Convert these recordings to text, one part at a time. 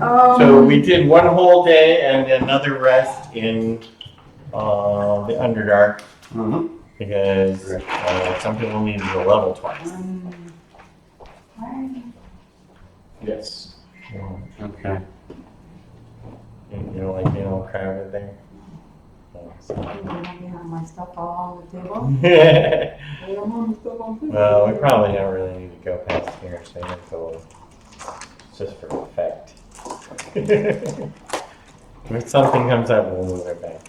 So we did one whole day and another rest in the Underdark because some people needed to level twice. Yes. Okay. You know, like being all crowded there. have my stuff all on the table. Well, we probably don't really need to go past here, so it's just for effect. If something comes up, we'll move it back.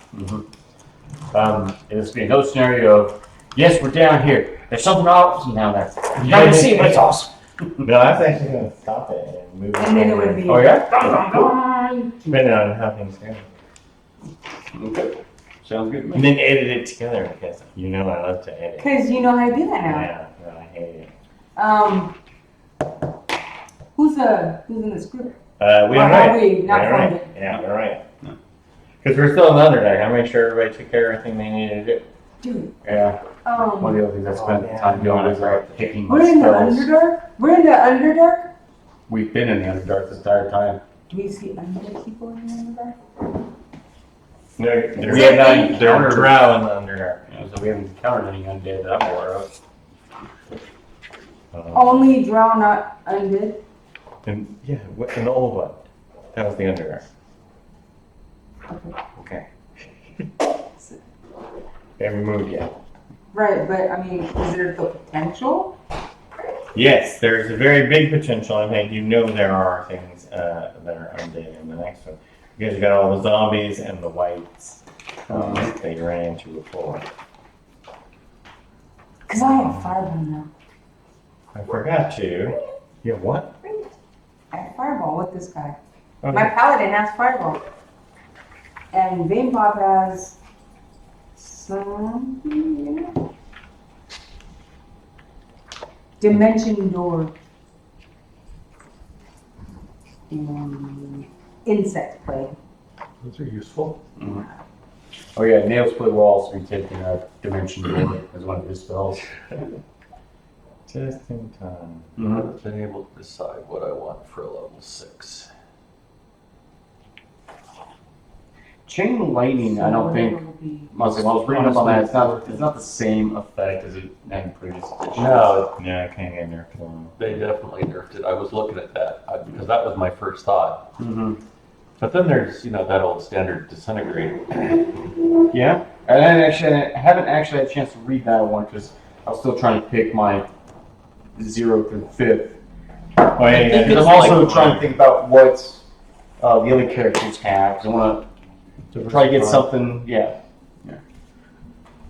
It'll be another scenario of, yes, we're down here. There's something awesome down there. You're not gonna see it, but it's awesome. No, I was actually going to stop it and move it. And then it would be. Oh yeah? Depending on how things go. Okay. Sounds good. And then edit it together because you know I love to edit. Because you know how to do that now. Yeah, no, I hate it. Who's in the script? We don't write. We not We don't write. funded. Yeah, we're right. Because we're still in the Underdark. I make sure everybody took care of everything they needed to do. Dude. Yeah. One of the other things I spent time doing is picking my We're in the spells. Underdark? We're in the Underdark? We've been in the Underdark this entire time. Do we see Underdark people in the Underdark? No, There are drow in the Underdark. So we haven't encountered any undead that I'm aware of. Only drow, not undead? And yeah, in the old one. That was the Underdark. Okay. They haven't moved yet. Right, but I mean, is there the potential? Yes, there's a very big potential. I think you know there are things that are undead in the next one. Because you got all the zombies and the whites that you ran into before. Because I have fireball now. I forgot to. Yeah, what? I have fireball with this guy. Okay. My paladin has fireball. And Vein Pop has something. Dimension door. And insect plague. Those are useful. Oh yeah, Nail Split will also be taking a Dimension Door as one of his spells. Just in time. I haven't been able to decide what I want for a level 6. Chain Lightning, I don't think, I was reading up on that, it's not the same effect as it had in previous editions. No, Yeah, I can't get there for them. they definitely nerfed it. I was looking at that because that was my first thought. But then there's, that old standard Disintegrate. Yeah, and I haven't actually had a chance to read that one because I was still trying to pick my 0 through 5th. Oh, yeah, Because I'm also trying to think about what the other characters have. 'Cause I want to try to get something, Yeah,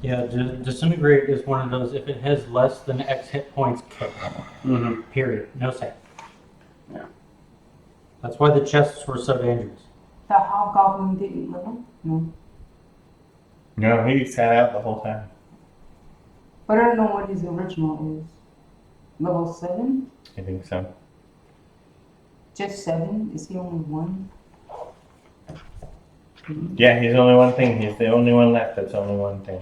Disintegrate is one of those, if it has less than X hit points, kill. Period. No save. Yeah. That's why the chests were so dangerous. The hobgoblin didn't live him? No. No, he sat out the whole time. But I don't know what his original is. Level 7? I think so. Just 7? Is he only 1? Yeah, he's only one thing. He's the only one left that's only one thing.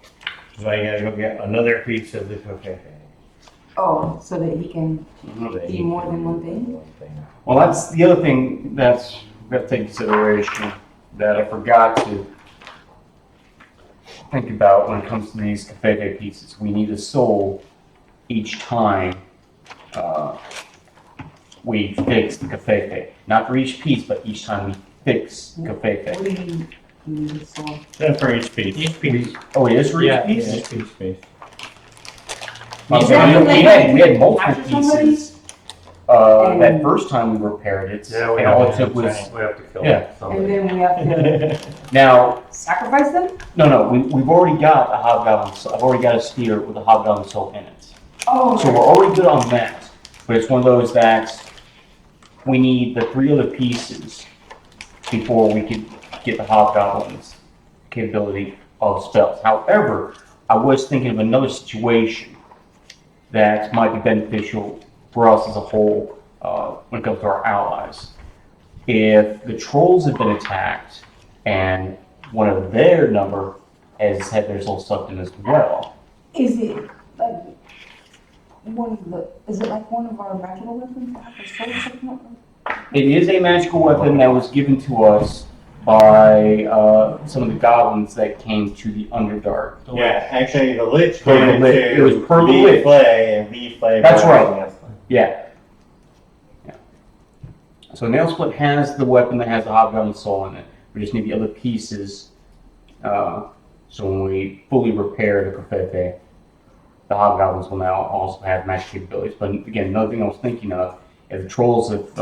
That's why you gotta go get another piece of the cookie. Oh, so that he can So be more than one thing? Well, that's the other thing that's we have to take into consideration that I forgot to think about when it comes to these Cafefe pieces. We need a soul each time we fix the Cafefe. Not for each piece, but each time we fix Cafefe. What do you need a soul? That's for each piece. Each piece. Oh, it is for each Yeah, piece? Each piece. Is that We like had multiple after somebody? pieces. That first time we repaired it, Yeah, we and all it have took to was we have to kill Yeah. somebody. And then we have to now. sacrifice them? No, we've already got a hobgoblin. I've already got a spear with a hobgoblin soul in it, Oh, so we're already good on that. But it's one of those that we need the 3 other pieces before we can get the hobgoblin's capability of spells. However, I was thinking of another situation that might be beneficial for us as a whole when it comes to our allies. If the trolls have been attacked and one of their number has had their soul sucked in as well. is it like is it like one of our magical weapons that has a sword or something? It is a magical weapon that was given to us by some of the goblins that came to the Underdark. Yeah, actually, the Lich Per the came Lich. It was to per the V Lich. Flay, and V Flay. That's brought right. us. Yeah. So Nail Split has the weapon that has the Hobgoblin soul in it. We just need the other pieces. So when we fully repair the Covfefe, the Hobgoblins will now also have magic capabilities. But again, another thing I was thinking of, if the Trolls have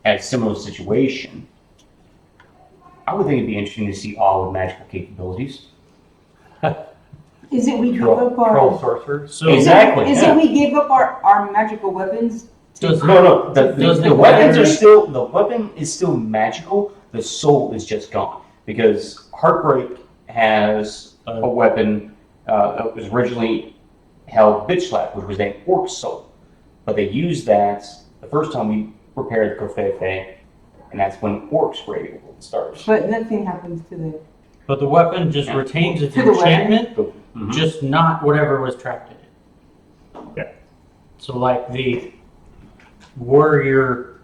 had a similar situation, I would think it'd be interesting to see all with magical capabilities. Is it we give Troll, up our... troll sorcerers. So Exactly. Is yeah. it we give up our magical weapons? Does- No, the Doesn't it weapons are matter? still, the weapon is still magical, the soul is just gone. Because Heartbreak has a weapon that was originally held Bitch Slap, which was an orc soul. But they used that the first time we repaired the Covfefe, and that's when orcs were able to start. But nothing happens to the... But the weapon just retains its To the weapon. enchantment, Mhm. just not whatever was trapped in it. Yeah. So like the warrior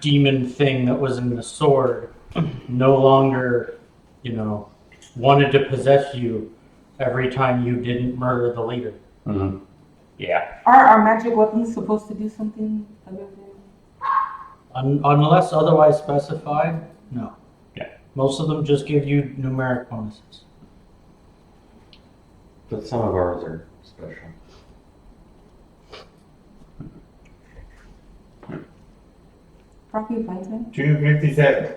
demon thing that was in the sword no longer, wanted to possess you every time you didn't murder the leader. Mhm. Yeah. Are our magic weapons supposed to do something other than... Unless otherwise specified, no. Yeah. Most of them just give you numeric bonuses. But some of ours are special. Rocky Plantain? 257.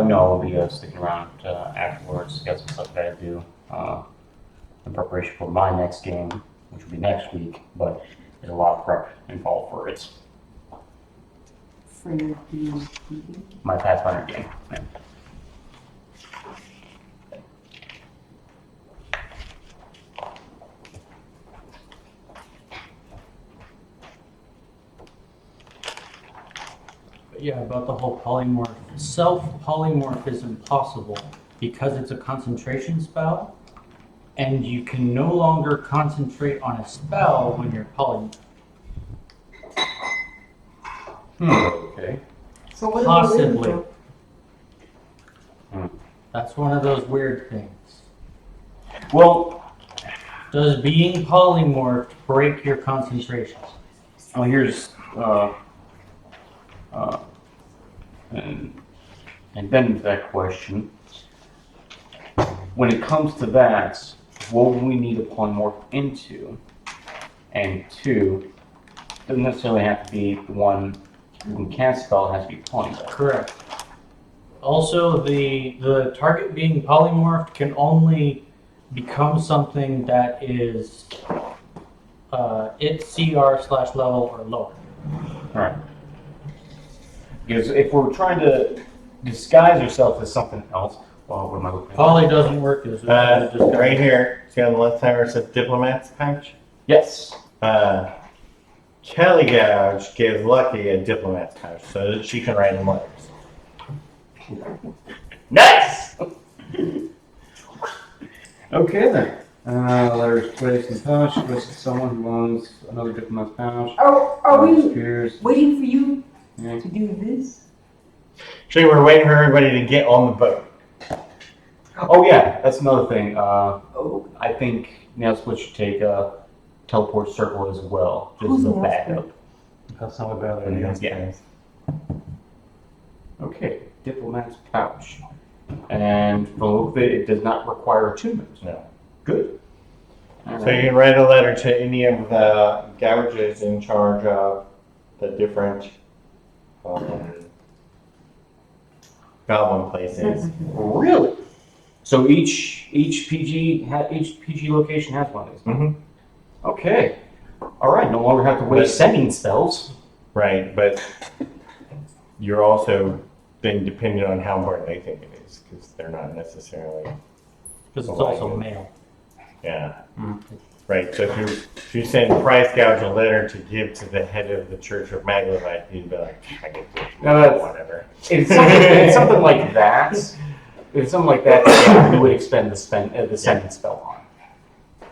No, I'll be sticking around afterwards. Got some stuff that I do in preparation for my next game, which will be next week. But there's a lot of prep involved for it. For your D&D? My Pathfinder game. Yeah. But yeah, about the whole polymorph. Self-polymorph is impossible because it's a concentration spell, and you can no longer concentrate on a spell when you're polymorph. Okay. So what Possibly. are That's one of those weird things. Well, Does being polymorphed break your concentration? here's and then that question. When it comes to that, what will we need to polymorph into? And two, doesn't necessarily have to be the one who can cast spell, it has to be polymorph. Correct. Also, the target being polymorphed can only become something that is its CR/level or lower. Right. Because if we're trying to disguise ourselves as something else, well, what am I looking at? Poly doesn't work as Right here, see on the left side where it says Diplomat's pouch? Yes. Kelly Gouge gives Lucky a Diplomat's pouch so that she can write him letters. Nice! Okay then. Letters placed in pouch with someone who owns another diplomat's pouch. are we Appears. waiting for you Yeah. to do this? Actually, we're waiting for everybody to get on the boat. Oh yeah, that's another thing. Oh, I think Nail Split should take a teleport circle as well, just Who's as a Nail backup. That's not a bad idea. Yeah. Okay, diplomat's pouch. And from the look of it, it does not require attunement. No. Good. So you can write a letter to any of the gouges in charge of the different goblin places. Really? So each PG location has one of these. Mm-hmm. Okay. All right. No longer have to waste sending spells. Right, but you're also then dependent on how important they think it is, because they're not necessarily, Because it's also mail. yeah. Mm. Right, so if you send Price Gouge a letter to give to the head of the Church of Maglavite, he'd be like, I get this, No, that's- whatever. It's something like that. It's something like that. Yeah, we would expend the sending spell on.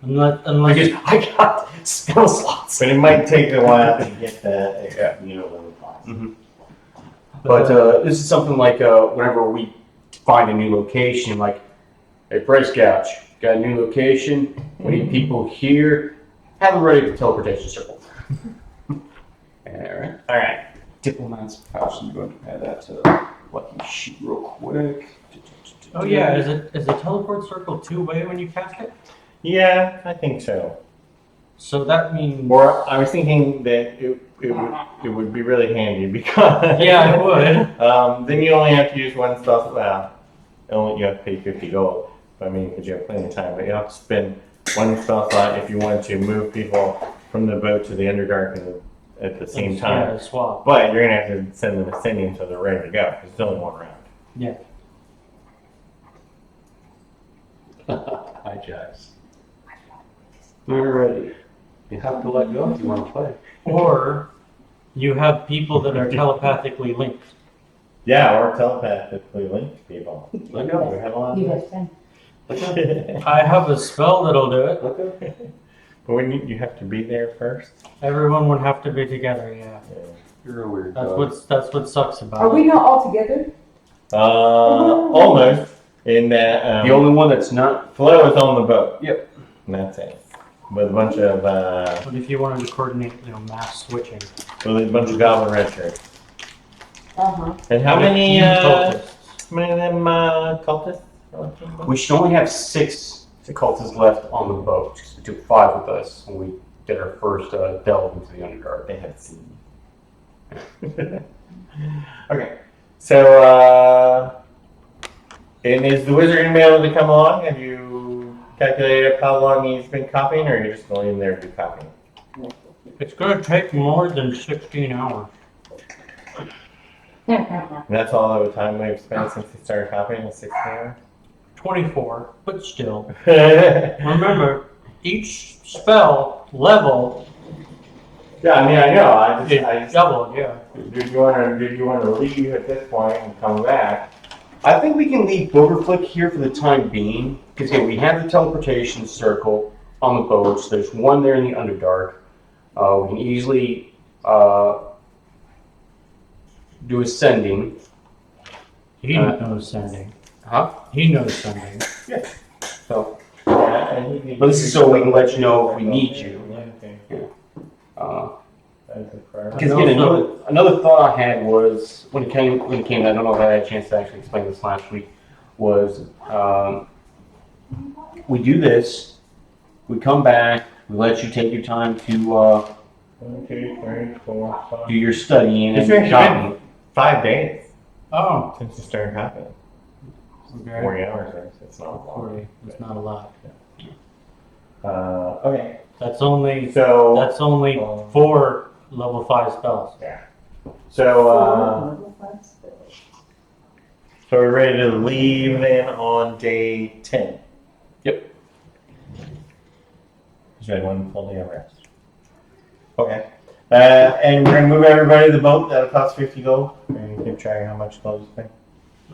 Unless Because I got spell slots. But it might take a while to get that, you know, level 5. But this is something like whenever we find a new location, like, hey, Price Couch, got a new location, we need people here, have them ready for teleportation circle. Alright. Alright. Diplomat's pouch, I'm going to add that to Lucky Sheet real quick. Oh yeah, is the teleport circle two-way when you cast it? Yeah, I think so. So that means Or I was thinking that it would be really handy because yeah, it would. then you only have to use one spell. Well, you have to pay 50 gold. I mean, because you have plenty of time, but you have to spend one spell slot if you want to move people from the boat to the Underdark at the same time. Yeah, swap. But you're gonna have to send them ascending so they're ready to go. 'Cause it's only one round. Yeah. Hi, Jax. Alrighty. You have to let go if you want to play. Or you have people that are telepathically linked. Yeah, or telepathically linked people. Let go. We have a lot You of guys can. Let go. I have a spell that'll do it. Let go. But when you have to be there first. Everyone would have to be together. Yeah. You're a weird That's dog. that's what sucks about Are it. we not all together? Almost. In that The only one that's not. Flo is on the boat. Yep. And that's it. With a bunch of But if you wanted to coordinate, mass switching. with a bunch of goblin red shirts. Uh-huh. And how many Cultists. how many of them cultists? We should only have 6 cultists left on the boat. 'Cause we took 5 with us when we did our first delve into the Underdark. They have seen. Okay. So and is the wizard gonna be able to come along? Have you calculated up how long he's been copying, or are you just going to leave him there to do copying? It's gonna take more than 16 hours. And that's all the time we've spent since he started copying is 16 hours? 24, but still. Yeah, Remember, each spell level I mean, I know. I is just doubled, yeah. did you want to leave at this point and come back? I think we can leave Gobrak here for the time being, because we have the teleportation circle on the boat, so there's one there in the Underdark. We can easily do ascending. He knows sending. Huh? He knows sending. So, Yeah, and he but this is so we can let you know if we need you. Okay. uh, That's a prayer. Because again, another thought I had was when it came, I don't know if I had a chance to actually explain this last week, was we do this, we come back, we let you take your time to 1, 2, 3, 4, 5. do your studying It's and actually shopping. been 5 days Oh, since you started copying. okay. 40 hours, right? It's not long. 40. It's not a lot. Okay. That's only So, 4 level 5 spells. so we're ready to leave then on day 10. Yep. You had one full day of rest. Okay. And we're gonna move everybody to the boat. That'll cost 50 gold. And you keep track of how much gold you pay.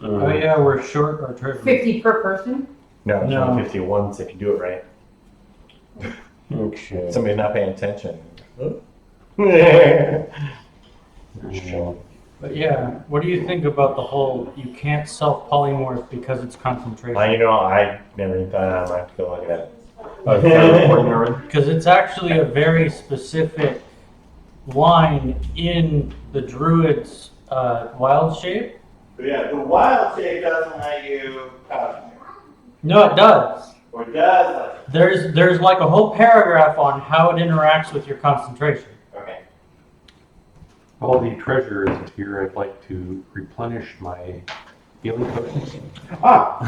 Oh yeah, we're short our treasure. 50 per person? No, it's No. only 50 once if you do it right. Okay. Somebody's not paying attention. But yeah, what do you think about the whole you can't self-polymorph because it's concentration? I never even thought I might have to go look at it. Because it's actually a very specific line in the druid's wild shape. Yeah, the wild shape doesn't let you copy. No, it does. Or it does. There's like a whole paragraph on how it interacts with your concentration. Okay. While the treasure isn't here, I'd like to replenish my healing potions. Well,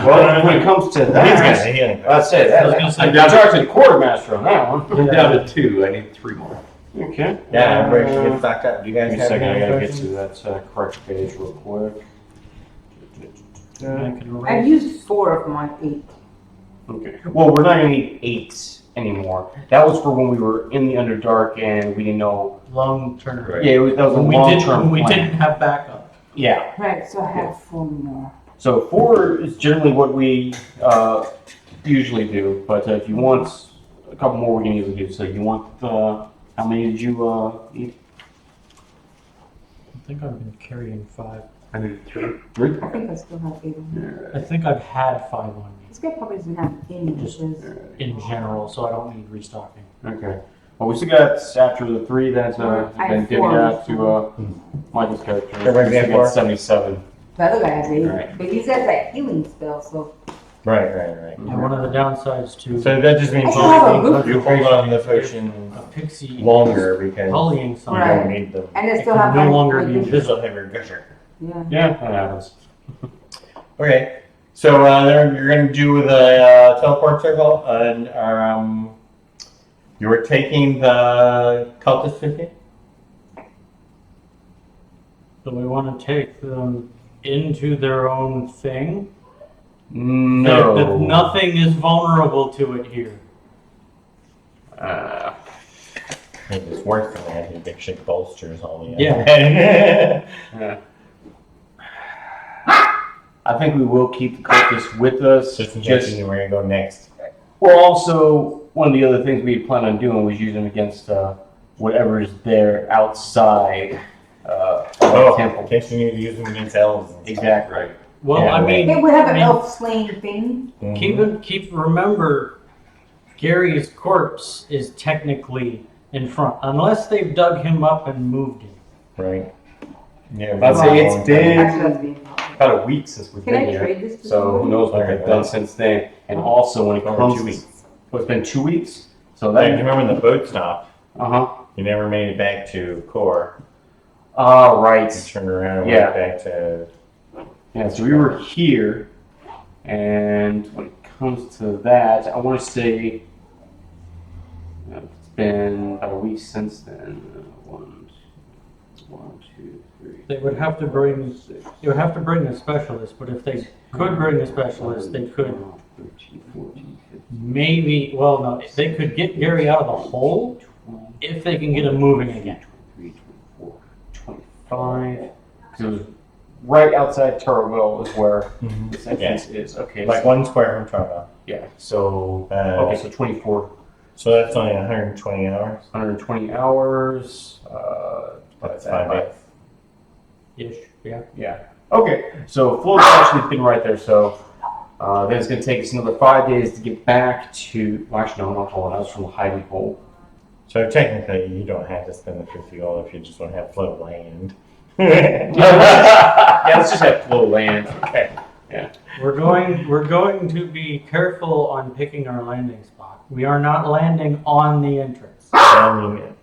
when it comes to He's got a that, healing. that's it. I was gonna say- I'm down to the quartermaster on that one. I'm down to 2. I need 3 more. Okay. Yeah, everybody should get stocked up. Do you guys Give me a have second, I any gotta get questions? to that correct page real quick. I can I've erase. used 4 of my 8. Okay. Well, we're not gonna need 8 anymore. That was for when we were in the Underdark and we didn't know. Long term. Yeah, that was a long-term we plan. didn't have backup. Yeah. Right, so I have 4 more. So 4 is generally what we usually do, but if you want a couple more we can easily do. So you want, how many did you, eat? I think I've been carrying 5. I need 3. Three? I think I still have 8 on me. I think I've had 5 on me This guy probably doesn't have any Just- dishes. in general, so I don't need restocking. Okay. Well, we still got, after the 3 that's, I been have divvied 4. out to, Michael's character. Everybody We got still 4? 77. The other guy has 8. Right. But he says that healing spell, so Right. And one of the downsides to So that just means I still have a book. you hold on to the potions a pixie longer because bullying you something, Right. don't need them. and they It still can have no my longer my be You dishes. still have your gusher. Yeah. Yeah, that happens. Okay, so there you're gonna do the teleport circle, and you're taking the cultist with you. so we want to take them into their own thing. No. Nothing is vulnerable to it here. Uh, I think it's worse than that. You big shit bolsters all the Yeah. yeah. I think we will keep the cultists with us. Just in case you knew where you're gonna go next. Well, also, one of the other things we had planned on doing was using them against whatever's there outside of the In temple. case you need to use them against elves. and stuff. Exactly. Right. Well, Yeah, I right. mean, Hey, we have an I mean, elf slaying thing. Mhm. remember, Gary's corpse is technically in front, unless they've dug him up and moved him. Right. Yeah, I'd say it's been Actually, that's being helpful. about a week since we've Can been I here. trade this to So who someone? knows what they've done since then. And also when it Over comes 2 to... weeks. Oh, it's been 2 weeks? So Like, that... remember when the boat stopped? Uh-huh. You never made it back to Core. Ah, You right. turned around and Yeah. went back to. Yeah, so we were here, and when it comes to that, I want to say it's been about a week since then. One, two, three. They would have to bring, you would have to bring a specialist, but if they could bring a specialist, they could 13, 14, 15, maybe, well, no, they could get Gary out of the hole if they can get him moving again. 23, 24, 25. Because it was right outside Turville is where this entrance is. Okay, Like so, 1 square from Toronto. yeah. So okay, so 24, So that's only 120 hours. 120 hours. That's 5 days. Ish, yeah. Yeah. Okay. So float's actually been right there. So then it's going to take us another 5 days to get back to. Well, actually, no, I'm not calling. I was from the hiding hole. So technically, you don't have to spend the 50 gold if you just want to have float land. Yeah, let's just have flow land. Okay. We're going to be careful on picking our landing spot. We are not landing on the entrance. Down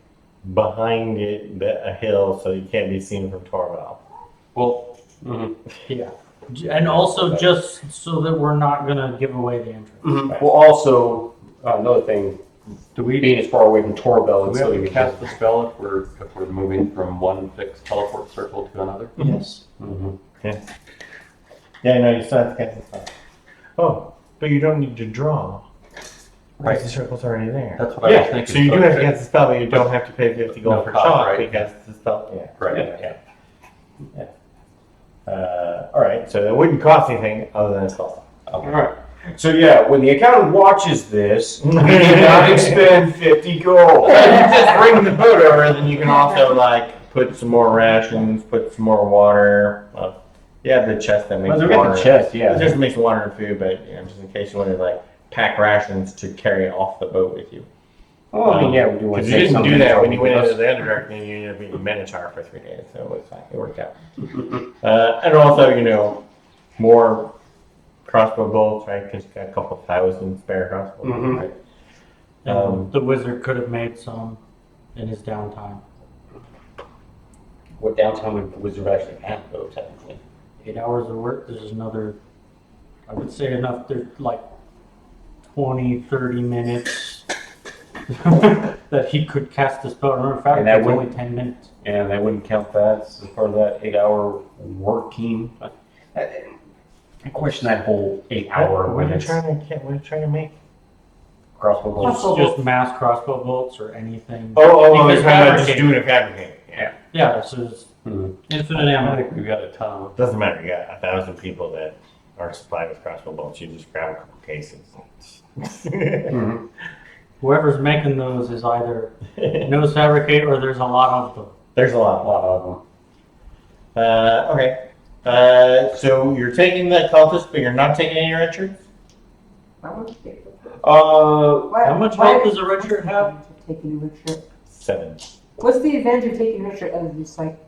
behind it, a hill, so you can't be seen from Torval. Well, Yeah. And also just so that we're not gonna give away the entrance. well, also another thing. Do we Being as far away from Torbell, do and we so have you to cast the spell if we're moving from one fixed teleport circle to another? Yes. Yeah, no, you still have to cast the spell. Oh, but you don't need to draw. Right. The circle's already there. That's what I was thinking. So you do have to cast the spell, but you don't have to pay 50 gold No per cost, shot right? because the spell. Yeah. Right. Yeah. All right. So it wouldn't cost anything other than a spell. All right. So yeah, when the accountant watches this, we did not expend 50 gold. You just bring the boat over, and then you can also like put some more rations, put some more water. Well, you have the chest that makes Well, we water. got the chest, It yeah. just makes water and food, but you know, just in case you want to like pack rations to carry off the boat with you. Oh, I mean, yeah, we do want Because to you take didn't some do that when you went with into us. the Underdark, and you ended up being Minotaur for 3 days, so it was fine. It worked out. And also, you know, more crossbow bolts, right? Because you got a couple thousand spare crossbow bolts, Mhm. right? And the wizard could have made some in his downtime. What downtime would the wizard actually have, though, technically? 8 hours of work, there's another, I would say enough, there's like 20, 30 minutes that he could cast the spell. Matter of fact, And that it's would- only 10 minutes. And they wouldn't count that as part of that 8-hour working. I question that whole 8-hour What are you limits. trying to make? Crossbow bolts. It's just mass crossbow bolts or anything. Oh, Because you're talking about just fabricate. doing a fabricate. Yeah. Yeah, so it's Mhm. infinite I ammo. think we've got a ton of. Doesn't matter. You got 1,000 people that are supplied with crossbow bolts. You just grab a couple cases. Mhm. whoever's making those is either knows fabricate or there's a lot of them. There's a lot. of them. Okay. So you're taking that cultist, but you're not taking any red shirts? Why would you take it? How much health does a red shirt have? Taking a red shirt. 7. What's the advantage of taking a red shirt other than just like?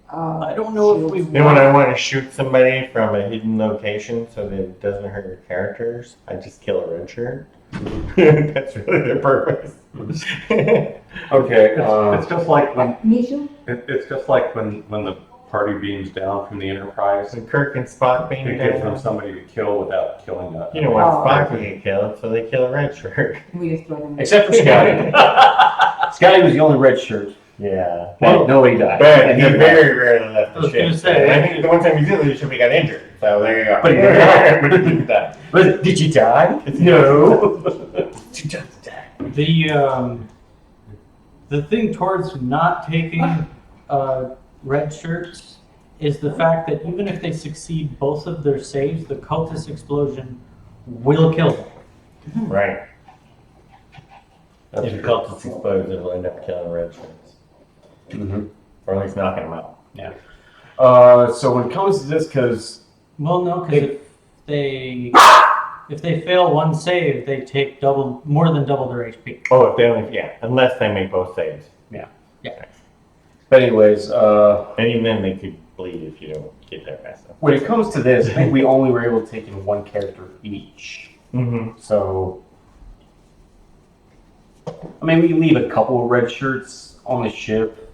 I don't know if we Then when I want to shoot somebody from a hidden location so that it doesn't hurt your characters, I just kill a red shirt. That's really the purpose. Okay. It's just like when Misha? it's just like when the party beams down from the Enterprise. So Kirk and Spock being It gives them down. somebody to kill without killing a. You know what? Oh. Spock can get killed, so they kill a red shirt. We just throw them. Except for Scotty. Scotty was the only red shirt. Yeah. Well, no, he died. But he very rarely left I the was ship. gonna say, I think the one time he did leave the ship, he got injured. So there you go. But he didn't die. But he didn't die. Did you die? No. The thing towards not taking red shirts is the fact that even if they succeed both of their saves, the cultist explosion will kill them. Right. That's If the true. cultist explodes, it'll end up killing red shirts. Mm-hmm. Or at least knocking them out. So when it comes to this, because Well, no, because if they fail one save, they take more than double their HP. Oh, if they only, yeah, unless they make both saves. but anyways, And even then, they could bleed if you don't get there fast enough. when it comes to this, I think we only were able to take in one character each. Mm-hmm. So, I mean, we can leave a couple of red shirts on the ship,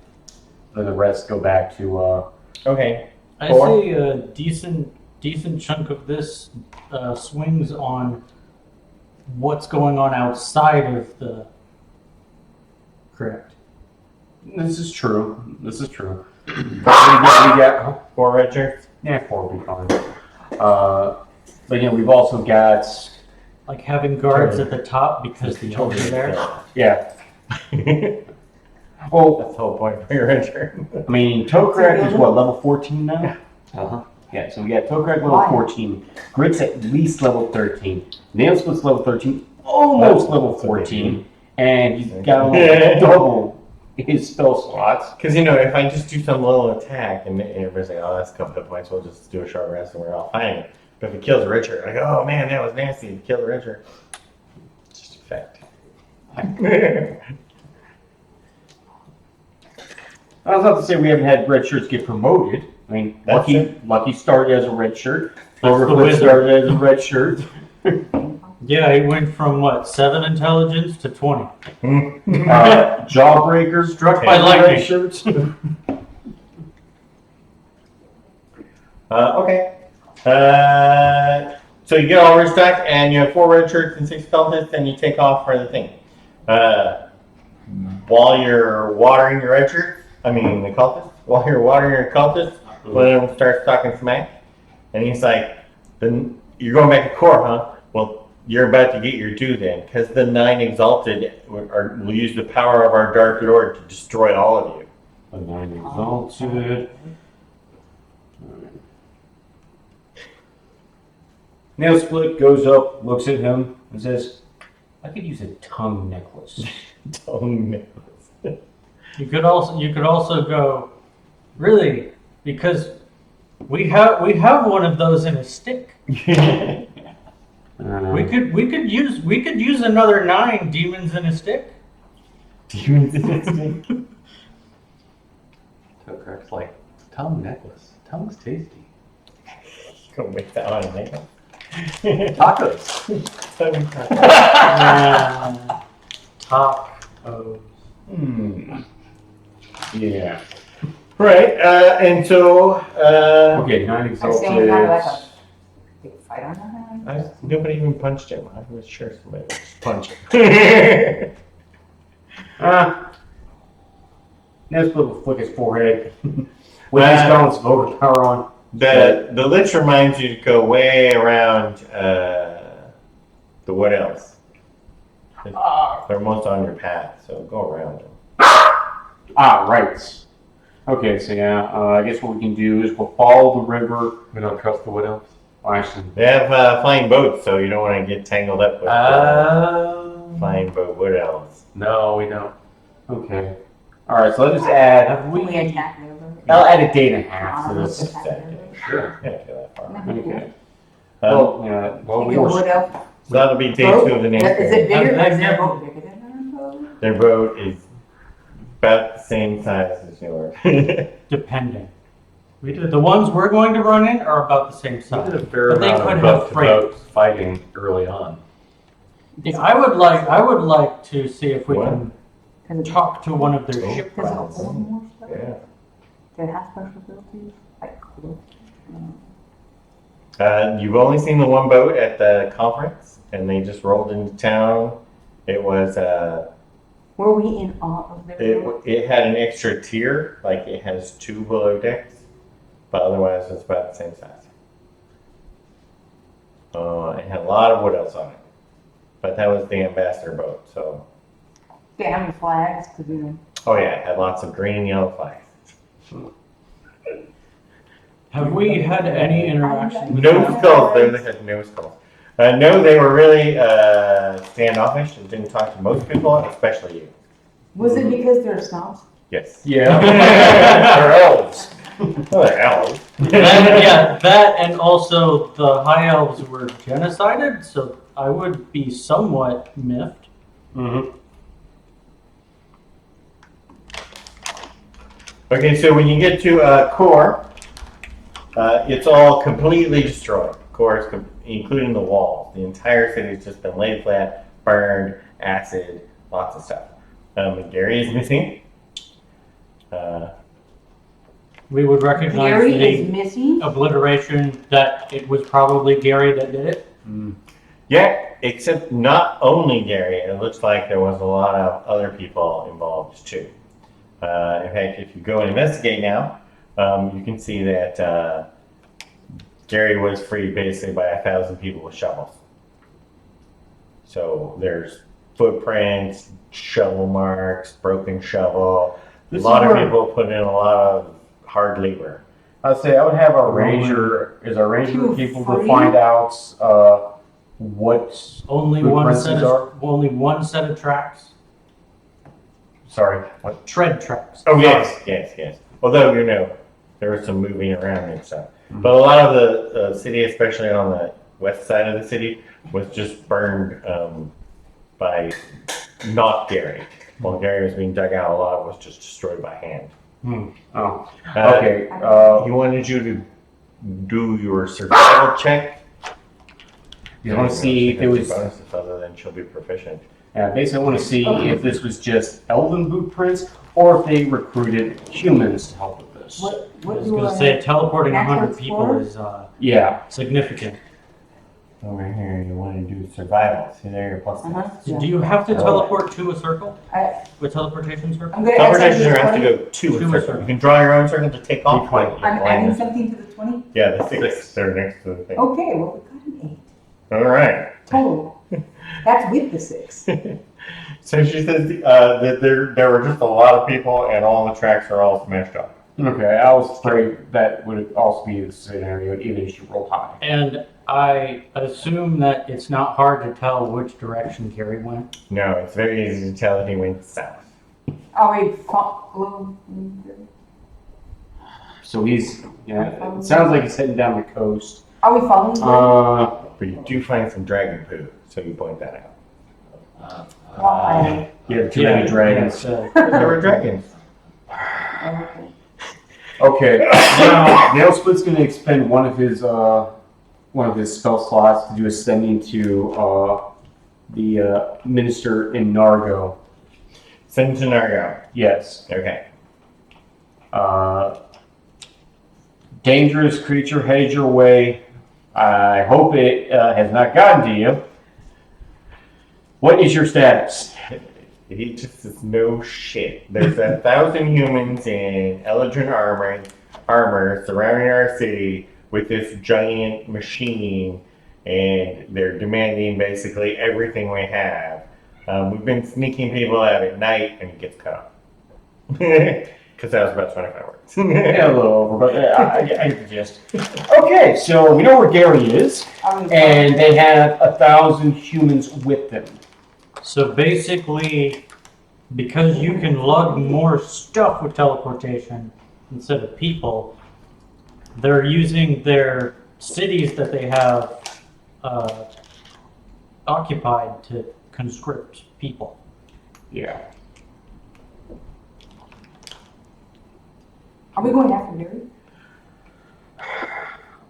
then the rest go back to. Okay. I Four? say a decent chunk of this swings on what's going on outside of the crypt. This is true. we got 4 red shirts? 4 will be fine. But yeah, we've also got Like having guards at the top because the elves are there. yeah. That's Well, the whole point for your red shirt. I mean, Tokrak is what, level 14 now? Uh-huh. Yeah, so we got Tokrak level Why? 14, Grit's at least level 13, Nailsplit's level 13, almost level 14, and he's got almost double his spell slots. Because, you know, if I just do some little attack and everybody's like, oh, that's a couple of points, we'll just do a short rest and we're all fine. But if it kills a red shirt, like, oh man, that was nasty, it killed a red shirt. It's just effect. I was about to say we haven't had red shirts get promoted. I mean, That's Lucky started as a red shirt. That's the Overclick wizard. started as a red shirt. Yeah, he went from what, 7 intelligence to 20. Jawbreaker Struck by red lightning. shirts. Okay. So you get all restocked and you have 4 red shirts and 6 cultists and you take off for the thing. While you're watering your red shirt, the cultist, while you're watering your cultist, one of them starts talking smack. And he's like, then you're going back to core, huh? Well, you're about to get your due then, because the 9 Exalted will use the power of our Dark Lord to destroy all of you. The 9 Exalted. Nail Split goes up, looks at him, and says, I could use a tongue necklace. Tongue necklace. You could also go, really, because we have one of those in a stick. We could use another 9 demons in a stick. Demons in its stick. Tokrak's like, tongue necklace. Tongue's tasty. Go make that on a necklace. Tacos. Top of Yeah. Right, and so, Okay, 9 I was saying kind of like Exalted. a big fight on that. nobody even punched him. I was sure somebody would just punch him. Nail Split will flick his forehead with his balance of overpower on. The lich reminds you to go way around the what else? They're most on your path, so go around them. Right. Okay, so yeah, I guess what we can do is we'll follow the river. We don't trust the wood elves. Well, actually, They have flying boats, so you don't want to get tangled up with. flying boat wood elves. No, we don't. Okay. All right, so let's just add. Have We we? attack their boat. I'll add a day and a half to this. Attack their boat. Sure. Yeah, go that far. Okay. Um, Well, yeah. Well, Take we a wood elf so that'll be day boat? 2 of the next Is day. it bigger? Have Is they their never- boat bigger than our boat? Their boat is about the same size as yours. Depending. The ones we're going to run in are about the same We size. did a fair But they amount could of have boat-to-boat fighting early on. Yeah, I would like to see if we What? can Cause it- talk to one of their Oh. ship Does it routes. hold more stuff? Yeah. Does it have special abilities? Like cool. You've only seen the one boat at the conference, and they just rolled into town. It was Were we in awe of their boat? it had an extra tier, like it has 2 below decks, but otherwise it's about the same size. It had a lot of wood elves on it, but that was the ambassador boat. So, They have any flags? Cause you know. oh yeah, it had lots of green and yellow flags. Have we had any interaction with No them? skulls there. They had no skulls. No, they were really standoffish and didn't talk to most people, especially you. Was it because they're snobs? Yes. Yeah. They're elves. Well, they're elves. Yeah, that and also the high elves were genocided, so I would be somewhat miffed. Mm-hmm. Okay, so when you get to core, it's all completely destroyed. Core is including the walls. The entire city's just been laid flat, burned, acid, lots of stuff. Gary is missing. We would recognize Gary the is missing? obliteration that it was probably Gary that did it. Yeah, except not only Gary. It looks like there was a lot of other people involved too. In fact, if you go and investigate now, you can see that Gary was freed basically by 1,000 people with shovels. So there's footprints, shovel marks, broken shovel. This A lot is of where- people put in a lot of hard labor. I'd say I would have our ranger, is our ranger Two capable to free? find out what, Only Good one princes set of only one set of tracks. sorry, what? Tread tracks. Oh, yes. Although, there was some moving around and stuff. But a lot of the city, especially on the west side of the city, was just burned by not Gary. While Gary was being dug out, a lot of it was just destroyed by hand. Oh, Uh, okay, He wanted you to do your survival check. you wanna see if it was, bonuses other than she'll be proficient. basically I wanna see if this was just elven blueprints, or if they recruited humans to help with this. What I was do going I? to say teleporting Natural 100 people score? is Yeah, significant. Over here, you want to do survival. See there, your plus Uh-huh. six. Do you have to Oh. teleport to a circle? I- With teleportation circle? I'm gonna add Teleportation something you to have to 20. go to a To a circle. circle. You can draw your own circle to take off. D20. but I'm you adding can- something to the 20? Yeah, the six. They're next to the thing. Okay, well, we got an All right. 8 total. That's with the 6. So she says that there were just a lot of people and all the tracks are all smashed up. okay, I was afraid that would also be the scenario, even if you roll high. And I assume that it's not hard to tell which direction Gary went. No, it's very easy to tell that he went south. Are we follow? So he's, yeah, it sounds like he's heading down the coast. Are we following? them? But you do find some dragon poo, so you point that out. Why? You have too many dragons. There were dragons. Okay. Okay, now Nail Split's gonna expend one of his spell slots to do ascending to the minister in Nargo. Send to Nargo. Yes. Okay. Dangerous creature headed your way. I hope it has not gotten to you. What is your status? He just says no shit. There's 1,000 humans in Eldrin armor surrounding our city with this giant machine, and they're demanding basically everything we have. We've been sneaking people out at night, and it gets cut off. Because that was about 25 words. Yeah, a little over, but I get the gist. Okay, so we know where Gary is, Are we and they have 1,000 humans with them. So basically, because you can lug more stuff with teleportation instead of people, they're using their cities that they have occupied to conscript people. Yeah. Are we going after Gary?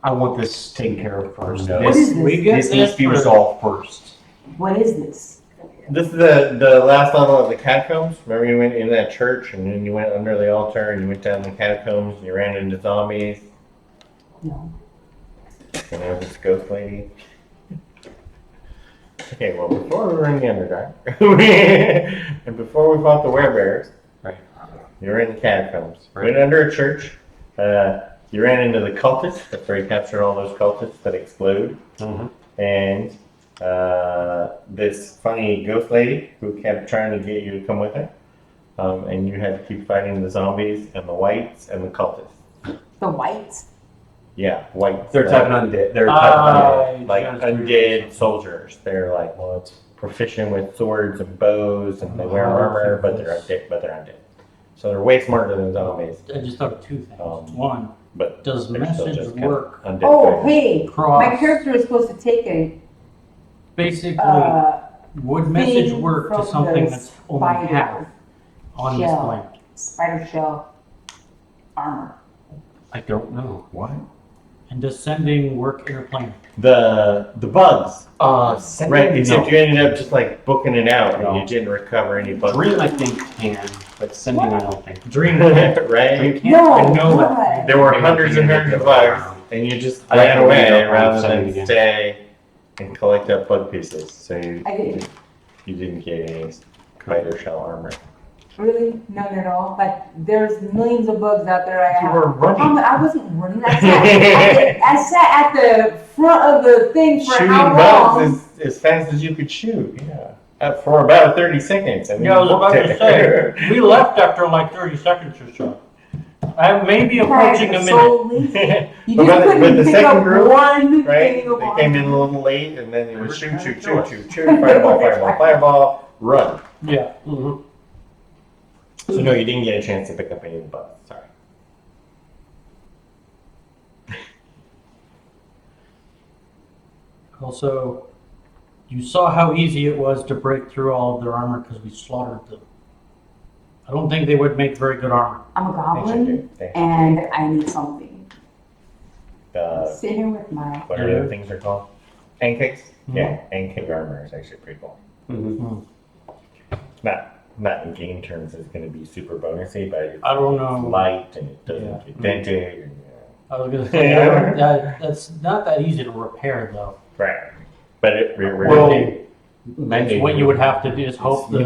I want this taken care of first. No. What is We this? get This needs to be for- resolved first. What is this? This is the last level of the catacombs. Remember you went in that church and then you went under the altar and you went down the catacombs and you ran into zombies No. and there was this ghost lady. Okay, well before we were in the Underdark and before we fought the werebears, Right. you were in the catacombs. Right. Went under a church. You ran into the cultists. That's where you captured all those cultists that explode. Mm-hmm. And this funny ghost lady who kept trying to get you to come with her. And you had to keep fighting the zombies and the whites and the cultists. The whites? Yeah, whites. They're typing undead. They're Ah. typing undead. like just undead soldiers. They're like proficient with swords and bows and they wear armor, but they're undead. So they're way smarter than zombies. I just thought of two things. One, But does they're still message just kind of work undead Oh, fighters. hey! cross? My character is supposed to take a Basically, uh, would message thing work to from something the that's only half spider on this shell. planet? Spider shell armor. I don't know. What? And does sending work interplanar? The bugs. Sending, Right, except no. you ended up just like booking it out and No. you didn't recover any bugs. Dream, I think, can, but sending, I don't think. Dream. right? Dream can't. No, I know that. God. There were Maybe hundreds and you hundreds of get bugs, around. and you just I ran like to read away up on rather sending than again. stay and collect up bug pieces. So I didn't. you didn't get any spider shell armor. Really? None at all? Like, there's millions of bugs out there I You have. were running. I wasn't running. I sat at the front of the thing for Shooting how bugs long? as fast as you could shoot. Yeah. For about 30 seconds. And then Yeah, I was you about booked to it. say, we left after like 30 seconds or so. I may be approaching a minute. So lazy. You But just the couldn't the pick second up group, one right? thing of They came in a armor. little late, and then it was shoot, fireball, fireball, fireball, run. Yeah. Mhm. So no, you didn't get a chance to pick up any of the bugs. Sorry. Also, you saw how easy it was to break through all of their armor because we slaughtered them. I don't think they would make very good armor. I'm a They should goblin, do. They should and I need something. do. Sit here with my. What are the things they're called? Pancakes? Yeah, pancake armor is actually pretty cool. Mhm. Not in game terms, it's going to be super bonusy, but it's I don't know. light and it doesn't Yeah. get dented. And, I was gonna say that's not that easy to repair though. right. But it Well, really mending. What you would have to do is hope the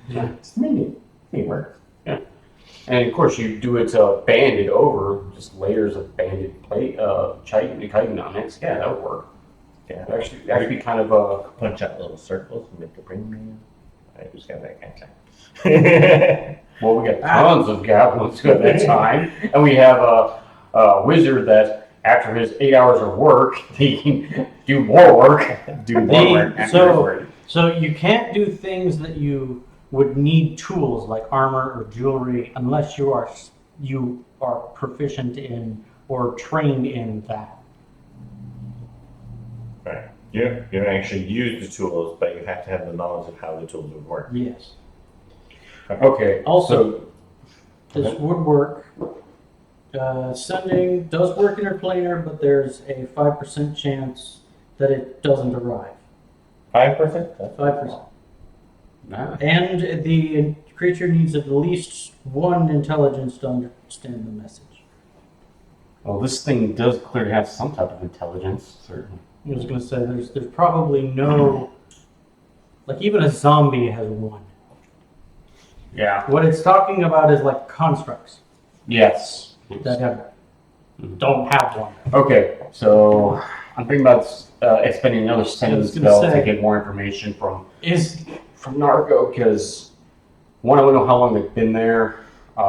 it's mending. It works. And of course, you do it banded over, just layers of banded plate, chitin on it. Yeah, that would work. Yeah. That'd be kind of a. Punch out little circles and make a ring man. I just got that kind of time. Well, we got tons of goblins at that time, and we have a wizard that after his 8 hours of work, he can do more work. Do more work after so- his work. So you can't do things that you would need tools like armor or jewelry unless you are proficient in or trained in that. Right. You don't actually use the tools, but you have to have the knowledge of how the tools would work. Yes. Okay. Also, this would work. Sending does work interplanar, but there's a 5% chance that it doesn't arrive. 5%? That's 5%. Nah. And the creature needs at least 1 intelligence to understand the message. Well, this thing does clearly have some type of intelligence, certainly. I was going to say, there's probably no, like even a zombie has 1. Yeah. What it's talking about is like constructs Yes. that don't have 1. Okay, so I'm thinking about expending another sending I was gonna spell say- to get more information from Is Narco, because one, I don't know how long they've been there. do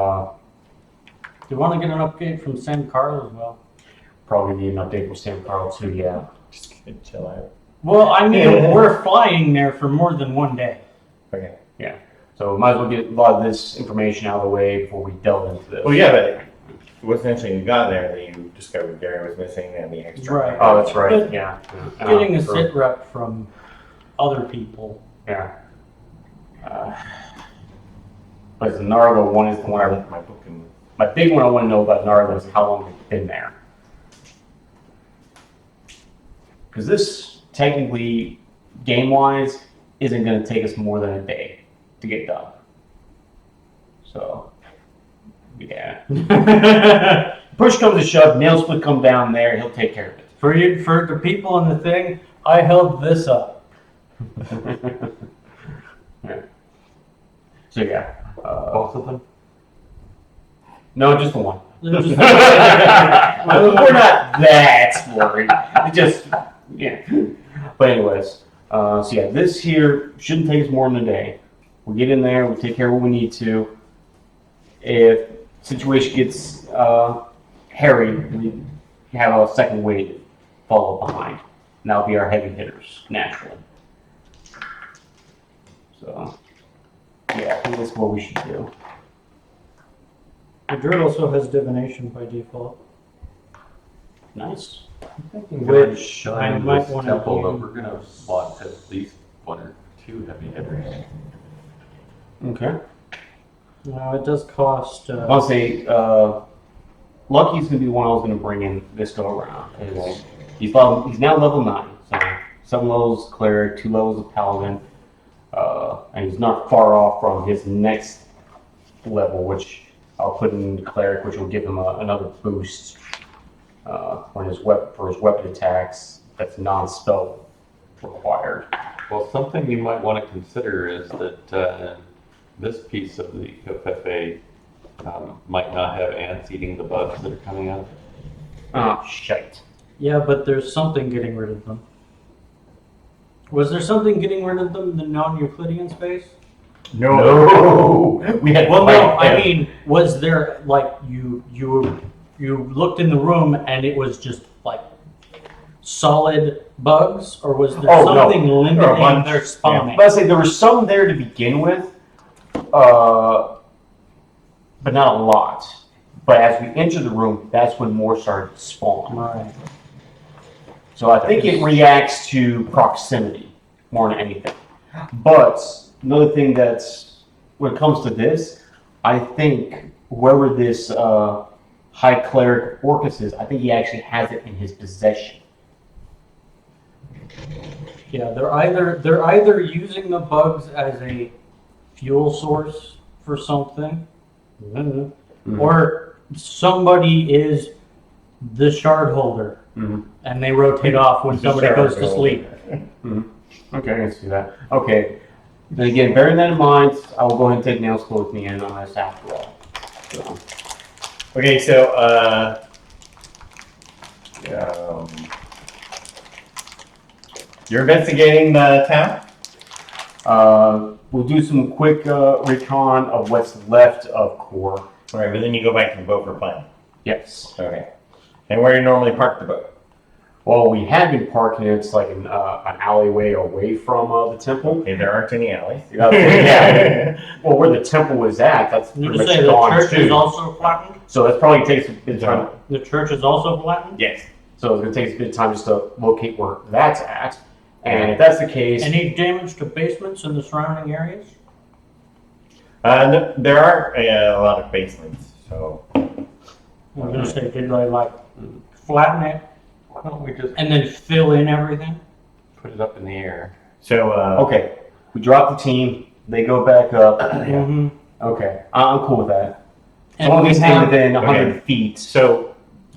you want to get an update from San Carl as well? Probably need an update from San Carl too. Yeah. just gonna chill out. Well, I mean, we're flying there for more than one day. Okay. So might as well get a lot of this information out of the way before we delve into this. Well, yeah, but what's interesting, you got there, that you discovered Gary was missing and the extra. Right. Oh, that's right. But Yeah. Getting a For- sit rep from other people. Yeah. But the Nargo one is the one I I left my book in. My big one I want to know about Nargo is how long it's been there. Because this, technically, game-wise, isn't going to take us more than a day to get done. So, yeah. Push comes to shove, nail split come down there, he'll take care of it. For the people in the thing, I held this up. Yeah. So, yeah. Both of them? No, just the one. There's just- We're not that worried. It just, yeah. But anyways, so yeah, this here shouldn't take us more than a day. We get in there, we take care of what we need to. If situation gets hairy, we have a second wave to follow behind. And that'll be our heavy hitters, naturally. So, yeah, I think that's what we should do. The Druid also has divination by default. Nice. Which I I might wanna temple, do. but we're gonna want at least 1 or 2 heavy hitters. Okay. No, it does cost. I'll say, Lucky's gonna be the one I was gonna bring in this go around. He's now level 9, so 7 levels cleric, 2 levels of paladin, and he's not far off from his next level, which I'll put in cleric, which will give him another boost for his weapon attacks. That's non-spell required. Well, something you might want to consider is that this piece of the FFA might not have ants eating the bugs that are coming out of it. Oh shit! Yeah, but there's something getting rid of them. Was there something getting rid of them in the non-Euclidean space? No, we had. Well, no. I mean, was there like you looked in the room and it was just like solid bugs, or was there Oh, no. something There were a limiting bunch. their spawning? But I say there were some there to begin with, but not a lot. But as we entered the room, that's when more started to spawn. Right. So I think it reacts to proximity more than anything. But another thing that's, when it comes to this, I think whoever this high cleric Orcus is, I think he actually has it in his possession. Yeah, they're either using the bugs as a fuel source for something, or somebody is the shard holder, and they rotate off when somebody goes to sleep. Okay, I can see that. Okay. Then again, bearing that in mind, I will go ahead and take Nails with me in on this after all. So, Okay, so you're investigating the town? we'll do some quick recon of what's left of core. All right, but then you go back to the boat for planning. Yes. Okay. And where do you normally park the boat? Well, we had been parking it. It's like an alleyway away from the temple. Okay, there aren't any alleys. Yeah. Well, where the temple was at, that's You pretty just much say the gone church is too. also flattened? So that probably takes a bit of time. The church is also flattened? Yes. So it's going to take us a bit of time just to locate where that's at. And if that's the case, Any damage to basements in the surrounding areas? No, there are a lot of basements, so. I'm gonna say, did they like flatten it Why don't we just and then fill in everything? put it up in the air? So, okay, we drop the team. They go back up. Mm-hmm. Okay, I'm cool with that. As And long as we we stay have, within 100 Okay. feet. so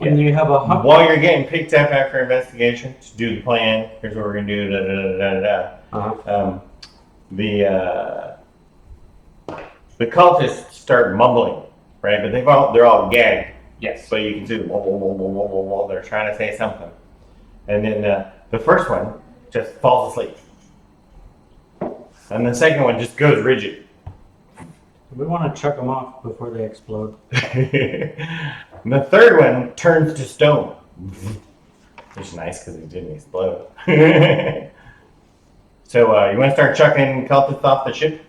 and you have a while you're getting picked up after investigation to do the plan, here's what we're gonna do, da da da da Uh-huh. da. The cultists start mumbling, right? But they're all gagged, Yes. so you can see whoa, whoa, whoa, whoa, whoa, whoa, whoa. They're trying to say something, and then the first one just falls asleep, and the second one just goes rigid. We want to chuck them off before they explode. And the third one turns to stone. Which is nice because it didn't explode. So you want to start chucking cultists off the ship?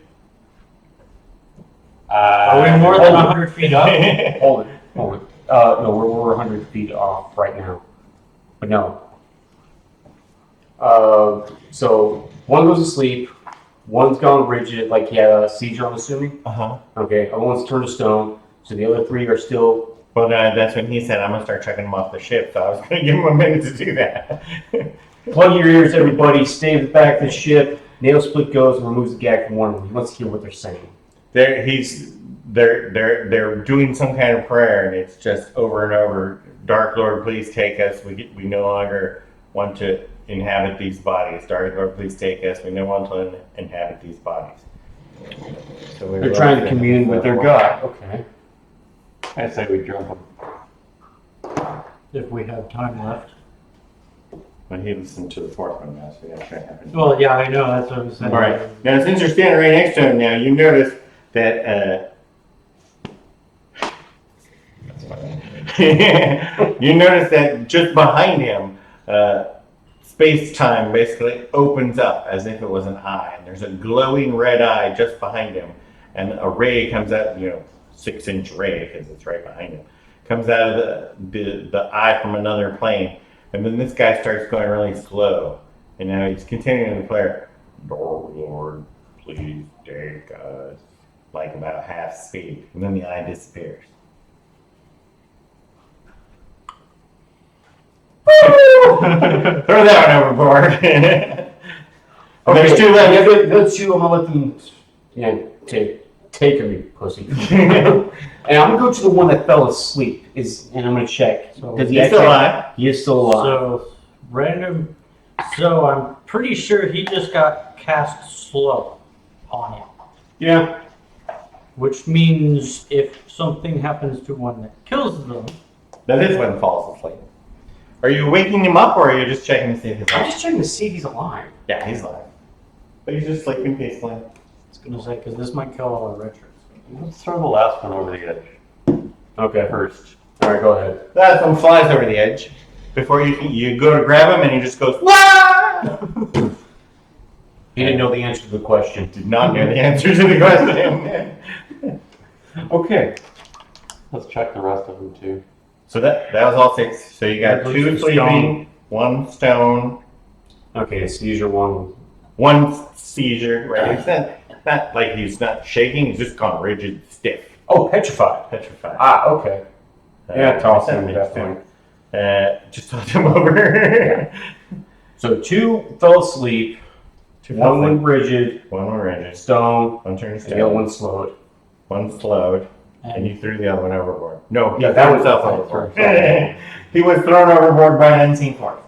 Are we more than 100 feet up? Hold it. No, we're 100 feet off right now. But no. So one goes to sleep, one's gone rigid, like he had a seizure, I'm assuming. Uh-huh. Okay, other one's turned to stone, so the other three are still. Well, that's when he said, I'm going to start chucking them off the ship, so I was going to give him a minute to do that. Plug your ears, everybody. Stay at the back of the ship. Nail split goes and removes the gag from one of them. Let's hear what they're saying. They're doing some kind of prayer, and it's just over and over. Dark Lord, please take us. We no longer want to inhabit these bodies. Dark Lord, please take us. We no want to inhabit these bodies. So They're trying to commune with their God. Okay. I say we jump them. If we have time left. But he listened to the fourth one now, so that should happen. Well, yeah, I know. That's what I'm saying. All right. Now, since you're standing right next to him now, you notice that you notice that just behind him, space-time basically opens up as if it was an eye. And there's a glowing red eye just behind him, and a ray comes out, 6-inch ray because it's right behind him, comes out of the eye from another plane. And then this guy starts going really slow. And now he's continuing to declare, Lord, please take us. Like about half speed. And then the eye disappears. Throw that one overboard. There's two left. Yeah, the two, I'm going to let them take me, pussy. And I'm going to go to the one that fell asleep. And I'm going to check. So Does He's still alive. He is still alive. So, random. So, I'm pretty sure he just got cast slow on him. Yeah. Which means if something happens to one that kills them. Now this one falls asleep. Are you waking him up or are you just checking to see if he's I'm alive? just checking to see if he's alive. Yeah, he's alive. But he's just sleeping peacefully. I was going to say, because this might kill all our retros. Let's throw the last one over the edge Okay. first. All right, go ahead. That one flies over the edge. Before you go to grab him and he just goes, Wah! He didn't know the answer to the question. Did not know the answer to the question. Okay. Let's check the rest of them too. So that was all 6. So you got At least 2 it's sleeping, 1 stone, Okay, seizure one. 1 seizure, right? It's not like he's not shaking, he's just gone rigid, stiff, Oh, petrified. petrified. Okay. Yeah, toss him at that point. Just toss him over. So 2 fell asleep, 1 went rigid, 1 went rigid, stone, 1 turned and the other stone, one slowed. 1 slowed, and you threw the other one overboard. No, he Yeah, threw that himself was- overboard. He was thrown overboard by an unseen force.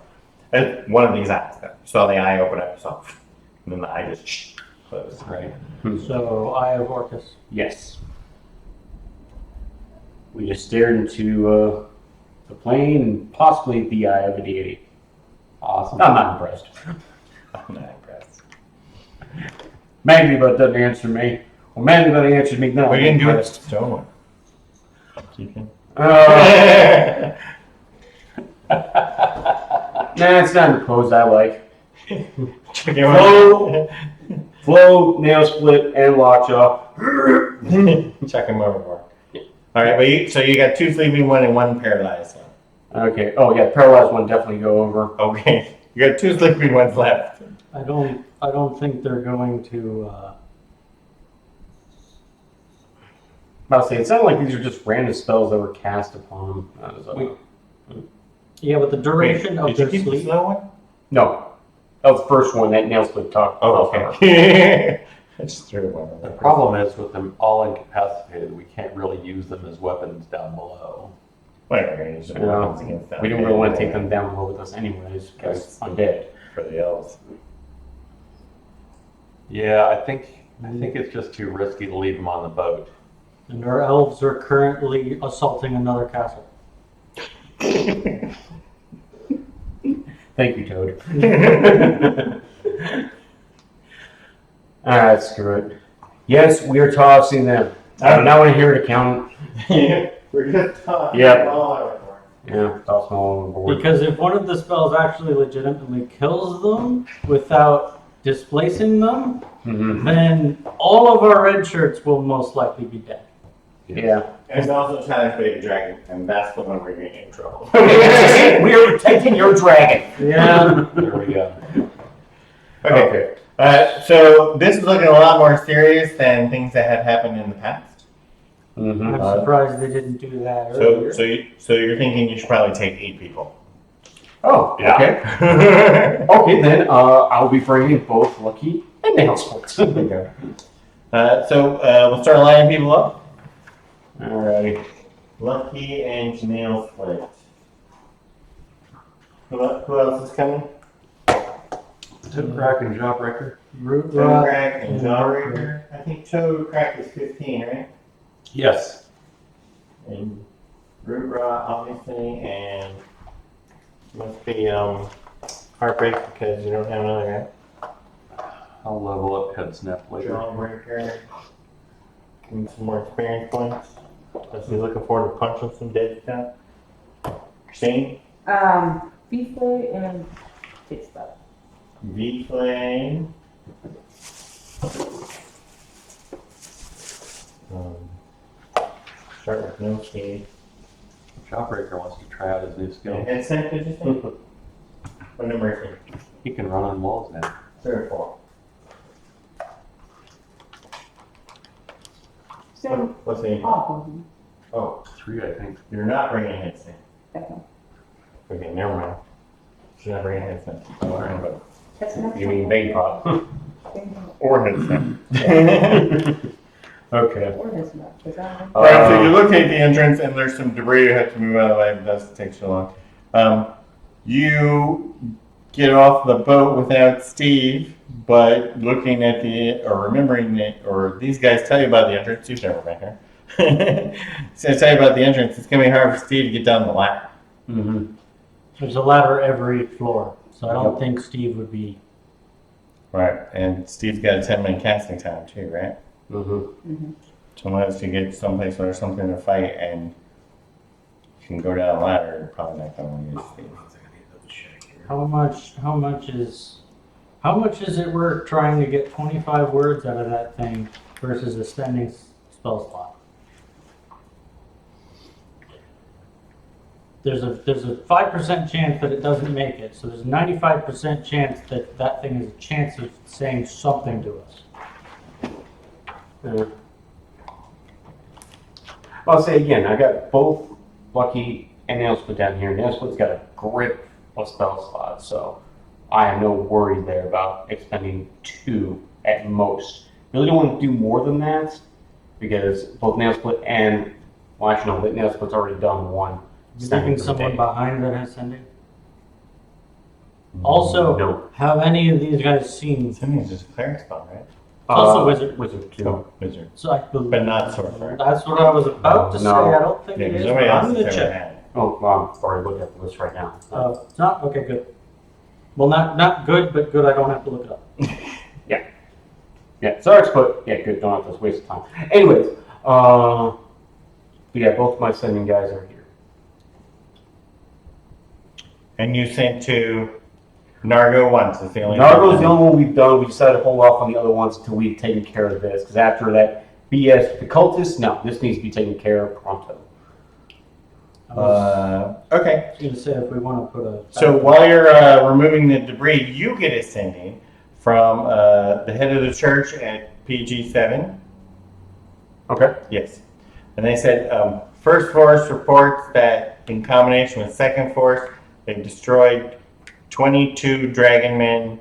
One of these eyes. Saw the eye open up, and then the eye just closed. Right. So, Eye of Orcus. Yes. We just stared into the plane and possibly the eye of a deity. Awesome. I'm not impressed. I'm not impressed. Magniba doesn't answer me. Well, Magniba answered me. No, We I'm didn't do it. impressed. Stone one. You can. Nah, it's not the pose I like. Check it out. Flow, nail split, and lockjaw. Check him overboard. All right, but so you got 2 sleeping, 1 and 1 paralyzed one. Okay. Oh yeah, paralyzed one definitely go over. Okay, you got 2 sleeping ones left. I don't think they're going to. I'll say it sounded like these are just random spells that were cast upon them. Yeah, but the duration of Did you their keep the sleep. slow one? No, that was the first one that nail split talked. Oh, about. okay. I just threw one. The problem is with them all incapacitated, we can't really use them as weapons down below. Whatever, it's just Yeah. weapons against them. We didn't really want to take them down below with us anyways, because undead. For the elves. Yeah, I think it's just too risky to leave them on the boat. And our elves are currently assaulting another castle. Thank you, Toad. Alright, screw it. Yes, we are tossing them. I don't want to hear it, accountant. We're just talking. Yep. all over. Yeah, toss them all overboard. Because if one of the spells actually legitimately kills them without displacing them, Mm-hmm. then all of our red shirts will most likely be dead. Yeah. And it's also China's Baby Dragon, and that's the one we're getting in trouble. We're taking your dragon. Yeah. There we go. Okay. So this is looking a lot more serious than things that had happened in the past. Mm-hmm. I'm surprised they didn't do that So, earlier. so you're thinking you should probably take 8 people. Oh, Yeah. okay. Okay, then I'll be bringing both Lucky and Nail Splits. Okay. So we'll start lining people up. Alrighty. Lucky and Nail Split. Who else is coming? Gobrak and Gobrak. Root Toe rot. Crack and Jawbreaker. I think Toe Crack is 15, right? Yes. And Root Rot, obviously, and must be Heartbreak because you don't have another I'll level up Head Snap guy. later. Jawbreaker. Give me some more experience points. Let's be looking forward to punching some dead stuff. Shane? Beefy and Pit Stop. V-Flame. Start with no speed. Jawbreaker wants to try out his new skill. Headset, did you say? What number is it? He can run on walls now. 3 or 4? Same. What's the All of them. Oh, 3, I think. you're not bringing a headset. Okay. Okay, never mind. Should not bring a headset. Oh, all right, but That's enough. You mean Bane Pod? or headset. Okay. Or his nut, 'cause I All right, so you locate the entrance, and there's some debris you have to move out of the way, but that takes too long. You get off the boat without Steve, but looking at or remembering it, or these guys tell you about the entrance. You've never been here. So I tell you about the entrance. It's gonna be hard for Steve to get down the ladder. Mm-hmm. There's a ladder every floor, so I don't Yep. think Steve would be. Right, and Steve's got a 10-minute casting time too, right? Mm-hmm. So unless you get someplace where there's something to fight and you can go down a ladder, you're probably not going to use Steve. How much is it worth trying to get 25 words out of that thing versus a spending spell slot? There's a 5% chance that it doesn't make it, so there's a 95% chance that that thing has a chance of saying something to us. I'll say again, I got both Lucky and Nail Split down here. Nail Split's got a grip of spell slots, so I have no worry there about expending 2 at most. Really don't want to do more than that because both Nail Split and, well, actually no, Nail Split's already done 1. You Sending thinking for the someone day. behind that has sending? Also, No. have any of these guys seen? Sending is just a cleric spell, right? Also wizard. Wizard too. Oh, wizard. So I believe, But not sorcerer. that's what I was about to say. No. I don't think Yeah, it because is. nobody But else I'm has gonna ever check. had it. Oh, well, I'm already looking at the list right now. It's not okay. Good. Well, not good, but good. I don't have to look it up. Yeah, sorry, but yeah, good. Don't have to waste time. Anyways, but yeah, both my sending guys are here. And you sent to Nargo once. It's the only Nargo's the only one we've done. We decided to hold off on the other ones until we've taken care of this. Because after that BS with the cultists, no, this needs to be taken care of pronto. I was Okay. going to say if we want to put a. So while you're removing the debris, you get a sending from the head of the church at PG7. Okay. Yes. And they said, First Force reports that in combination with Second Force, they've destroyed 22 dragon men,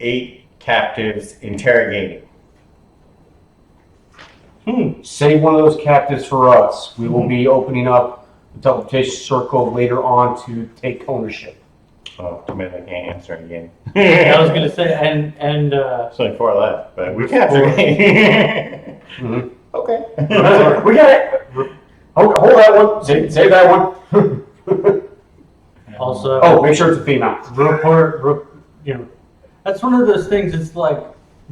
8 captives interrogating. Save one of those captives for us. We will be opening up the teleportation circle later on to take ownership. Oh, too bad I can't answer again. I was going to say, and There's only 4 left, but we captured 8. Mm-hmm. Okay. We got it. Hold that one. Save that one. also. Oh, make sure it's a female. That's one of those things. It's like,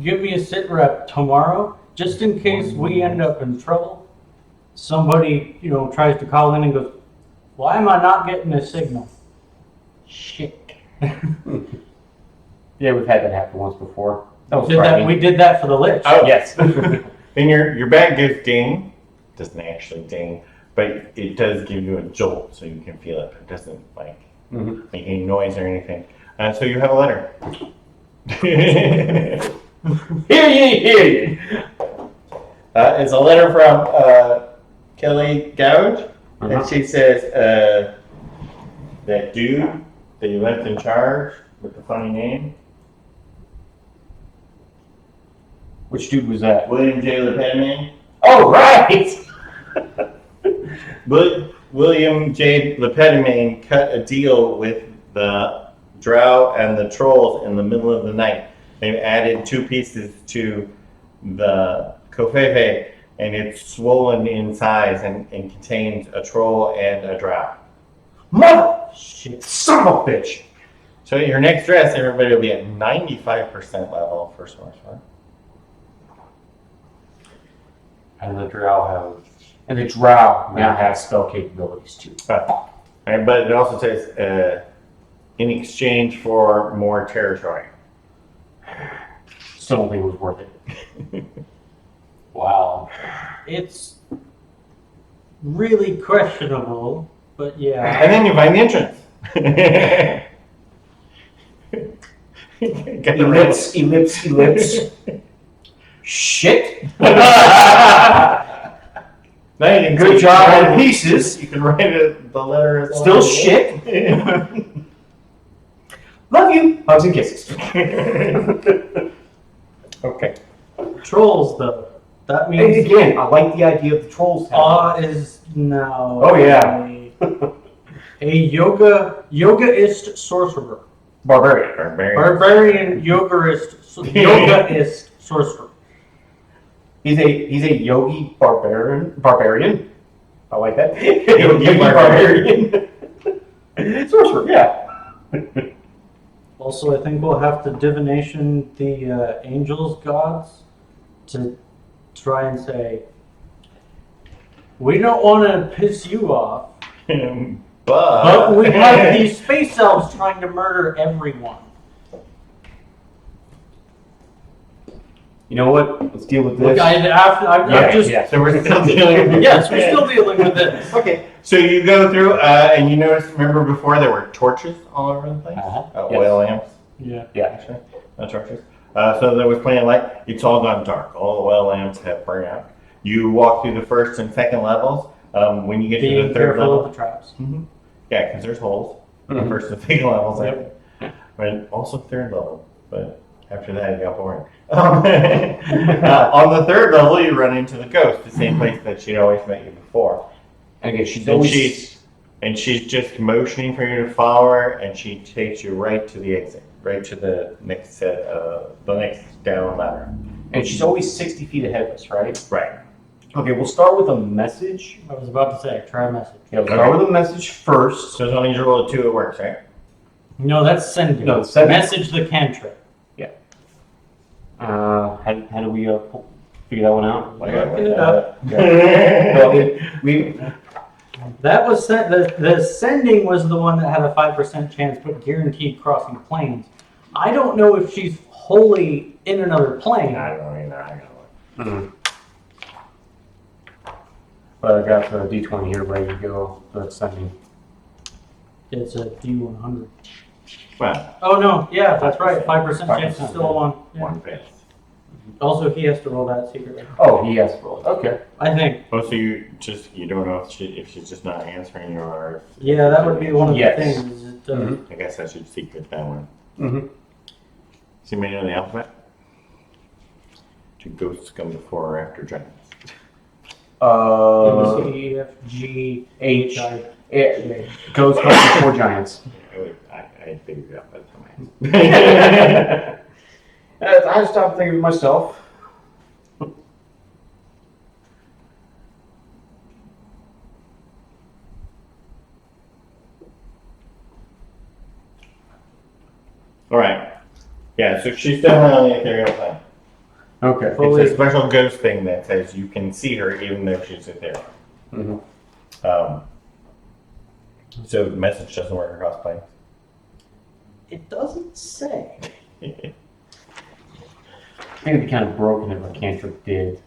give me a sit rep tomorrow, just in case we end up in trouble. Somebody, tries to call in and goes, "Why am I not getting a signal?" Shit. Yeah, we've had that happen once before. That was We frightening. did that for the lich. Oh. Yes. Then your bag goes ding. Doesn't actually ding, but it does give you a jolt, so you can feel it. It doesn't like Mhm. make any noise or anything. So you have a letter. Hear ye, hear ye. It's a letter from Kelly Gouge, and Uh-huh. she says that dude that you left in charge with the funny name, Which dude was that? William J. LePenman. Oh, right! William J. LePenman cut a deal with the drow and the trolls in the middle of the night. They've added 2 pieces to the Kofefe, and it's swollen in size and contains a troll and a drow. Mother! Shit, son of a bitch! So your next dress, everybody will be at 95% level for sorcerer. And the drow have And the drow now has spell capabilities too. Right, but it also says in exchange for more territory. Still don't think it was worth it. wow. It's really questionable, but yeah. And then you find the entrance. Got the Ellipse, ellipse, ellipse. Shit! Now you can Good job on pieces. You can write the letter as Still shit. Love you. Hugs and kisses. Okay. Trolls, though. That And means again, I like the idea of the trolls. Awe is now Oh, yeah. a yogaist sorcerer. Barbarian. Barbarian. Barbarian yogaist sorcerer. He's a yogi barbarian. I like that. Yogi barbarian. Sorcerer, yeah. Also, I think we'll have to divination the angels gods to try and say, we don't want to piss you off, but we have these space elves trying to murder everyone. You know what? Let's deal with Look, this. I'm just So we're still dealing with yes, we're still dealing with this. Okay. So you go through and you notice, remember before there were torches all over the place? Uh-huh. Oil lamps, Yeah. actually. No torches. So there was plenty of light. It's all gone dark. All the oil lamps have burned out. You walk through the first and second levels. When you get to Being the third careful level, of the traps. yeah, because there's holes. Mhm. The first and second levels, Yep. and also third level. But after that, it got boring. On the third level, you run into the ghost, the same place that she'd always met you before. And again, she's And always... she's just motioning for you to follow her, and she takes you right to the exit, right to the next set, the next down ladder. And she's always 60 feet ahead of us, right? Right. Okay, we'll start with a message. I was about to say, try a message. Yeah, we'll start with a message first. So as long as you roll a 2, it works, right? No, that's sending. No, sending. Message the cantrip. How do we figure that one out? I got Look it up. Well, we That was the sending was the one that had a 5% chance, but guaranteed crossing planes. I don't know if she's wholly in another plane. I don't know either. I gotta look. But I got the D20 here ready to go. That's sending. It's a D100. Well, Oh no, yeah, that's right. 5% chance is still a one. Yeah. 1/5. Also, he has to roll that secretly. Oh, he has to roll it. Okay. I think. Oh, so you don't know if she's just not answering you or if, Yeah, that would be one of Yes. the things. Is it, Mhm. I guess I should secret that one. Mm-hmm. See me know the alphabet? Do ghosts come before or after giants? C, F, G, H. I. It goes before giants. I figured it out by the time I I stopped thinking of myself. All right. Yeah, so she's definitely on the ethereal plane. Okay. It's a special ghost thing that says you can see her even though she's ethereal. Mm-hmm. So the message doesn't work across planes. It doesn't say. I think it'd be kind of broken if a cantrip did.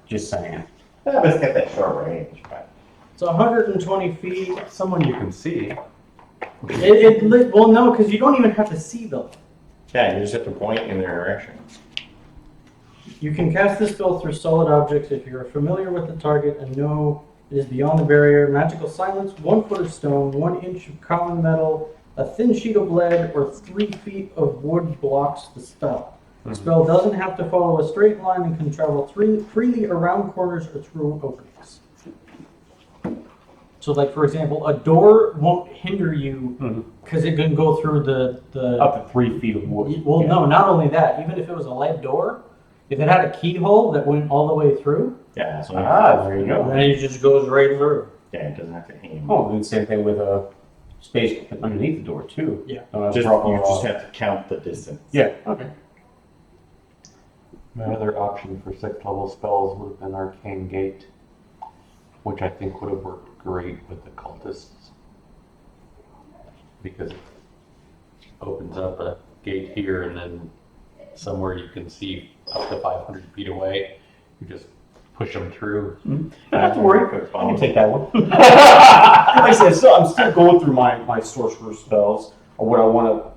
Just saying. Let's get that short range, but It's 120 feet. Someone you can see. Well, no, because you don't even have to see them. yeah, you just have to point in their direction. You can cast this spell through solid objects if you are familiar with the target and know it is beyond the barrier. Magical silence, 1 foot of stone, 1 inch of common metal, a thin sheet of lead, or 3 feet of wood blocks the spell. The spell doesn't have to follow a straight line and can travel freely around corners or through openings. So, like for example, a door won't hinder you because it can go through the. Up to 3 feet of wood. Well, no, not only that. Even if it was a lead door, if it had a keyhole that went all the way through, Yeah, so There you go. then it just goes right through. yeah, it doesn't have to aim. Oh, and same thing with a space underneath the door too. Yeah. You just have to count the distance. Yeah. Okay. My other option for 6th level spells would have been Arcane Gate, which I think would have worked great with the cultists. Because it opens up a gate here and then somewhere you can see up to 500 feet away. You just push them through. Not to worry. I can take that one. Like I said, I'm still going through my sorcerer spells or what I want to.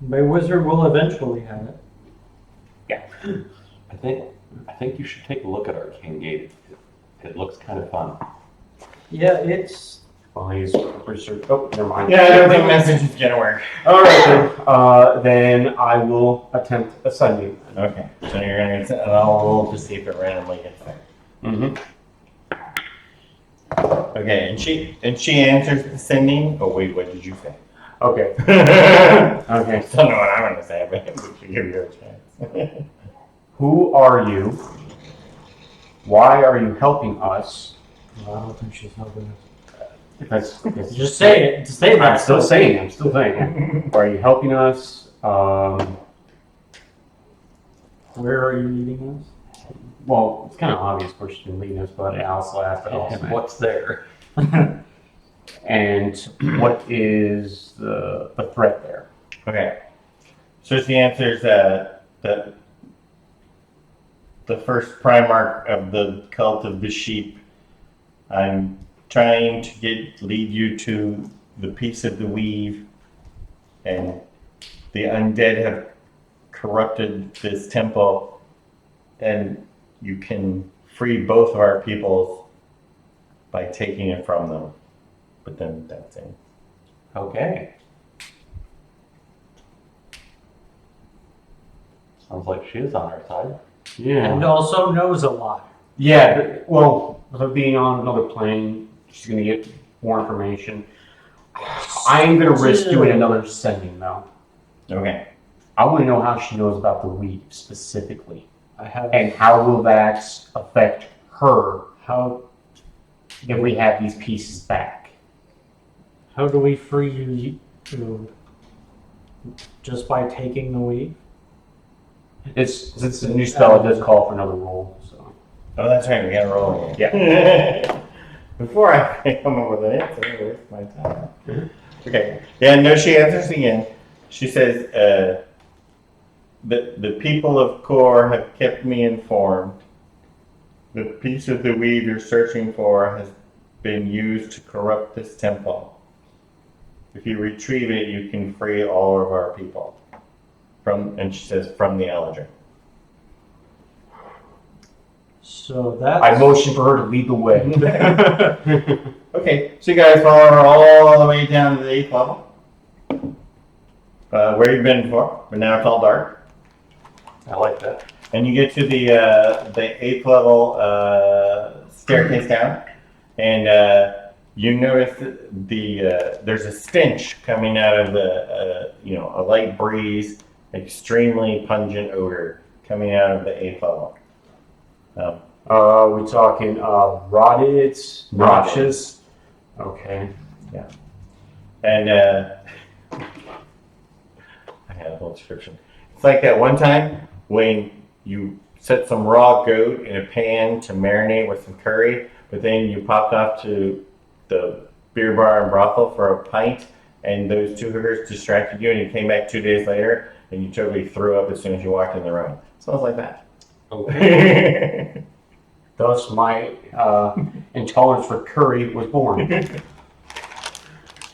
My wizard will eventually have it. Yeah. I think you should take a look at Arcane Gate. It looks kind of fun. Yeah, it's. Well, he's pretty sure. Oh, never mind. Yeah, I don't think message is gonna work. All right, then I will attempt ascending. Okay, so you're gonna, and I'll roll to see if it randomly gets there. Mm-hmm. Okay, and she answers ascending. Oh wait, what did you say? Okay. I Okay. don't know what I'm gonna say, but we should give you a chance. Who are you? Why are you helping us? Well, I don't think she's helping us. That's Just say it. Just say I'm that. still saying. I'm still saying. Why are you helping us? Where are you leading us? Well, it's kind of obvious where she's been leading us, but I also asked that also. And what's there? And what is the threat there? Okay, so she answers the first Primarch of the cult of the sheep. I'm trying to lead you to the piece of the weave, and the undead have corrupted this temple, and you can free both of our peoples by taking it from them. But then that's it. Okay. Sounds like she is on our side. And also knows a lot. Yeah, well, with her being on another plane, she's going to get more information. I'm going to risk doing another sending, though. Okay. I want to know how she knows about the weave specifically. I have. And how will that affect her How if we have these pieces back? how do we free you? Just by taking the weave? It's a new spell. It does call for another roll. So. Oh, that's right. We gotta roll again. Yeah. Before I come up with an answer, I waste my time. Okay. Yeah. No, she answers again. She says, "The people of Kor have kept me informed. The piece of the weave you're searching for has been used to corrupt this temple. If you retrieve it, you can free all of our people and she says, from the Eldrin." So that's. I motion for her to lead the way. Okay, so you guys follow her all the way down to the 8th level. Where you've been before, but now it's all dark. I like that. And you get to the 8th level staircase down, and you notice there's a stench coming out of a light breeze, extremely pungent odor coming out of the 8th level. We talking rotted, noxious. Okay. And I had a whole description. It's like that one time when you set some raw goat in a pan to marinate with some curry, but then you popped off to the beer bar and brothel for a pint, and those two hookers distracted you, and you came back 2 days later, and you totally threw up as soon as you walked in the room. Smells like that. Okay. Thus, my intolerance for curry was born. Okay,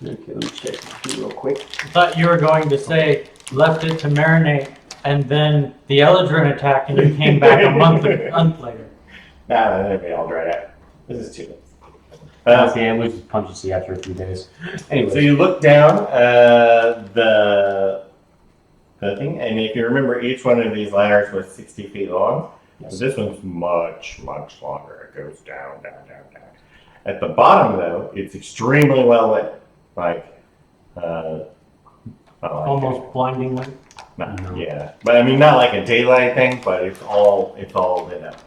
let me check this real quick. I thought you were going to say left it to marinate and then the Eldrin attacked and you came back a month later. Nah, that'd be all dried out. This is too late. Yeah, it was punchy after a few days. Anyway, So you look down the thing, and if you remember, each one of these ladders was 60 feet long. Yes. So this one's much, much longer. It goes down, down, down, down. At the bottom, though, it's extremely well lit. Like, Almost blindingly. Yeah, but I mean, not like a daylight thing, but it's all lit up.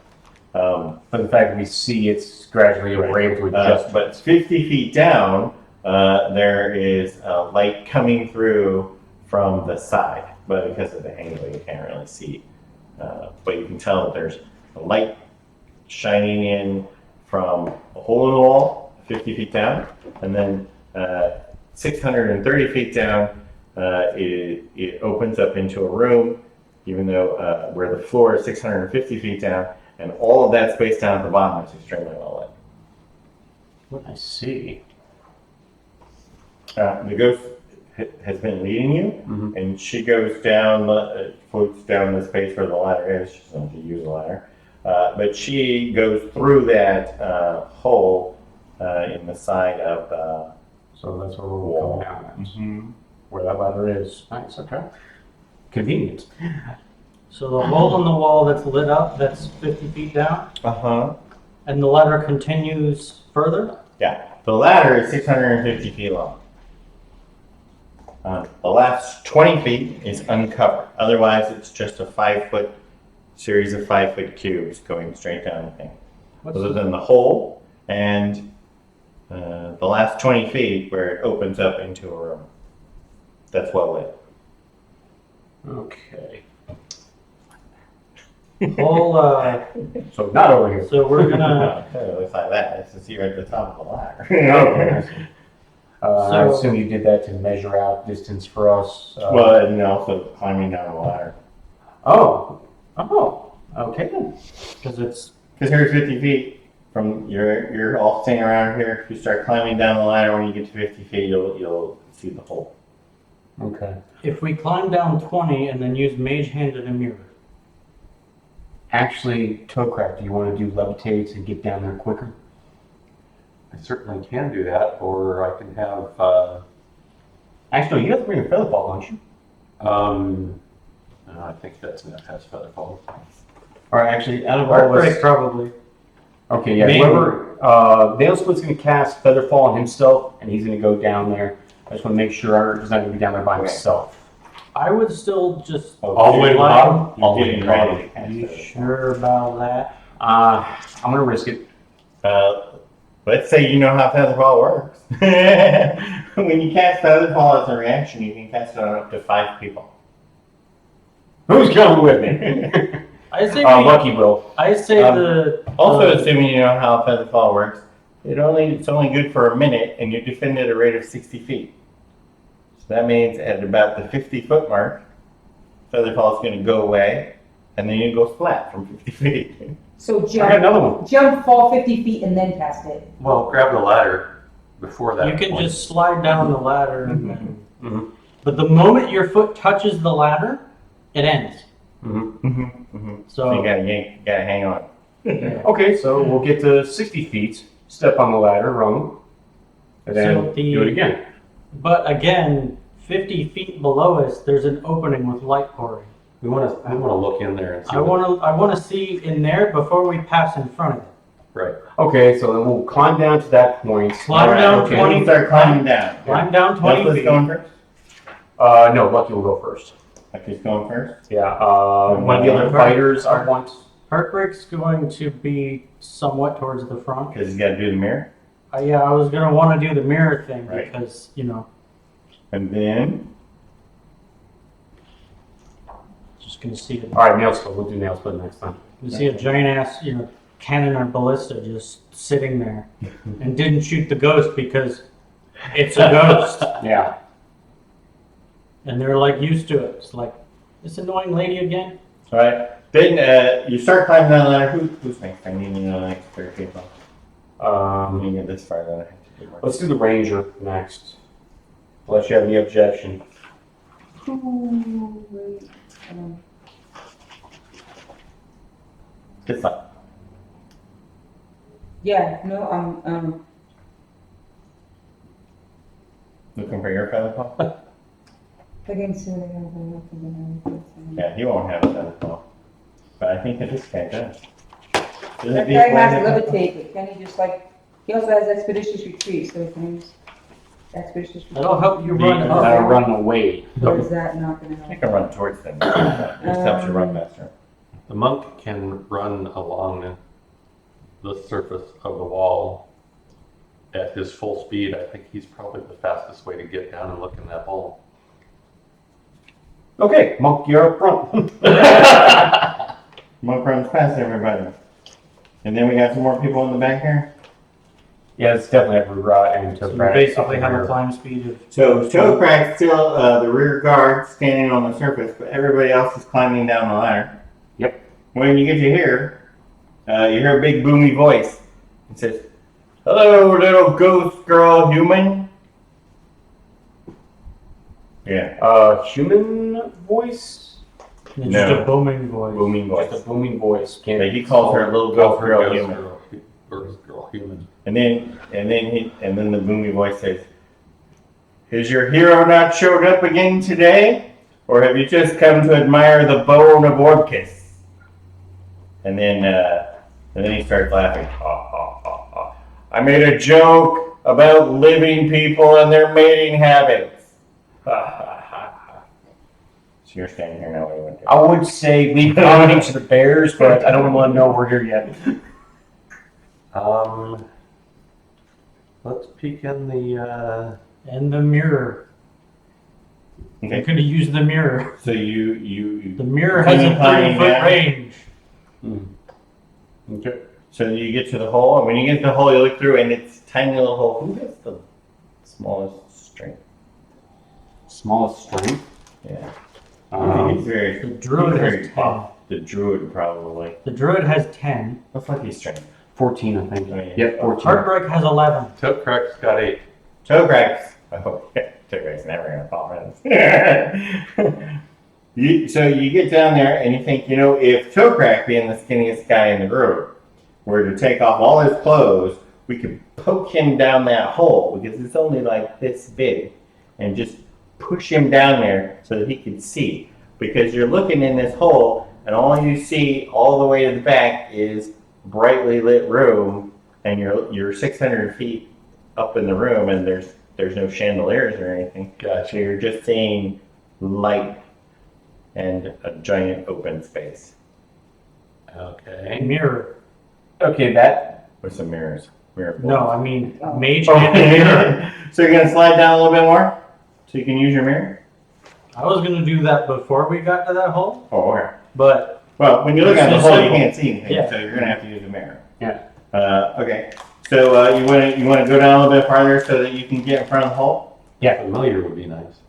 but the fact we see it's gradually we're able to adjust. But 50 feet down, there is light coming through from the side, but because of the angle, you can't really see. But you can tell that there's a light shining in from a hole in the wall, 50 feet down, and then 630 feet down, it opens up into a room, even though where the floor is 650 feet down, and all of that space down at the bottom is extremely well lit. I see. The ghost has been leading you, and she goes down, floats down the space where the ladder is. She doesn't have to use a ladder, but she goes through that hole in the side of the So that's where we're wall. coming down at. Where that ladder is. Nice, okay. Convenient. So the hole in the wall that's lit up, that's 50 feet down, and the ladder continues further? Yeah, the ladder is 650 feet long. The last 20 feet is uncovered. Otherwise, it's just a 5-foot series of 5-foot cubes going straight down the thing. Other than the hole and the last 20 feet where it opens up into a room. That's well lit. Okay. Whole, So not over here. so we're gonna, It looks like that. It's just you're at the top of the ladder. Okay. I So- assume you did that to measure out distance for us. Well, and also climbing down the ladder. Oh, okay then. because it's, Because here's 50 feet from you're all staying around here. If you start climbing down the ladder, when you get to 50 feet, you'll see the hole. Okay. if we climb down 20 and then use mage hand and a mirror, Actually, Toecraft, do you want to do levitates and get down there quicker? I certainly can do that, or I can have, Actually, you have to bring a feather ball, don't you? no, I think that's enough, has feather fall. Or actually, out of all of heartbreak us. probably. Okay, yeah. Maybe. Whoever, Nailsplit's going to cast Featherfall on himself, and he's going to go down there. I just want to make sure he's not going to be down there by Okay. himself. I would still just, All the way to the bottom? All the way Getting to the ready bottom. to cast are you it. sure about that? I'm going to risk it. Let's say you know how Featherball works. When you cast Featherball as a reaction, you can cast it on up to 5 people. Who's coming with me? I say Lucky will. I say Also, assuming you know how Featherball works, it's only good for a minute, and you defend at a rate of 60 feet. So that means at about the 50-foot mark, Featherball is going to go away, and then you go flat from 50 feet. So I got another one. jump, fall 50 feet, and then cast it. Well, grab the ladder before that. you can point. just slide down the ladder and then, Mhm. but the moment your foot touches the ladder, it ends. So you So gotta hang on. Okay, so we'll get to 60 feet, step on the ladder, rung, and then So the- do it again. but again, 50 feet below us, there's an opening with light pouring. We want to look in there and see. I want to see in there before we pass in front of it. Right. Okay, so then we'll climb down to that point. Climb Alright, down okay, 20 start climbing down. Climb down 20 Let's feet. going first. No, Lucky will go first. Lucky's going first. Yeah, one of the other fighters I want. Heartbreak's going to be somewhat towards the front. Because he's got to do the mirror. Yeah, I was going to want to do the mirror thing Right. because, And then, just going to see it. Alright, nail split. We'll do nail split next time. You see a giant ass, cannon or ballista just sitting there and didn't shoot the ghost because it's a ghost. Yeah. And they're like used to it. It's like, This annoying lady again? All right. Then you start climbing down the ladder. Who's next? I need to know the next 30 people. I'm gonna get this far, then I have to do more. Let's do the ranger next. Unless you have any objection. Ooh, wait. This one. Yeah, no, Looking for your feather fall? I can see what I have. Yeah, he won't have a feather fall. But I think that this guy does. Doesn't That he guy fly has different? levitated. Can he just like, he also has expeditious retreat, so he can use expeditious retreat. That'll help you Be- run Gotta up. run away. Or is that not gonna You help? can run towards them. It just helps you run faster. The monk can run along the surface of the wall at his full speed. I think he's probably the fastest way to get down and look in that hole. Okay, Monk, you're up front. Monk runs past everybody. And then we got some more people in the back here. Yeah, it's definitely every rod and So to you basically have a a climb speed of. So Gobrak's still the rear guard standing on the surface, but everybody else is climbing down the ladder. Yep. When you get to here, you hear a big boomy voice. It says, "Hello, little ghost girl human." Yeah, human voice? It's No. just a booming voice. booming voice. Just a booming voice. Can't Like he calls her a little ghost girl human. Girl human. And then the boomy voice says, "Has your hero not showed up again today? Or have you just come to admire the bone of Orcus?" And then he starts laughing. Ha, ha, ha, ha. "I made a joke about living people and their mating habits." Ha, ha, ha, ha. So you're standing here now. What do you want to do? I would say leave comedy to the bears, but I don't want to let them know we're here yet. Let's peek in the, And the mirror. Okay. I'm going to use the mirror. So you The mirror has a Climbing 30-foot down. range. Okay. So you get to the hole, and when you get to the hole, you look through, and it's a tiny little hole. Who has the smallest string? Smallest string. Yeah. Um, He's very, The druid he's has very 10. tough. The druid probably. The druid has 10. What's Lucky's string? 14, I think. Oh, yeah. Yep, 14. Heartbreak has 11. Gobrak's got 8. Gobrak's. Oh, yeah. Gobrak's never gonna fall in. So you get down there, and you think, if Gobrak, being the skinniest guy in the group, were to take off all his clothes, we could poke him down that hole because it's only like this big, and just push him down there so that he can see. Because you're looking in this hole, and all you see all the way to the back is brightly lit room, and you're 600 feet up in the room, and there's no chandeliers or anything. So you're just seeing light and a giant open space Okay. Mirror. Okay, that. with some mirrors. Mirror No, I mean, Oh. mage Oh. and a mirror. So you're gonna slide down a little bit more, so you can use your mirror. I was going to do that before we got to that hole, Oh, okay. but Well, when you look at the It's hole, you simple. can't see anything, Yeah. so you're gonna have to use a mirror. Yeah. Okay. So you want to go down a little bit farther so that you can get in front of the hole. Familiar would be nice.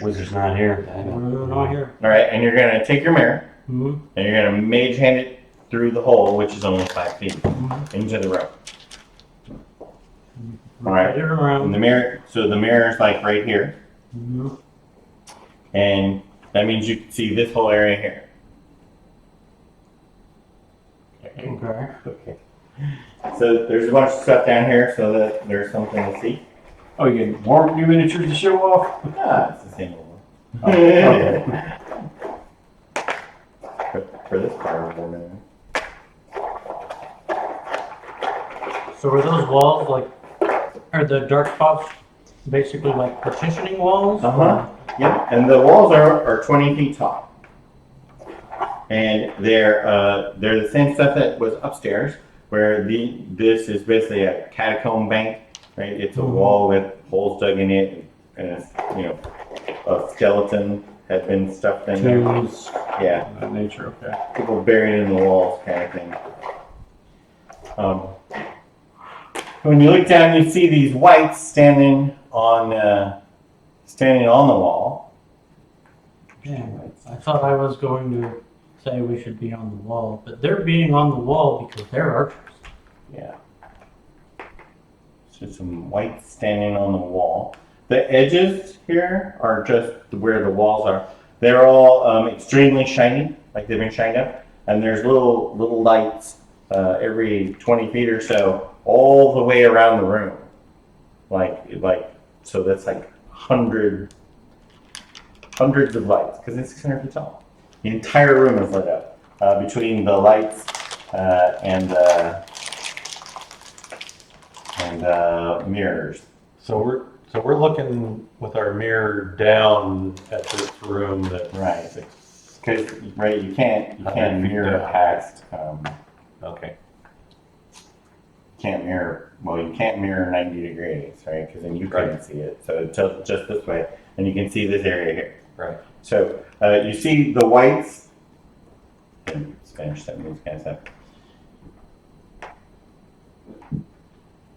Wizard's not here. I we're know. not here. All right, and you're gonna take your mirror Mhm. and you're gonna mage hand it through the hole, which is only 5 feet, into the rope. All right. Rotate it And around. the mirror, so the mirror is like right here, Mhm. and that means you can see this whole area here. Okay. Okay. So there's a bunch of stuff down here, so that there's something to see. Oh, you get more new miniatures to show off? Ah, it's the same one. Oh, okay. For this part of the room. So are those walls like, are the dark spots basically like partitioning walls? Yep. And the walls are 20 feet tall. And they're the same stuff that was upstairs, where this is basically a catacomb bank, right? It's a wall with holes dug in it, and it's, a skeleton had been stuffed in there. Tombs. Yeah, That nature, okay. people buried in the walls, kind of thing. When you look down, you see these whites standing on the wall, Yeah, I thought I was going to say we should be on the wall, but they're being on the wall because they're archers. Yeah. So some white standing on the wall. The edges here are just where the walls are. They're all extremely shiny, like they've been shined up. And there's little lights every 20 feet or so, all the way around the room. So that's like hundreds of lights because it's 600 feet tall. The entire room is lit up between the lights and mirrors. So we're looking with our mirror down at this room that Right. six. Because you can't 100 feet mirror down. past. Okay. You can't mirror 90 degrees, right? Because then you couldn't Right. see it. So just this way, and you can see this area here. Right. So you see the whites. Spanish that means kind of stuff.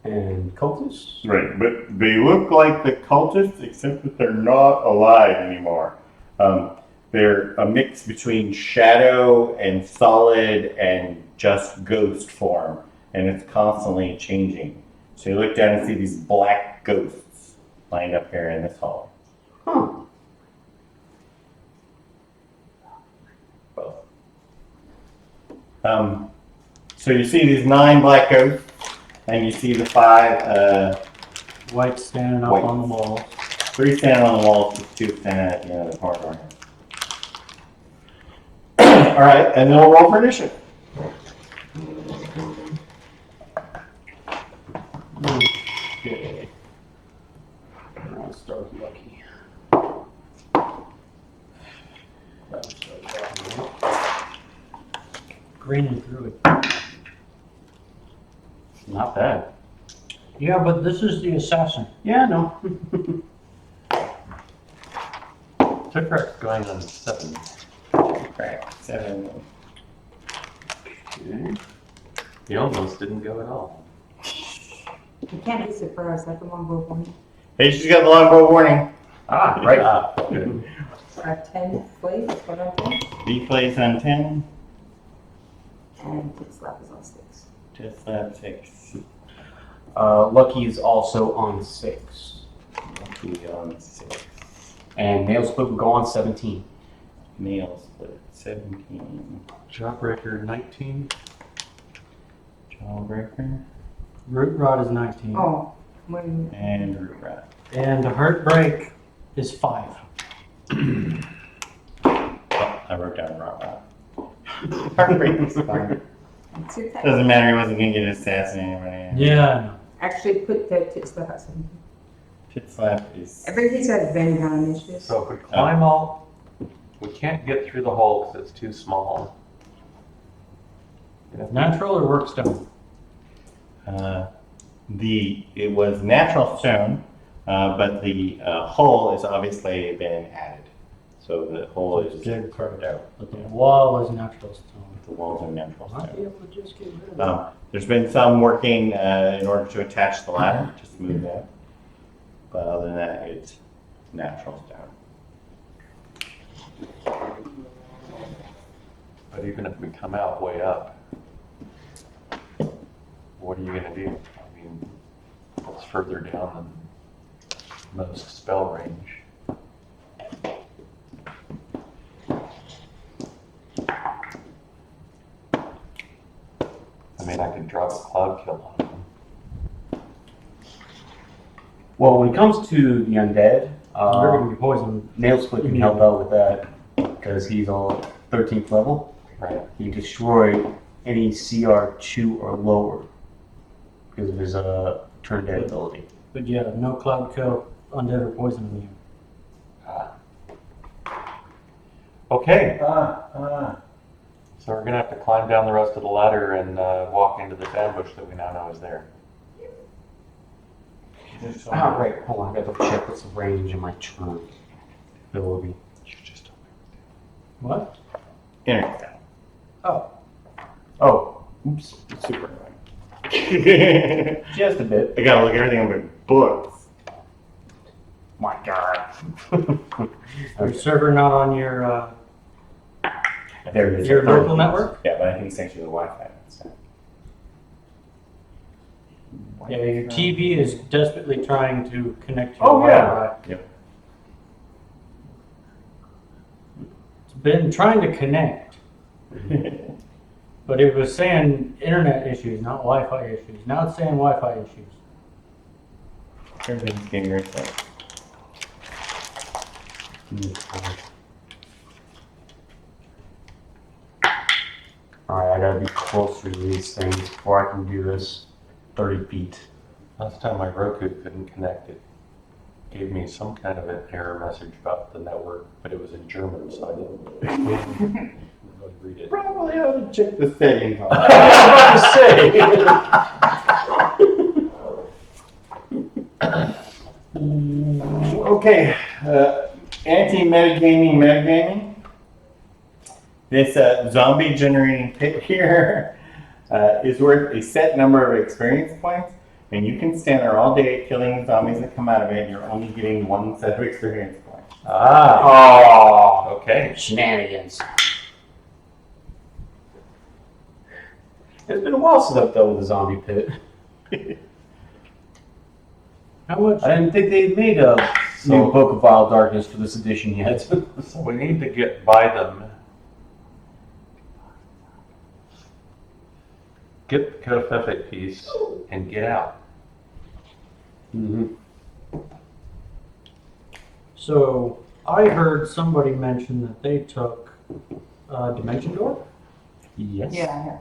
And cultists? Right, but they look like the cultists, except that they're not alive anymore. They're a mix between shadow and solid and just ghost form, and it's constantly changing. So you look down and see these black ghosts lined up here in this hall. Huh. Both. So you see these 9 black ghosts, and you see the 5 White standing up White. on the wall. 3 standing on the walls, 2 standing at the end of the corridor. All right, and then we'll roll for initiative. Okay. I'll start with Lucky. Green and through it. Not bad. Yeah, but this is the assassin. Yeah, no. Gobrak's going on 7. Right, 7. He almost didn't go at all. You can't be surprised, like the longbow one. Hey, she's got the longbow warning. Ah, right. Ah, good. 10th place, what I think, B plays on 10, and Pit Slap is on 6. just slap 6. Lucky is also on 6. Lucky on 6. And Nail Split will go on 17. Nail split 17. Jawbreaker 19. Jawbreaker Root Rod is 19. Oh, wait a minute. and root rat. And Heartbreak is 5. Oh, I wrote down root rat. Heartbreak is fine. It's your time. Doesn't matter, he wasn't gonna get assassinated anyway. Yeah, I know. Actually, put the Pit Slap at 17. Pit slap is. Everybody's got advantage on initiative. So if we climb all, we can't get through the hole because it's too small. Natural or work stone? It was natural stone, but the hull has obviously been added. So the hull is Big carved out. But the wall is natural stone. The walls are natural Might be stone. able to just get rid of that. There's been some working in order to attach the ladder, to smooth that. But other than that, it's natural stone. But even if we come out way up, what are you gonna do? I mean, it's further down than most spell range. I mean, I could drop a cloud kill on him. Well, when it comes to the undead, You're going to be poisoned. Nail Split can help out with that because he's on 13th level. Right. He destroy any CR 2 or lower because of his turn dead ability. But yeah, no cloud kill, undead or poisoning you. Okay, so we're gonna have to climb down the rest of the ladder and walk into this ambush that we now know is there. Ah, right. Hold on. I gotta double check what's the range of my turn ability. You just What? Internet. Oh. Oh, oops. It's super annoying. Just a bit. I gotta look at everything but books. My God. Your server not on your, There it is. your local network? Yeah, but I think it's actually the Wi-Fi. So. Yeah, your TV is desperately trying to connect to Oh, your yeah. Wi-Fi. Yep. It's been trying to connect, but it was saying internet issues, not Wi-Fi issues. Now it's saying Wi-Fi issues. Everything's getting reset. Alright, I gotta be closer to these things before I can do this. 30 feet. Last time my Roku couldn't connect, it gave me some kind of an error message about the network, but it was in German, so I didn't really read it. Probably ought to check the settings on I that. was about to say. Okay, anti-metagaming. This zombie generating pit here is worth a set number of experience points, and you can stand there all day killing the zombies that come out of it. You're only getting one set of experience points. Ah, Oh, okay. shenanigans. It's been a while since I've dealt with a zombie pit. How much? I didn't think they made a new Book of Wild Darkness for this edition yet. So we need to get by them. Get the Covfefe piece and get out. Mm-hmm. So I heard somebody mention that they took Dimension Door. Yes. Yeah,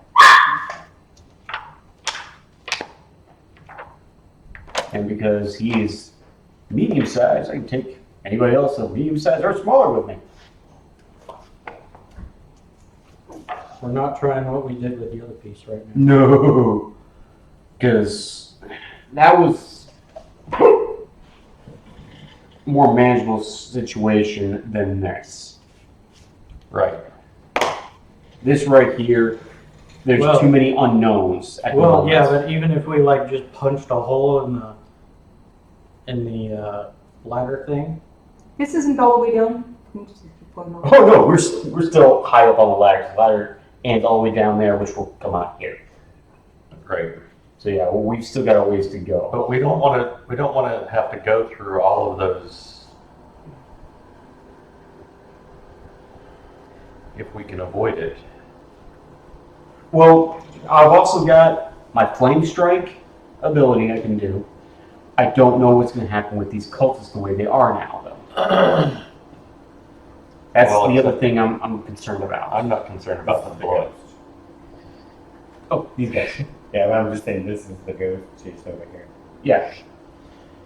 And because he is medium sized, I can take anybody else that's medium sized or smaller with me. We're not trying what we did with the other piece right now. No. Because that was more manageable situation than this. Right. This right here, there's Well- too many unknowns at the Well, moment. yeah, but even if we like just punched a hole in the ladder thing, This isn't all the way down. Can you just keep going on? Oh no, we're still high up on the ladder. The ladder ends all the way down there, which will come out here. Right. So yeah, well, we've still got a ways to go. But we don't want to. We don't want to have to go through all of those. If we can avoid it. Well, I've also got my flame strike ability I can do. I don't know what's going to happen with these cultists the way they are now, though. That's Well, the it's other thing I'm concerned about. I'm not concerned about the blood. Oh, these guys. Yeah, but I'm just saying this is the ghost chase over here. Yeah.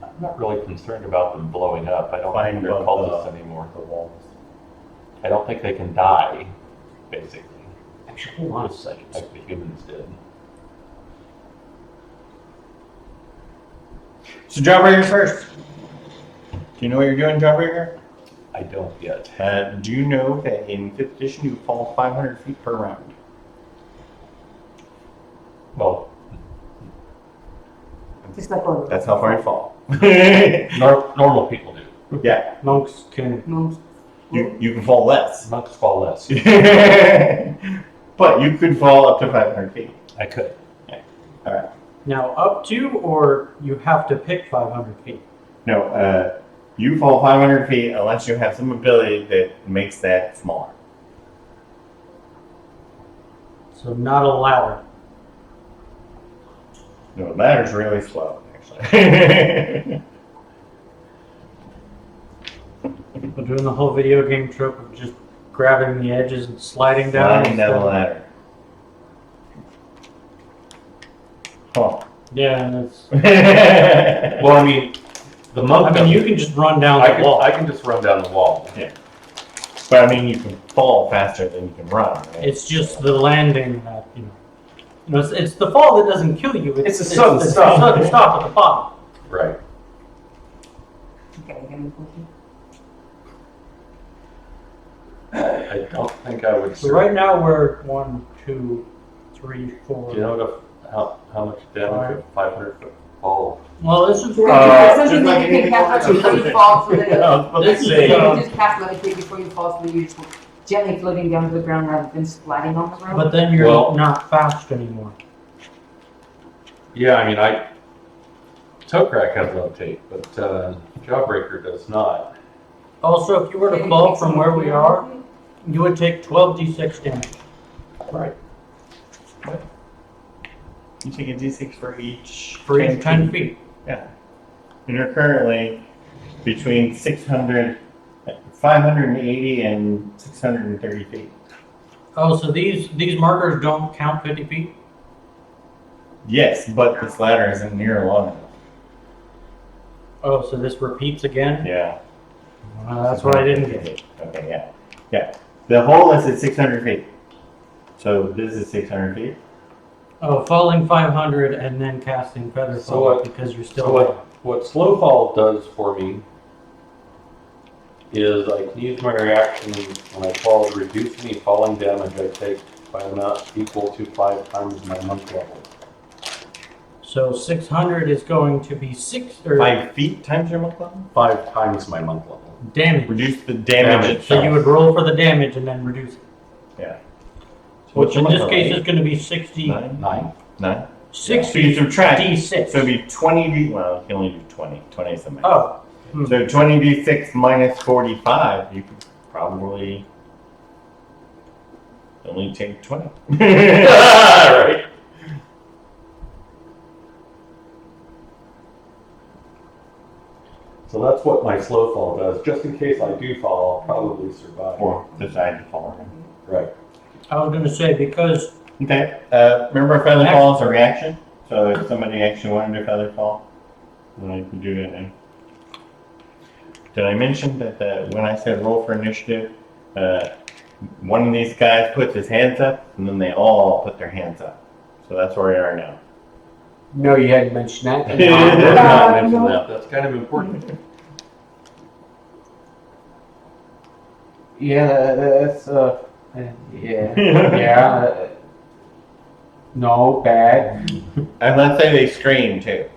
I'm not really concerned about them blowing up. I don't Flying think they're above cultists anymore. The walls. I don't think they can die, basically, Actually, hold on a second. like the humans did. So Jawbreaker first. Do you know what you're doing, Jawbreaker? I don't yet. Do you know that in 5th edition you fall 500 feet per round? Well, Just like all That's how far you fall. normal people do. Yeah, monks can. monks. you can fall less. Monks fall less. But you could fall up to 500 feet. I could. Alright. Now up to, or you have to pick 500 feet. No, you fall 500 feet unless you have some ability that makes that smaller. So not a ladder. No, ladder's really slow, actually. We're doing the whole video game trope of just grabbing the edges and sliding down. Sliding down the ladder. Huh. Yeah, that's. Well, I mean, the monk. I mean, you can just run down I the can. wall. I can just run down the wall. But I mean, you can fall faster than you can run. Right? It's just the landing that, you know. You know, it's the fall that doesn't kill you. It's the sudden the stop. sudden stop at the bottom. Right. Okay, give me a question. I don't think I would. So right now we're 1, 2, 3, 4. Do you know how much damage a 500 foot fall Well, this is, So just you like take anything cast else. before you fall, so that this is, you just cast levitate before you fall, so that you're just gently floating down to the ground rather than splatting on the road. but then you're Well- not fast anymore. Yeah, I mean, Tokrak has levitate, but Jawbreaker does not. Also, if you were to Maybe fall take from some where we gear are, with you. you would take 12d6 damage. Right. You take a d6 for each. For each 10 feet. Yeah. And you're currently between 580 and 630 feet. Oh, so these markers don't count 50 feet? Yes, but this ladder isn't near long enough. Oh, so this repeats again? Yeah. That's what I didn't get. Okay, yeah. Yeah. The hole is at 600 feet. So this is 600 feet. Oh, falling 500 and then casting feather So fall what- because you're still. So what slow fall does for me is I can use my reaction when I fall to reduce any falling damage I take by an amount equal to 5 times my monk level. So 600 is going to be 5 feet times your monk level? 5 times my monk level. damage. Reduce the damage Damage. itself. So you would roll for the damage and then reduce it. Yeah. Which in monk this level, case eight? is going to be 60. 9. 9? 60 So you subtract. d6. So it'd be 20d. Well, you can only do 20. 20 is the max. Oh. So 20d6 minus 45, you could probably only take 20. Right? So that's what my slow fall does. Just in case I do fall, I'll probably survive. Or decide to fall. Right. I was going to say because Okay. Remember, feather fall is a reaction. So if somebody actually wanted to feather fall, then I can do that now. Did I mention that when I said roll for initiative, one of these guys puts his hands up, and then they all put their hands up. So that's where we are now. No, you hadn't mentioned that. I did not mention that. That's kind of important. Yeah, that's yeah, yeah. No, bad. And let's say they scream too.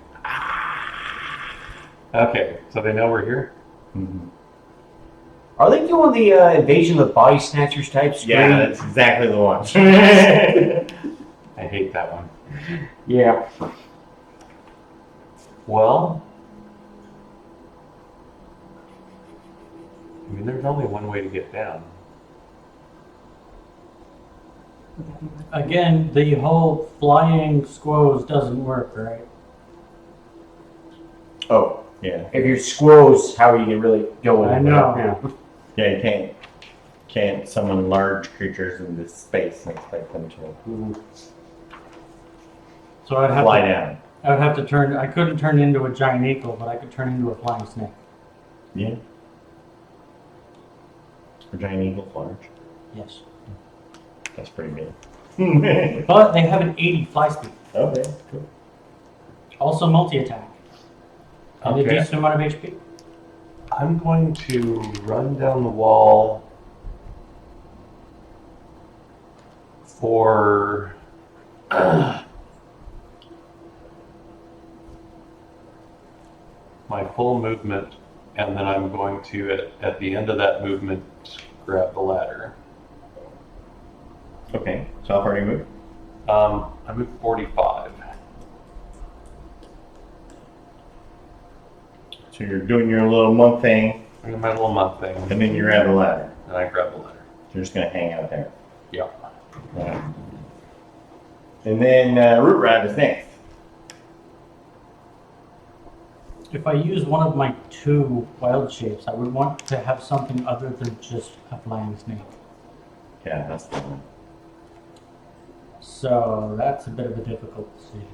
Okay, so they know we're here? Mm-hmm. Are they doing the invasion of the body snatchers type screen? Yeah, that's exactly the one. I hate that one. Yeah. Well, I mean, there's only one way to get down. again the whole flying squoze doesn't work, right? Oh, yeah. If you're squirrels, how are you gonna really go in? I know. Yeah. Yeah, you can't summon large creatures into space and expect them to So I'd have fly to, down. I would have to turn. I couldn't turn into a giant eagle, but I could turn into a flying snake. Yeah. Are giant eagles large? Yes. That's pretty big. But they have an 80 fly speed. Okay, cool. Also multi-attack. And a Okay. decent amount of HP. I'm going to run down the wall for my full movement, and then I'm going to, at the end of that movement, grab the ladder. Okay, so how far do you move? I moved 45. So you're doing your little monk thing, I'm in my little month thing, and then you grab the ladder. and I grab the ladder. You're just gonna hang out there. Yeah. Right. And then root rat is next. If I use one of my 2 wild shapes, I would want to have something other than just a flying snake. Yeah, that's the one. So that's a bit of a difficult decision.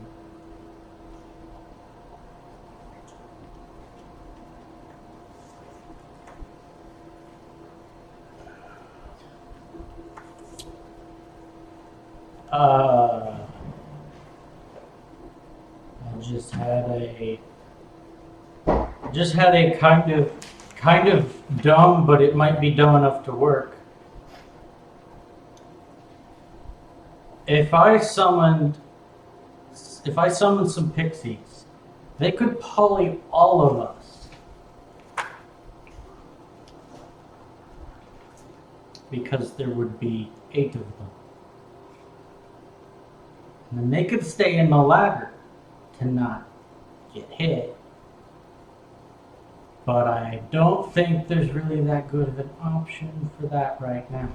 I just had a kind of dumb, but it might be dumb enough to work. If I summoned some pixies They could poly all of us. Because there would be 8 of them. And then they could stay in the ladder to not get hit. But I don't think there's really that good of an option for that right now.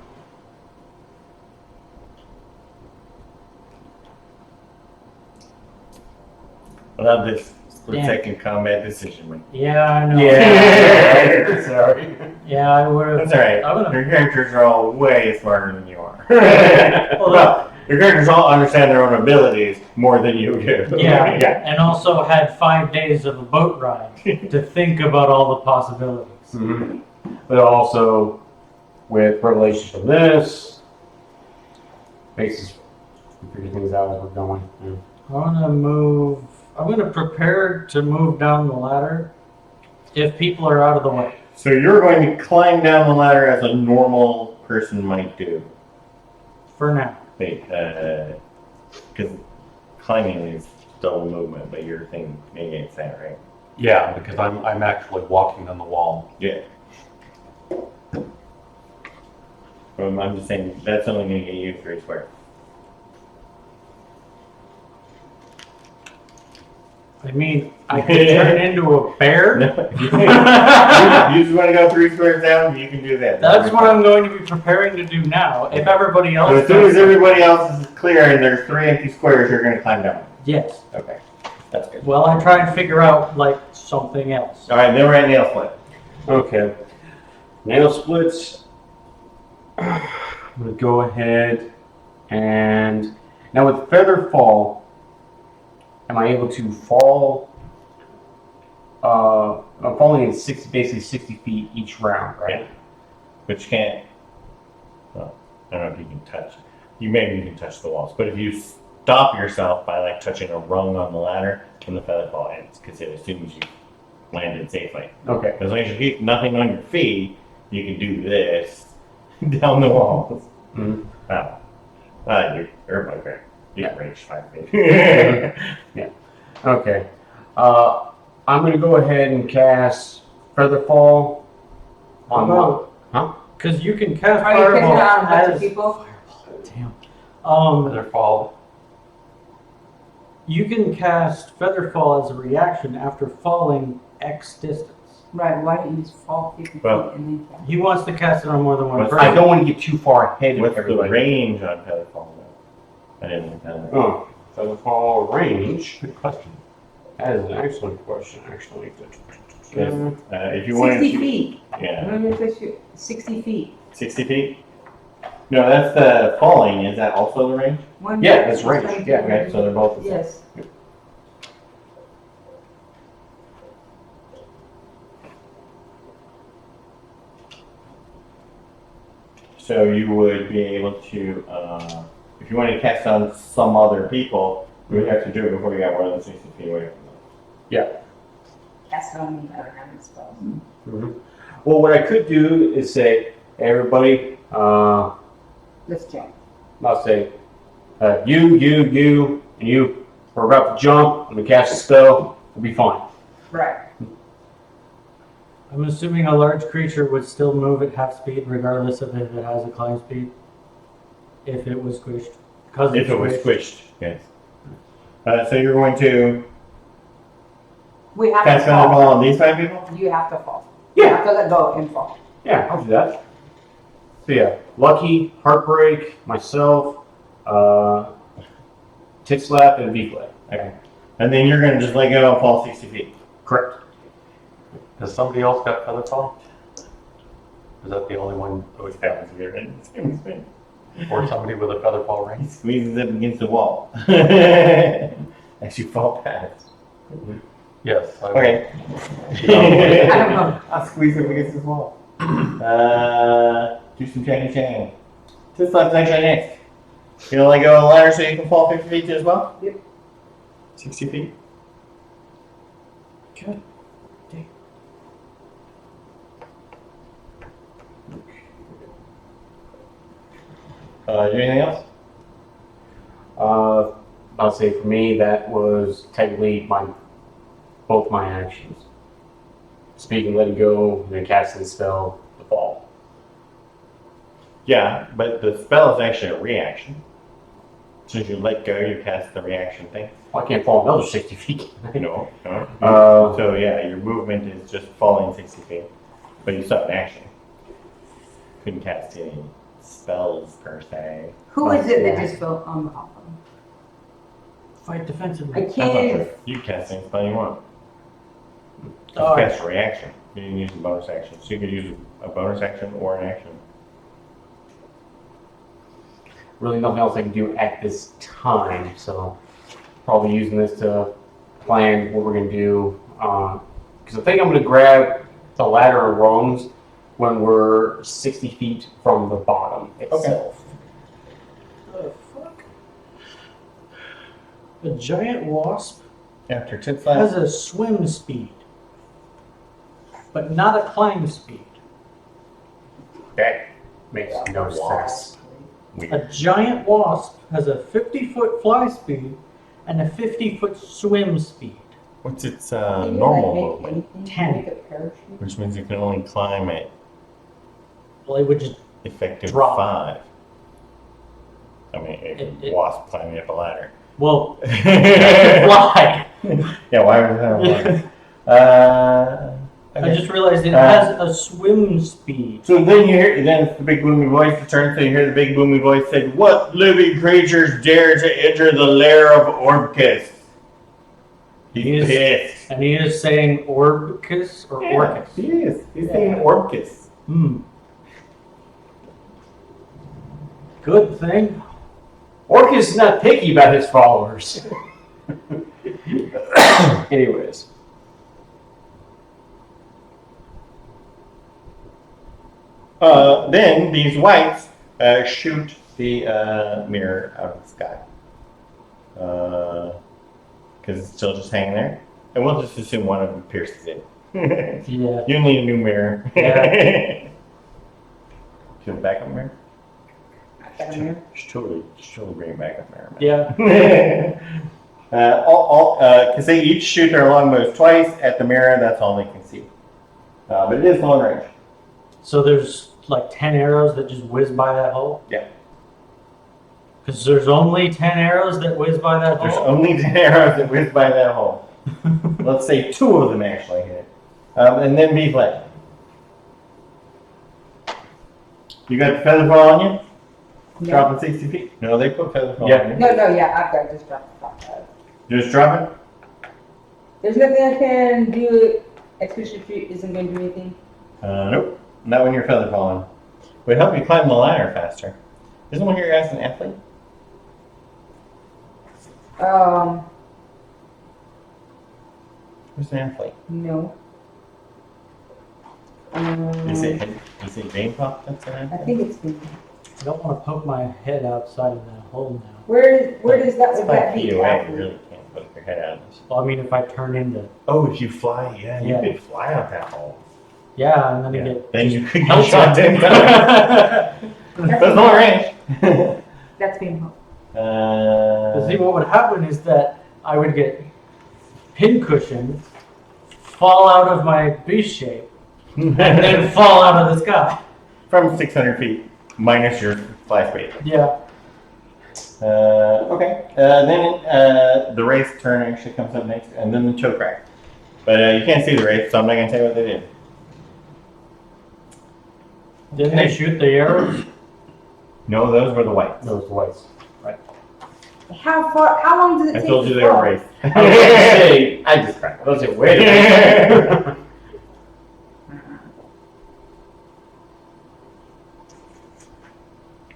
I love this Damn. split-second combat decision making. Yeah, I know. Yeah. Sorry. Yeah, I would have. That's alright. I would have. Your characters are all way smarter than you are. Well, Well, your characters all understand their own abilities more than you do. Yeah, Yeah. and also had 5 days of a boat ride to think about all the possibilities. Mhm. But also, with revelations from this, makes us figure things out as we're going. Yeah. I'm gonna prepare to move down the ladder if people are out of the way. So you're going to climb down the ladder as a normal person might do. For now. Because climbing is double movement, but your thing negates that, right? Yeah, because I'm actually walking on the wall. Yeah. I'm just saying that's only going to get you 3 squares. I mean, I could turn into a bear. No, you just want to go 3 squares down, you can do that. That's what I'm going to be preparing to do now. If everybody else So as soon does as everybody else is clear and there's 3 empty squares, you're going to climb down. yes. Okay, that's good. Well, I try and figure out like something else. All right, then we're at nail split. Okay. Nail splits. I'm going to go ahead and... Now with Feather Fall, am I able to fall... I'm falling in basically 60 feet each round, right? Yeah. But you can't. Well, I don't know if you can touch. Maybe you can touch the walls, but if you stop yourself by like touching a rung on the ladder, then the feather fall ends because it assumes you landed safely. Okay. As long as you keep nothing on your feet, you can do this down the walls. Mhm. Wow. You're okay. You can reach 5 feet. Okay. I'm going to go ahead and cast Feather Fall on my... Because you can cast Are you picking fireball out a bunch of as people? damn. Feather fall. You can cast Featherfall as a reaction after falling X distance. Right, why don't you just fall 50 feet Well- and then fall? He wants to cast it on more than one What's person. I don't want to get too far ahead of What's the everybody. range on feather fall? Though? I didn't look that up. Oh, Feather Fall range. Good question. That is an excellent question, actually. If you wanted 60 to, feet. yeah, Remember this year? 60 feet. 60 feet. No, that's the falling. Is that also the range? Yeah, that's range. Yeah, Okay, so they're both the same. Yes. So you would be able to, if you wanted to cast on some other people, you would have to do it before you got more than 60 feet away from them. That's what I mean by having spells. Mhm. Well, what I could do is say, hey, everybody, Let's jump. I'll say, you, and you, we're about to jump. I'm going to cast a spell. We'll be fine. Right. I'm assuming a large creature would still move at half speed regardless of if it has a climb speed. If it was squished. Because If it was squished, yes. So you're going to We have cast to Feather fall. Fall on these 5 people? You have to fall. You Yeah. have to let go and fall. Yeah, I'll do that. So yeah, Lucky, Heartbreak, myself, Tit Slap, and V Flap. Okay. And then you're going to just let go and fall 60 feet. Correct. Has somebody else got feather fall? Is that the only one? Always happens to be right in the same thing. Or somebody with a feather fall He ring? squeezes up against the wall. As you fall past. Yes. I will. Okay. I don't know. I'll squeeze up against this wall. Do some checking chain. This one's actually next. You gonna let go of the ladder so you can fall 50 feet as well? Yep. 60 feet? Good. Anything else? I'll say for me, that was technically my both my actions. Speaking, letting go, then casting the spell, the fall. Yeah, but the spell is actually a reaction. As soon as you let go, you cast the reaction thing. Well, I can't fall another 60 feet. No. Uh, So yeah, your movement is just falling 60 feet, but you still have an action. Couldn't cast any spells per se. Who is it that just fell on the hop? Fight I defensively. I'm not can't. sure. You can cast any spell you want. Just Oh, cast a reaction. You didn't use a bonus action, so you could use a bonus action or an action. really nothing else I can do at this time, so probably using this to plan what we're gonna do. Because I think I'm gonna grab the ladder of rungs when we're 60 feet from the bottom itself. The fuck? A giant wasp After 10 has slaps. a swim speed, but not a climb speed. That makes no sense. A giant wasp has a 50-foot fly speed and a 50-foot swim speed. What's its Can you, normal like, movement? make anything, 10. make a parachute? Which means you can only climb at Well, it would just effective Drop. 5. I mean, It- wasp climbing up a ladder. well yeah, fly. why would that I just realized it has a swim speed. So then you hear, then the big boomy voice returns, so you hear the big boomy voice say, "What living creatures dare to enter the lair of Orbcus?" He's He is- pissed. And he is saying Orbicus or Orcus. He is. He's saying Orbcus. Hmm. Good thing. Orcus is not picky about his followers. Anyways. Then these whites shoot the mirror out of the sky. Because it's still just hanging there. And we'll just assume one of them pierces it. Yeah. You need a new mirror. Yeah. Do you have a backup mirror? Got a mirror? Should totally bring a backup mirror. Man. Yeah. Because they each shoot their longbows twice at the mirror, that's all they can see. But it is long range. So there's like 10 arrows that just whiz by that hole? Yeah. Because there's only 10 arrows that whiz by that There's hole? only 10 arrows that whiz by that hole. Let's say 2 of them actually hit it. And then be flat. You got the feather fall on you? No. Dropping 60 feet? No, they put feather fall Yeah. on you. No, yeah, I've got to just drop the top out. Just drop it? There's nothing I can do. Expedition Retreat isn't going to do anything. Nope. Not when you're feather falling. Would help you climb the ladder faster. Isn't one of your guys an athlete? Who's an athlete? No. Is it Jane Pop that's an I athlete? think it's me. I don't want to poke my head outside of that hole now. Where does that, It's would 5 that feet be? away. You Athlete? really can't poke your head out of this. Well, I mean, if I turn into... Oh, if you fly, yeah, you Yeah. could fly out that hole. Yeah, and then I Yeah. get... Then you could Hell get shot 10 times. That's long range. That's being home. See, what would happen is that I would get pincushion, fall out of my beast shape, and then fall out of the sky. From 600 feet, minus your fly speed. Yeah. Okay. Then the race turn actually comes up next, and then the choke rack. But you can't see the race, so I'm not going to tell you what they did. Didn't they shoot the arrows? No, those were the whites. Those whites. How long does it I take told you to they were fall? race. I was gonna say, I just cracked. I was like, wait a minute.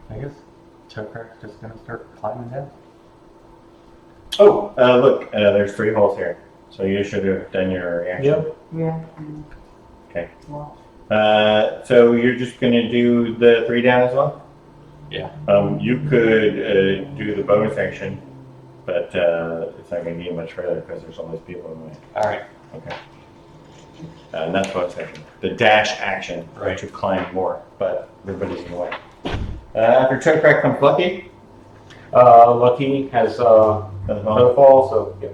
I guess Chokrak's just gonna start climbing down. Oh, look, there's 3 holes here. So you should have done your reaction. Yep. Yeah. Okay. Wow. So you're just going to do the 3 down as well? Yeah. You could do the bonus action, but it's not going to get much further because there's all these people in the way. Alright. Okay. Not the bonus action. The dash action Right. to climb more, but everybody's in the way. After choke crack comes Lucky. Lucky has Doesn't fall. another fall, so yeah.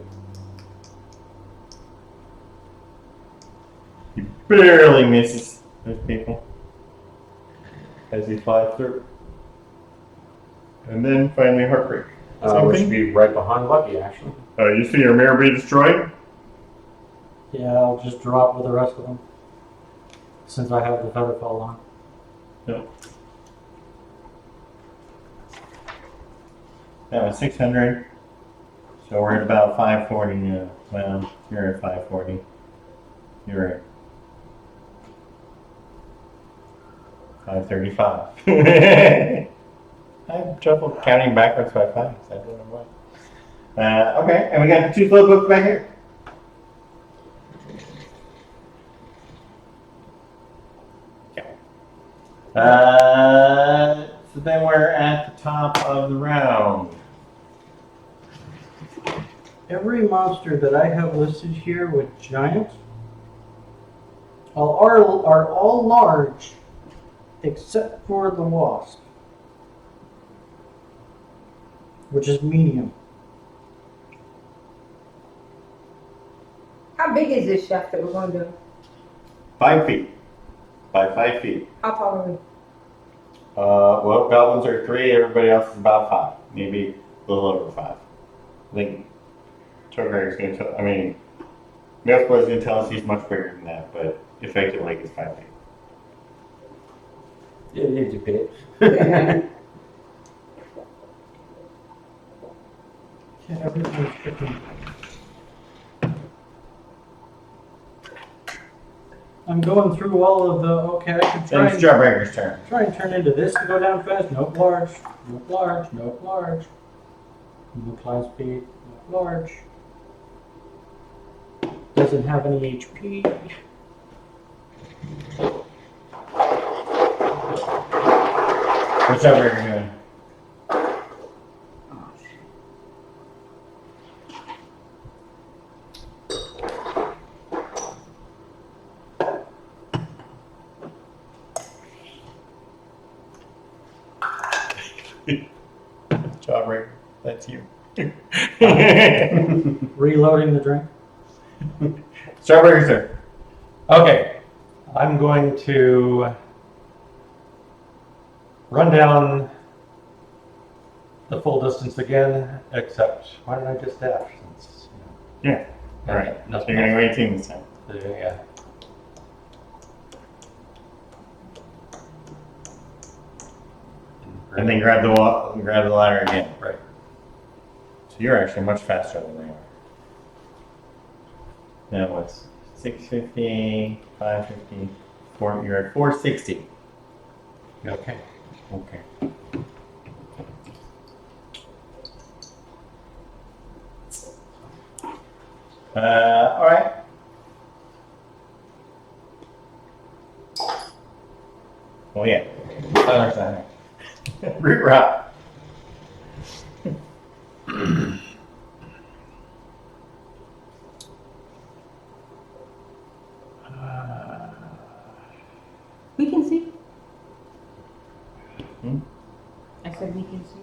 He barely misses those people as he flies through. And then finally Heartbreak. Same Which thing? should be right behind Lucky, actually. You see your mirror be destroyed? Yeah, I'll just drop with the rest of them. Since I have the feather fall on. Yep. That was 600. So we're at about 540 now. Well, you're at 540. You're at 535. I have trouble counting backwards by 5. So I don't know why. Okay, and we got 2 float books back here. So then we're at the top of the round. Every monster that I have listed here with giant are all large except for the wasp, which is medium. How big is this shaft that we're going to do? 5 feet. By 5 feet. How tall are we? Well, goblins are 3, everybody else is about 5. Maybe a little over 5. I think Gobrak is going to tell, Milkboy is going to tell us he's much bigger than that, but effectively he's 5 feet. It's a bit. Yeah, everything's freaking. I'm going through all of the. Okay, I could Then it's Jawbreaker's turn. try and turn into this to go down fast. Nope, large. Nope, large. Nope, large. No climb speed. Nope, large. Doesn't have any HP. What's Jawbreaker doing? Jawbreaker, that's you. Reloading the drink. Jawbreaker's turn. Okay, I'm going to run down the full distance again, except why did I just dash? Since, Yeah. All right. So nothing you're else. going to 18 this time. Yeah. And then grab the wall, grab the ladder again. Right. So you're actually much faster than they are. That was 650, 550, 4, you're at 460. Okay. Okay. All right. Oh yeah. Other side. Root rot. We can see. Hmm? I said we can see.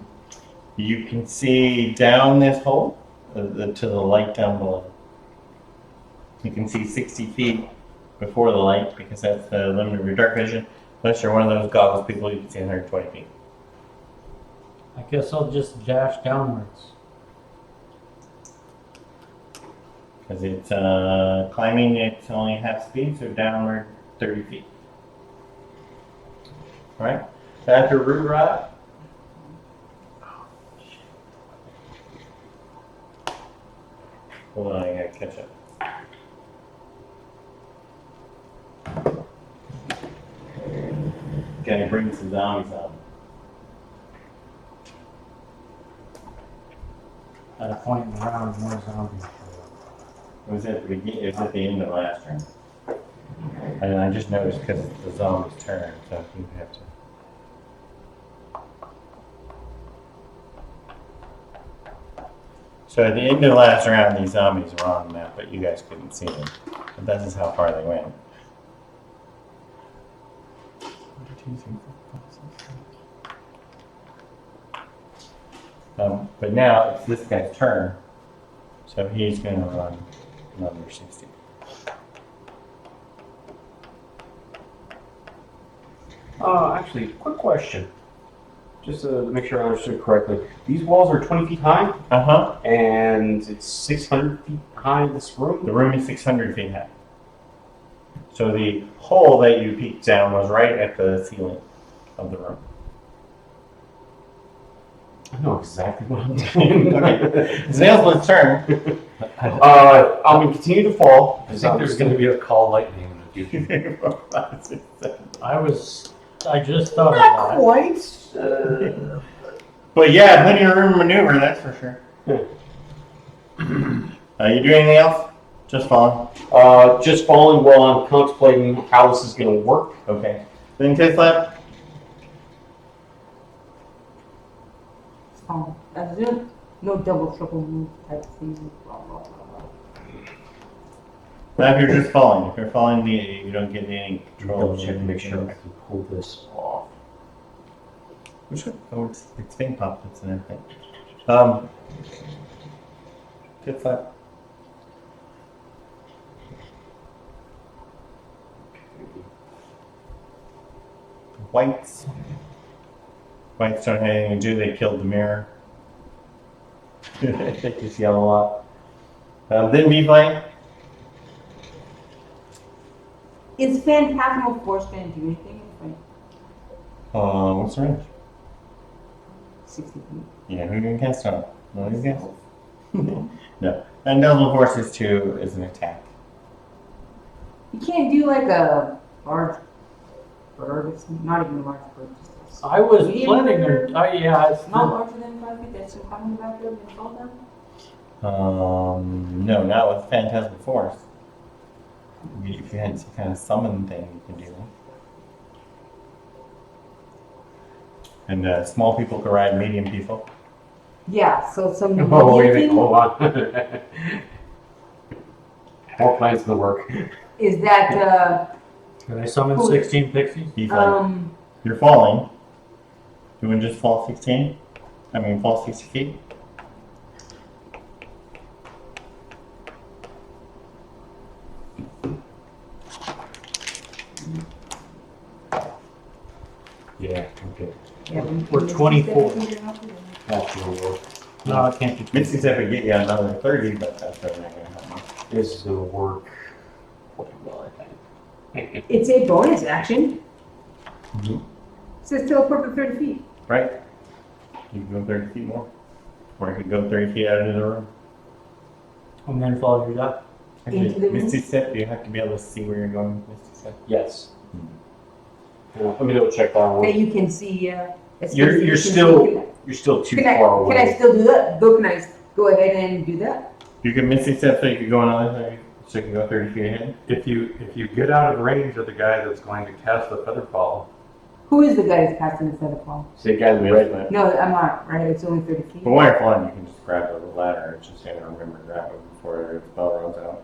You can see down this hole, to the light down below. You can see 60 feet before the light because that's the limit of your dark vision. Unless you're one of those goggles people, you can see 120 feet. I guess I'll just dash downwards. Because it's climbing, it's only half speed, so downward 30 feet. Alright? After root rot. Hold on, I gotta catch up. Gotta bring some zombies on. At a point in the round, more zombies. It was at the beginning, it was at the end of the last turn. And I just noticed because it's the zombie's turn, so you have to. So at the end of the last round, these zombies were on the map, but you guys couldn't see them. But this is how far they went. 1, 2, 3, 4, 5, 6. But now it's this guy's turn, so he's going to run another 60. Actually, quick question. Just to make sure I understood correctly. These walls are 20 feet high, Uh-huh. and it's 600 feet high in this room? The room is 600 feet high. So the hole that you peeked down was right at the ceiling of the room. I know exactly what I'm doing. Okay. It's Nailsblade's turn. I'm going to continue to fall. I think there's going to be a call lightning in the future. 4, 5, 6, 7. I just thought Not of quite. But yeah, plenty of room to maneuver, that's for sure. You do anything else? Just falling? Just falling while I'm contemplating how this is going to work. Okay. Then Kislap? That's it. No double, triple move type thing. Blah, blah, blah, blah. Now, if you're just falling, if you're falling, you don't get any control. Double check to make sure I can pull this off. Which one? Oh, it's being popped. It's an thing. Kislap. Whites. Whites don't have anything to do. They killed the mirror. They just yell a lot. Then V-Flank. Is Phantasmal Force going to do anything? Like What's the range? 60 feet. Yeah, who can cast on? No, you guess. No. And Double Force is an attack. You can't do like a large bird. It's not even a large bird. Just I was Medium planning bird? on, yeah, it's not not, larger than 5 feet. That's some common about building and fall down. No, not with Phantasmal Force. If you had some kind of summon thing, you can do that. And small people can ride medium people. Yeah, so some Oh, wait a minute. medium Hold on. More plans to work. is that can I summon Cool. 16 pixies? V-Flank. You're falling. You want to just fall 16? I mean, fall 60 feet? Yeah, okay. yeah, We're 24. That's gonna work. No, I can't do Misty Step would get you another 30, but that's probably not going to happen. This is gonna work quite well, I think. It's a bonus action. Mhm. It says teleport for 30 feet. Right? You can go 30 feet more. Or you could go 30 feet out into the room. And then follow your duck. Actually, Into the room? Misty Step, you have to be able to see where you're going with Misty Step. Yes. Let me double check that That one. you can see. You're still too Can far I away. still do that? Though, can I go ahead and do that? You can Misty Step so you can go another 30, so you can go 30 feet ahead. If you get out of range of the guy that's going to cast the feather fall, Who is the guy that's casting the feather fall? Say guy in the red. No, I'm not, right? It's only 30 feet. But while you're flying, you can just grab the ladder. It's just gonna remember to grab it before the spell runs out.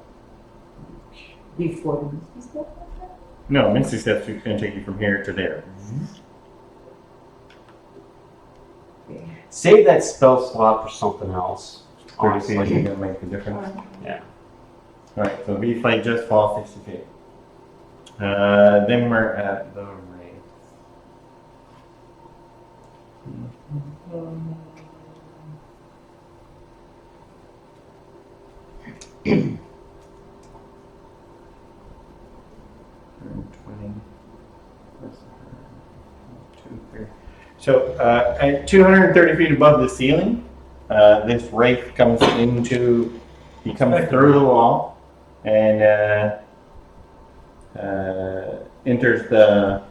Before the misty step? No, Misty Step's going to take you from here to there. Save that spell slot for something else. 30 feet Honestly. is going to make the difference. Yeah. Alright, so V-Flank just fall 60 feet. Then we're at the race. So at 230 feet above the ceiling, this wraith comes into, he comes through the wall and enters the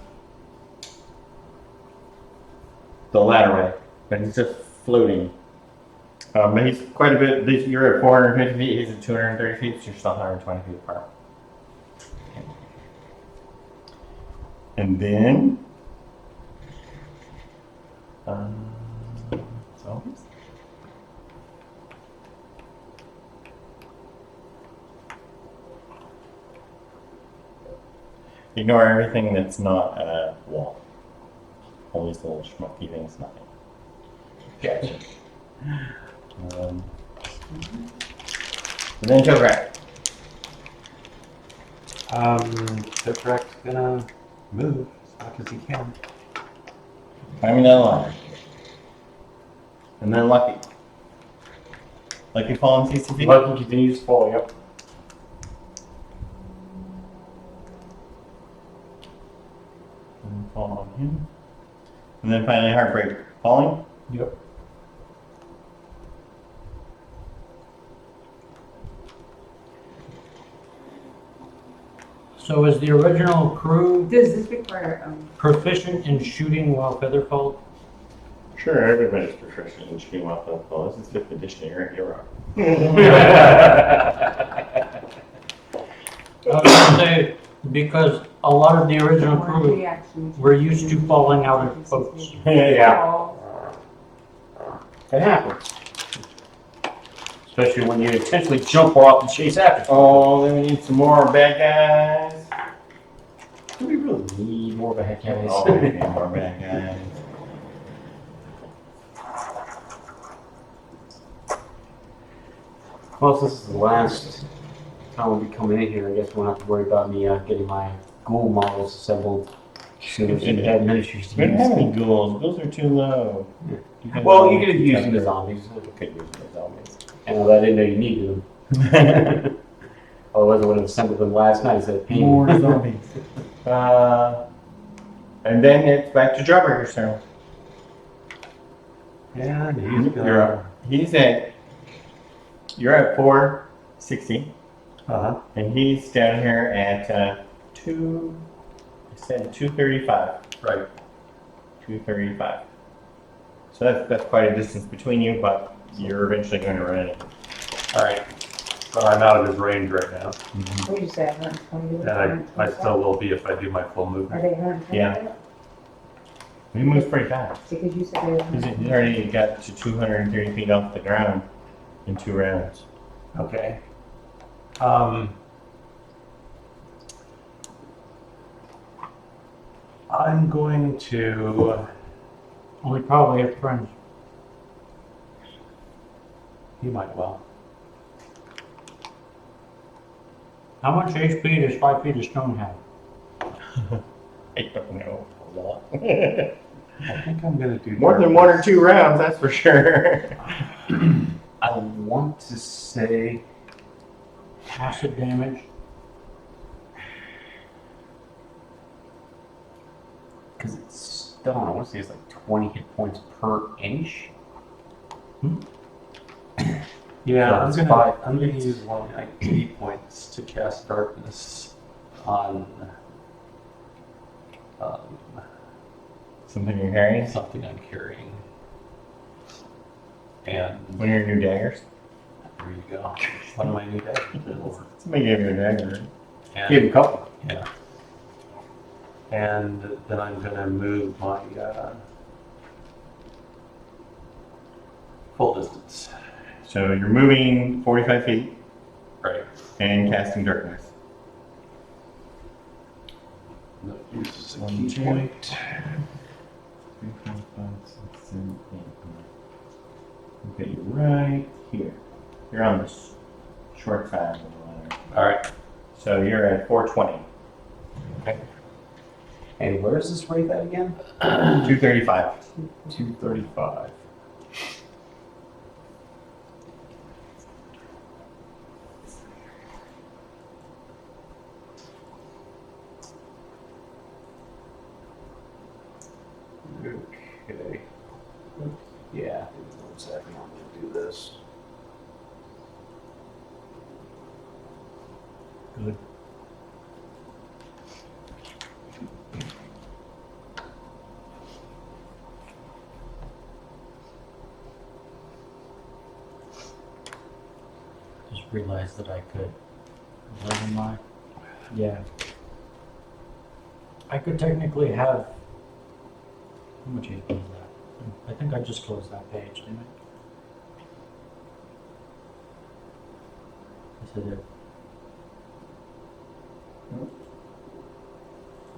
ladderway, but he's just floating. But he's quite a bit, you're at 450 feet, he's at 230 feet, so you're still 120 feet apart. And then, zombies? Ignore everything that's not a wall. All these little schmucky things, nothing. Gotcha. And then Gobrak. Gobrak's gonna move. So Because he can. Climbing down the ladder. And then Lucky. Lucky falling CCP? Lucky continues to fall, yep. And fall on him. And then finally Heartbreak falling. Yep. So is the original crew Does this require, proficient in shooting while featherfall? Sure, everybody's proficient in shooting off the fall. This is 5th edition era hero. I was gonna say, because a lot of the original crew reactions? were used to falling out of boats. Yeah. It happens. Especially when you intentionally jump off and chase after. Oh, then we need some more bad guys. Do we really need more bad guys? Oh, we need more bad guys. Well, since this is the last time we'll be coming in here, I guess we won't have to worry about me getting my ghoul models assembled as soon as you have ministries to We don't have any use. ghouls. Ghouls are too low. Yeah. guys Well, all you could have need used to the cover- zombies. We could use the zombies. And I didn't know you needed them. Otherwise, I would have assembled them last night instead of painting. More zombies. And then it's back to Jawbreaker's turn. And he's gonna. You're up. You're at 460, Uh-huh. and he's down here at 235. Right. 235. So that's quite a distance between you, but you're eventually going to run into him. All right. But I'm out of his range right now. What did you say, 120? And I still will be if I do my full Are movement. they 120? Yeah. He moves pretty fast. Because you said they were. He's already got to 230 feet off the ground in 2 rounds. Okay. I'm going to. We probably have friends. He might well. How much HP does 5 feet of stone have? I don't know. A lot. I think I'm going to do. More than 1 or 2 rounds, that's for sure. I want to say Acid damage? because it's stone. I want to say it's like 20 hit points per inch. Yeah, So I'm it's gonna. 5 I'm gonna feet. use one of my key points to cast darkness on Something you're carrying? something I'm carrying. And One of your new daggers? there you go. One of my new daggers. Somebody gave you a dagger. Give And, a couple. yeah. And then I'm gonna move my full distance. So you're moving 45 feet Right. and casting darkness. That uses a 1, key 2, point. 3, 4, 5, 6, 7, 8. Okay, you're right here. You're on the short side of the ladder. All right. So you're at 420. And where is this wraith at again? 235. 235. Okay. Yeah, 1 second. I'm gonna do this. Good. Just realized that I could. Where am I? Yeah. I could technically have. How much HP is that? I think I just closed that page, didn't I? Yes, I did.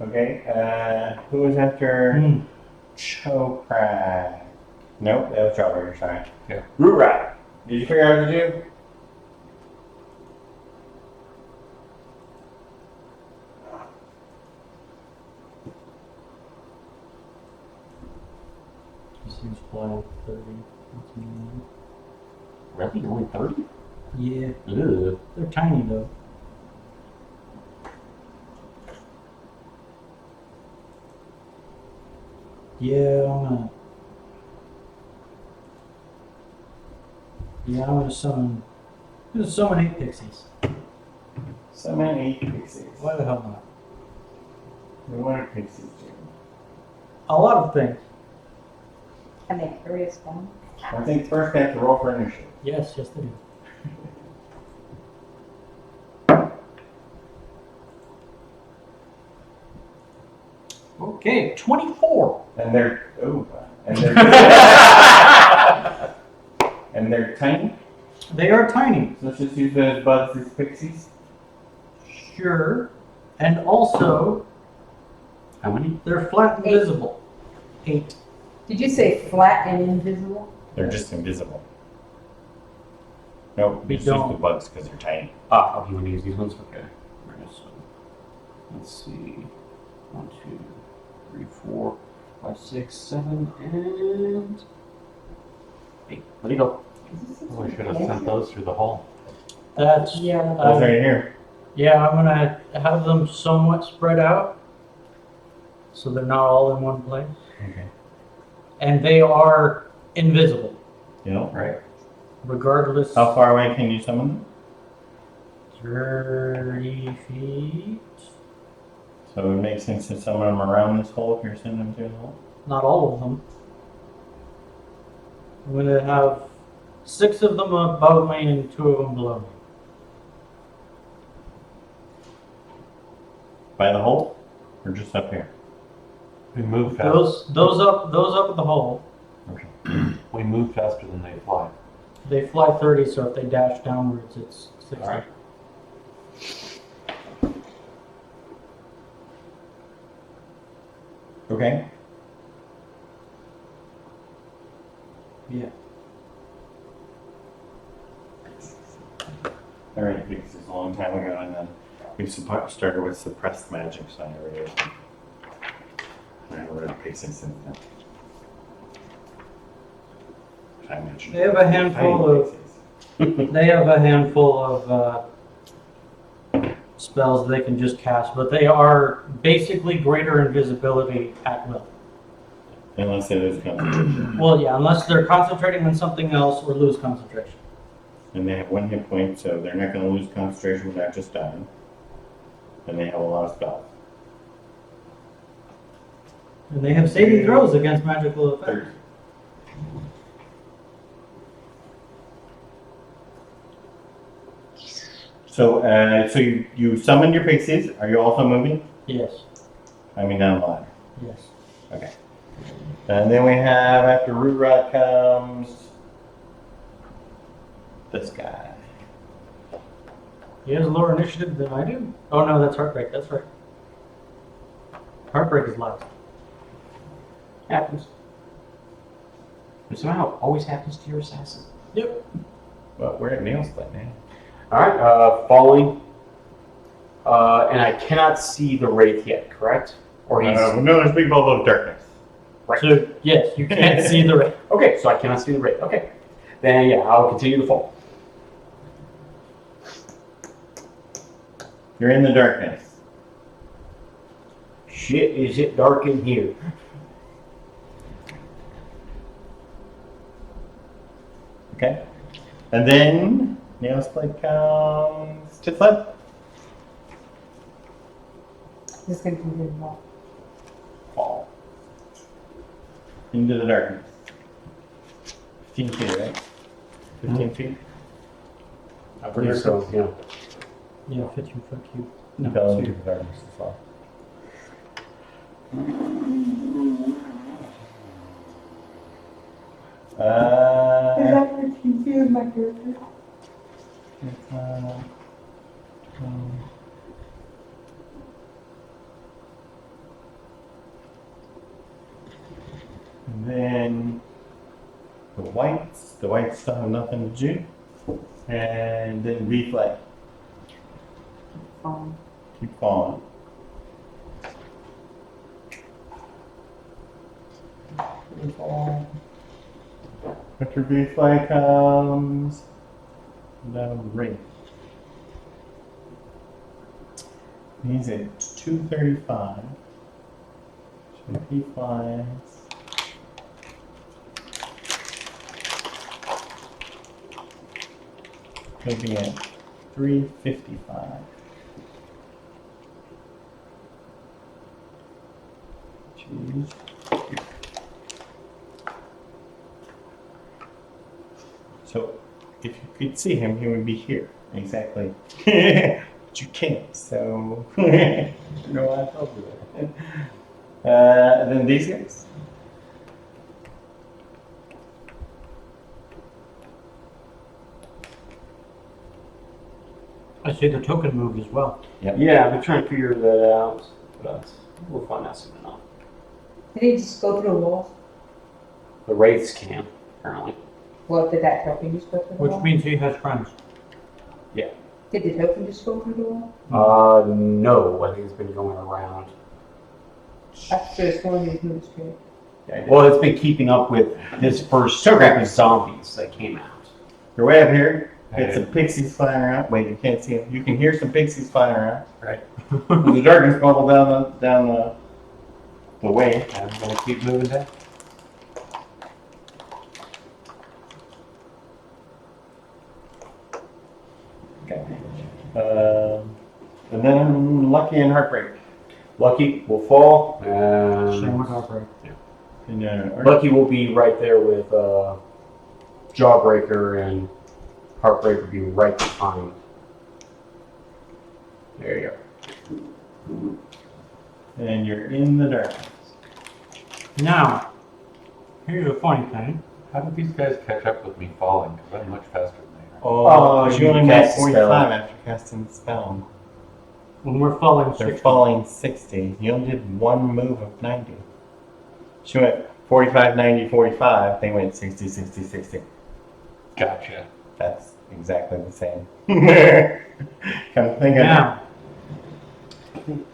Okay, who was after Hmm. Chopra? Nope, that was Jawbreaker, sorry. Yeah. Gobrak. Did you figure out what to do? things fly 30. That's me. Really? Only 30? Yeah, Ugh. they're tiny though. Yeah, I'm gonna summon. I'm gonna summon 8 pixies. So many pixies. Why the hell not? What are pixies do? A lot of things. Can they carry a stone? I think first they have to roll for initiative. Yes, they do. Okay, 24. And they're and they're tiny. They are tiny. So let's just use those bugs as pixies. Sure. And also, How many? they're flat and 8. visible. 8. Did you say flat and invisible? They're just invisible. Nope, We just use don't. the bugs because they're tiny. Ah, okay, you want to use these ones? Okay. Right, so, let's see. 1, 2, 3, 4, 5, 6, 7, and 8. There you go. We should have sent those through the hole. That's Yeah. Those right here. yeah. I'm gonna have them somewhat spread out, so they're not all in one place, Okay. and they are invisible, You know, Right. regardless. how far away can you summon them? 30 feet. So it would make sense to summon them around this hole if you're sending them through the hole. Not all of them. I'm gonna have 6 of them above me and 2 of them below me. By the hole, or just up here? We move fast. Those up at the hole. We move faster than they fly. They fly 30, so if they dash downwards, it's 60. All right. Okay. Yeah. I already fixed this a long time ago, and then we started with suppressed magic, so I never did. I never read pixies since then. I imagine. They have a handful of- Pixies. They have a handful of spells they can just cast, but they are basically greater invisibility at will. Unless it is concentration. Well, yeah, unless they're concentrating on something else or lose concentration. And they have 1 hit point, so they're not going to lose concentration without just dying. And they have a lot of spells. And they have saving throws against magical effects. So, so you summoned your pixies. Are you also moving? Yes, I mean, down the ladder. yes. Okay. And then we have, after Root Rot comes this guy. He has lower initiative than I do. Oh no, that's Heartbreak, that's right. Heartbreak is last. Happens. It somehow always happens to your assassin. Yep. Well, we're at nail split now. All right, falling. And I cannot see the wraith yet, correct? Or he's No, there's a big ball of darkness. right. So, yes, you can't see the red. Okay, so I cannot see the wraith. Okay, then yeah, I'll continue to fall. You're in the darkness. Shit, is it dark in here? Okay. And then nail split comes to flip. Just gonna continue to walk. Fall. Into the darkness. 15 feet, right? 15 feet? I believe so. Yeah. Yeah, 15 foot cube. You fell No, into two. the darkness as well. That confused my character. And then the whites still have nothing to do. And then V flag. Keep falling. After B-fly comes the ring. He's at 235. So he flies. He'll be at 355. Choose. So if you could see him, he would be here. Exactly. But you can't, so no, I told you that. And then these guys. I see the token moved as well. Yeah, I've been trying to figure that out, but we'll find out soon enough. Did he just go through the walls? The Wraiths can, apparently. Well, did that token just go through the Which wall? means he has friends. Did the token just go through the wall? No, I think it's been going around. I should have sworn he was moving straight. Yeah, Well, it's been keeping up with this first group of zombies that came out. you're way up here. Get some pixies flying around. Wait, you can't see them. You can hear some pixies flying around. Right. The darkness bubble down the way. I'm going to keep moving that. Okay. And then Lucky and Heartbreak. Lucky will fall, Same and with Heartbreak. And, Lucky will be right there with Jawbreaker, and Heartbreak will be right behind. There you go. and you're in the darkness. Now, here's a funny thing. How did these guys catch up with me falling? Because I'm much faster than they are. Oh, you only made cast a 45 spell. after casting the spell. When we're falling They're 60, falling 60. You only did one move of 90. She went 45, 90, 45. They went 60, 60, 60. Gotcha. That's exactly the same. Come think of it. now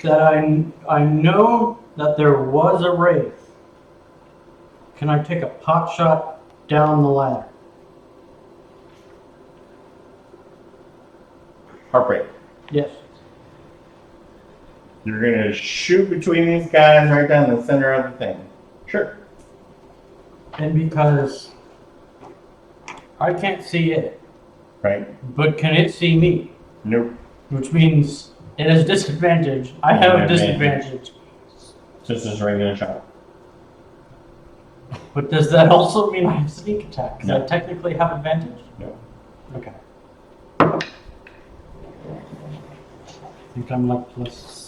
that I know that there was a wraith, can I take a pot shot down the ladder? Heartbreak. Yes. You're gonna shoot between these guys right down the center of the thing. Sure. And because I can't see it, Right? but can it see me? Nope. Which means it has disadvantage. I have a disadvantage. Just as regular shot. But does that also mean I have sneak attack? Because No. I technically have advantage. No. Okay. I think I'm like +6.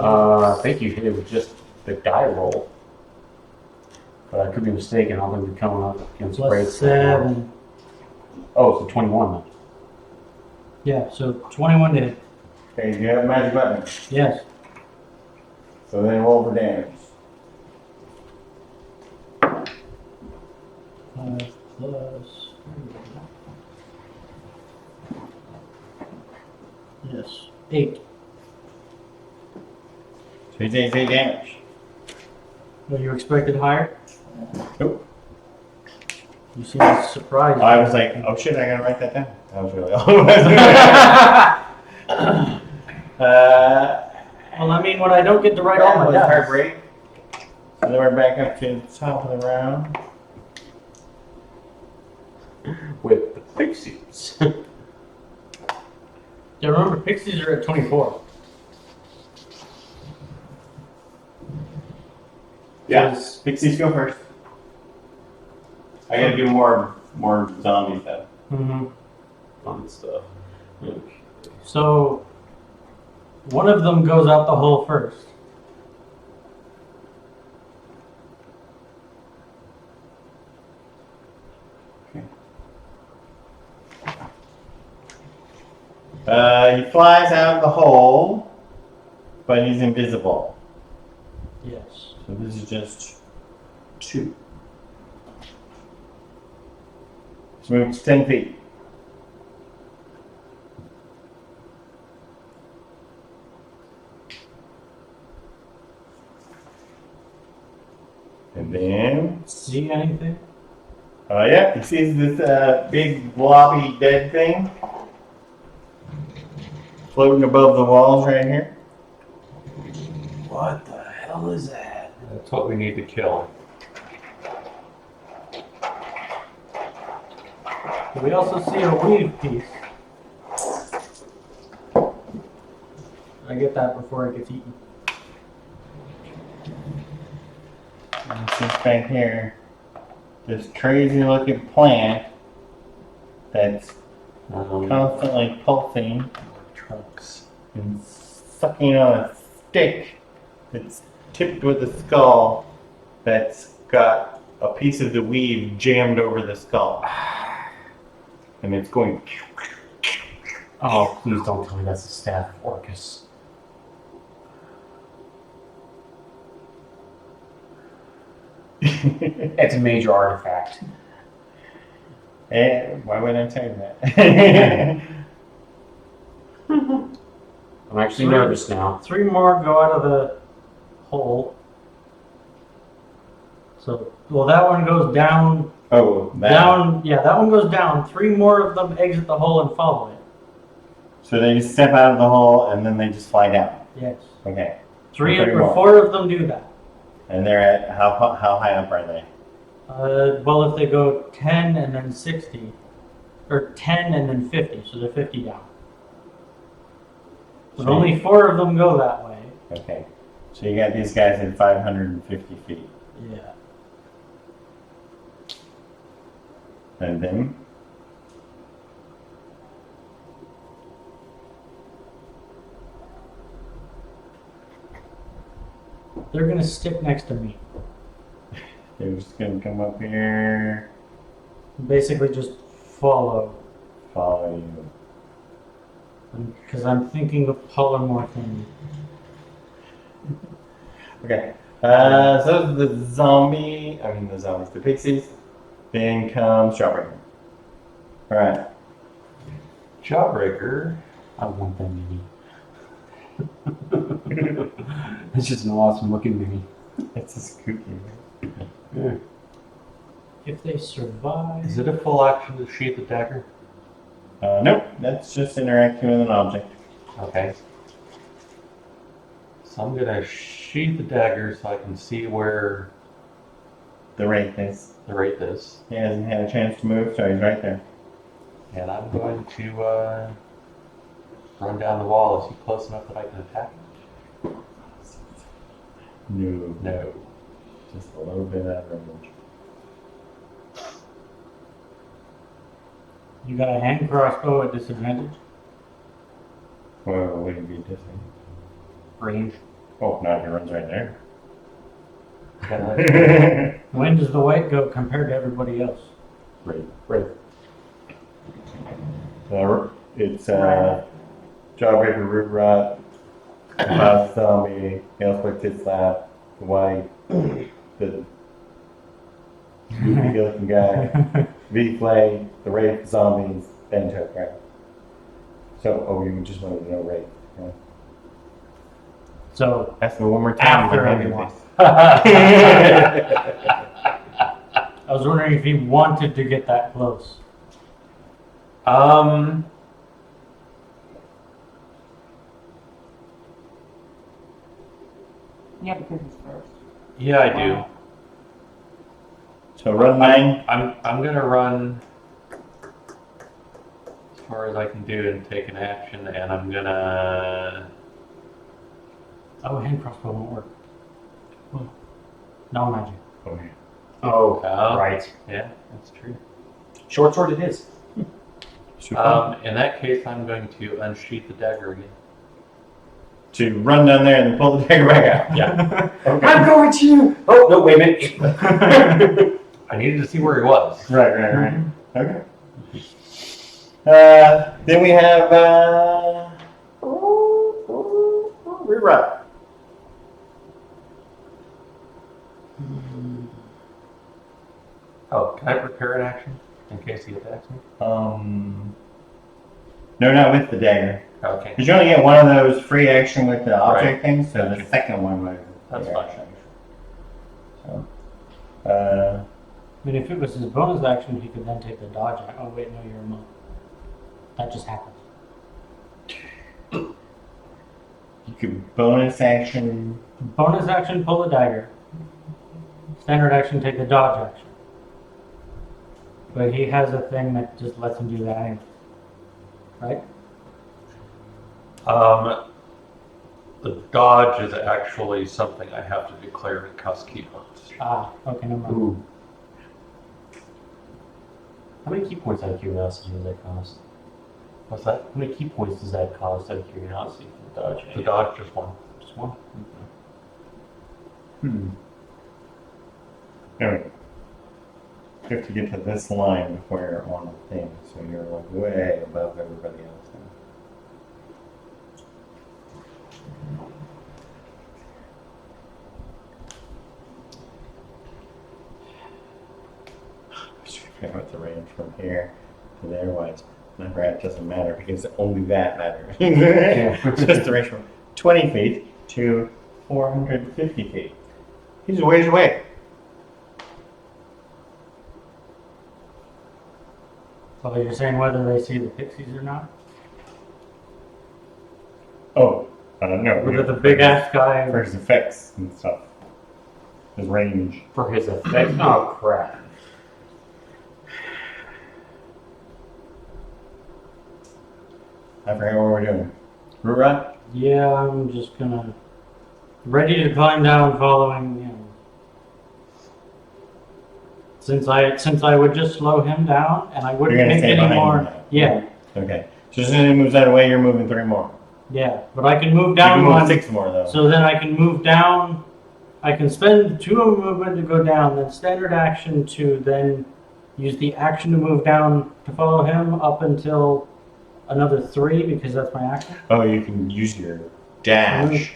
I think you hit it with just the die roll. But I could be mistaken. I don't think we're coming up against Wraiths. +7. Oh, so 21 then. Yeah, so 21 to hit. Okay, you have a magic button. Yes. So then roll for damage. 5 plus 3. Yes. 8. So you take 8 damage. Were you expected higher? Nope. You seem surprised. I was like, oh shit, I gotta write that down. That was really all I was doing. Well, I mean, when I don't get to write all That my was dice. Heartbreak. So then we're back up to the top of the round. With the pixies. Yeah, remember, pixies are at 24. Yes. Pixies go first. I gotta do more zombies though. Mm-hmm. Fun stuff. Okay. So, one of them goes out the hole first. He flies out the hole, but he's invisible. Yes. So this is just 2. So moves 10 feet. And then, See anything? oh yeah, you see this big blobby dead thing floating above the walls right here? What the hell is that? That's what we need to kill. We also see a weave piece. I get that before it gets eaten. And this back here, this crazy looking plant that's constantly pulsing Trunks. and sucking on a stick that's tipped with a skull that's got a piece of the weave jammed over the skull. And it's going. Oh, please don't tell me that's the staff of Orcus. It's a major artifact. Eh, why would I tell you that? I'm actually nervous now. 3 more go out of the hole. So, well, that one goes down. Oh, that. Down. Yeah, that one goes down. 3 more of them exit the hole and follow it. So they just step out of the hole and then they just fly down. Yes. Okay. 3 Three or more. 4 of them do that. And they're at how high up are they? Well, if they go 10 and then 60, or 10 and then 50, so they're 50 down. But So- only 4 of them go that way. Okay. So you got these guys at 550 feet. Yeah. And then They're gonna stick next to me. they're just gonna come up here, Basically just follow. follow you. Because I'm thinking of polymorphing. Okay. So the pixies. Then comes Strawberry. Alright. Jawbreaker. I want that mini. It's just an awesome looking mini. It's a spooky. If they survive. Is it a full action to sheath the dagger? Nope, that's just interacting with an object. Okay. So I'm gonna sheath the dagger so I can see where The wraith is. the wraith is. He hasn't had a chance to move, so he's right there. And I'm going to run down the wall. Is he close enough that I can attack him? No. No. Just a little bit out of range. You got a hand crossbow at disadvantage? Well, would it be different? Range. Oh, no, he runs right there. Kinda When does the white go compared to everybody else? Right. Right. It's Jawbreaker, Root Rot, Boss Zombie, Hailswick, Tit Slap, the White, the goofy looking guy, V-Flay, the Wraith, Zombies, then Choke, right? So, oh, you just wanted to know Wraith. Yeah. So, Ask me one more time. After behind everyone. this. I was wondering if he wanted to get that close. Yeah, because it's first. Yeah, I do. So run 9. I'm gonna run as far as I can do and take an action, and I'm gonna. Oh, hand crossbow won't work. No magic. Oh, yeah. Oh, Oh. right. Yeah, that's true. Short sword it is. In that case, I'm going to unsheath the dagger again. To run down there and pull the dagger back out. Yeah. Okay. I'm going to. Oh no! Wait a minute. I needed to see where he was. Right. Okay. Then we have rewrite. Oh, can I prepare an action in case he attacks me? No, not with the dagger. Okay, Because you only get one of those free action with the object Right. things, so the Gotcha. second one was that's the fine. action. So I mean, if it was his bonus action, he could then take the dodge. Oh wait, no, you're a monk. That just happened. You could bonus action. Bonus action, pull the dagger. Standard action, take the dodge action. But he has a thing that just lets him do that anyway. Right? The dodge is actually something I have to declare in cast key points. Ah, okay, never mind. Ooh. How many key points out of curiosity does that cost? What's that? How many key points does that cost out of curiosity for the dodge? The dodge just one. Just one? Anyway, you have to get to this line before you're on the thing, so you're like way above everybody else now. I forget what the range from here to there was. Remember, it doesn't matter because only that matters. Just the range from 20 feet to 450 feet. He's a ways away. So you're saying whether they see the pixies or not? Oh, no. Look at the big ass guy. For his effects and stuff. His range. For his effect? Oh, crap. I forgot what we're doing. Rura? Yeah, I'm just gonna ready to climb down, following him. Since I would just slow him down, and I wouldn't You're gonna make stay any behind more. him now. Yeah, Okay. So as soon as he moves that away, you're moving 3 more. yeah. But I can move You down can move one, 6 more though. so then I can move down. I can spend 2 of movement to go down, then standard action to then use the action to move down to follow him up until another 3 because that's my action. Oh, you can use your dash.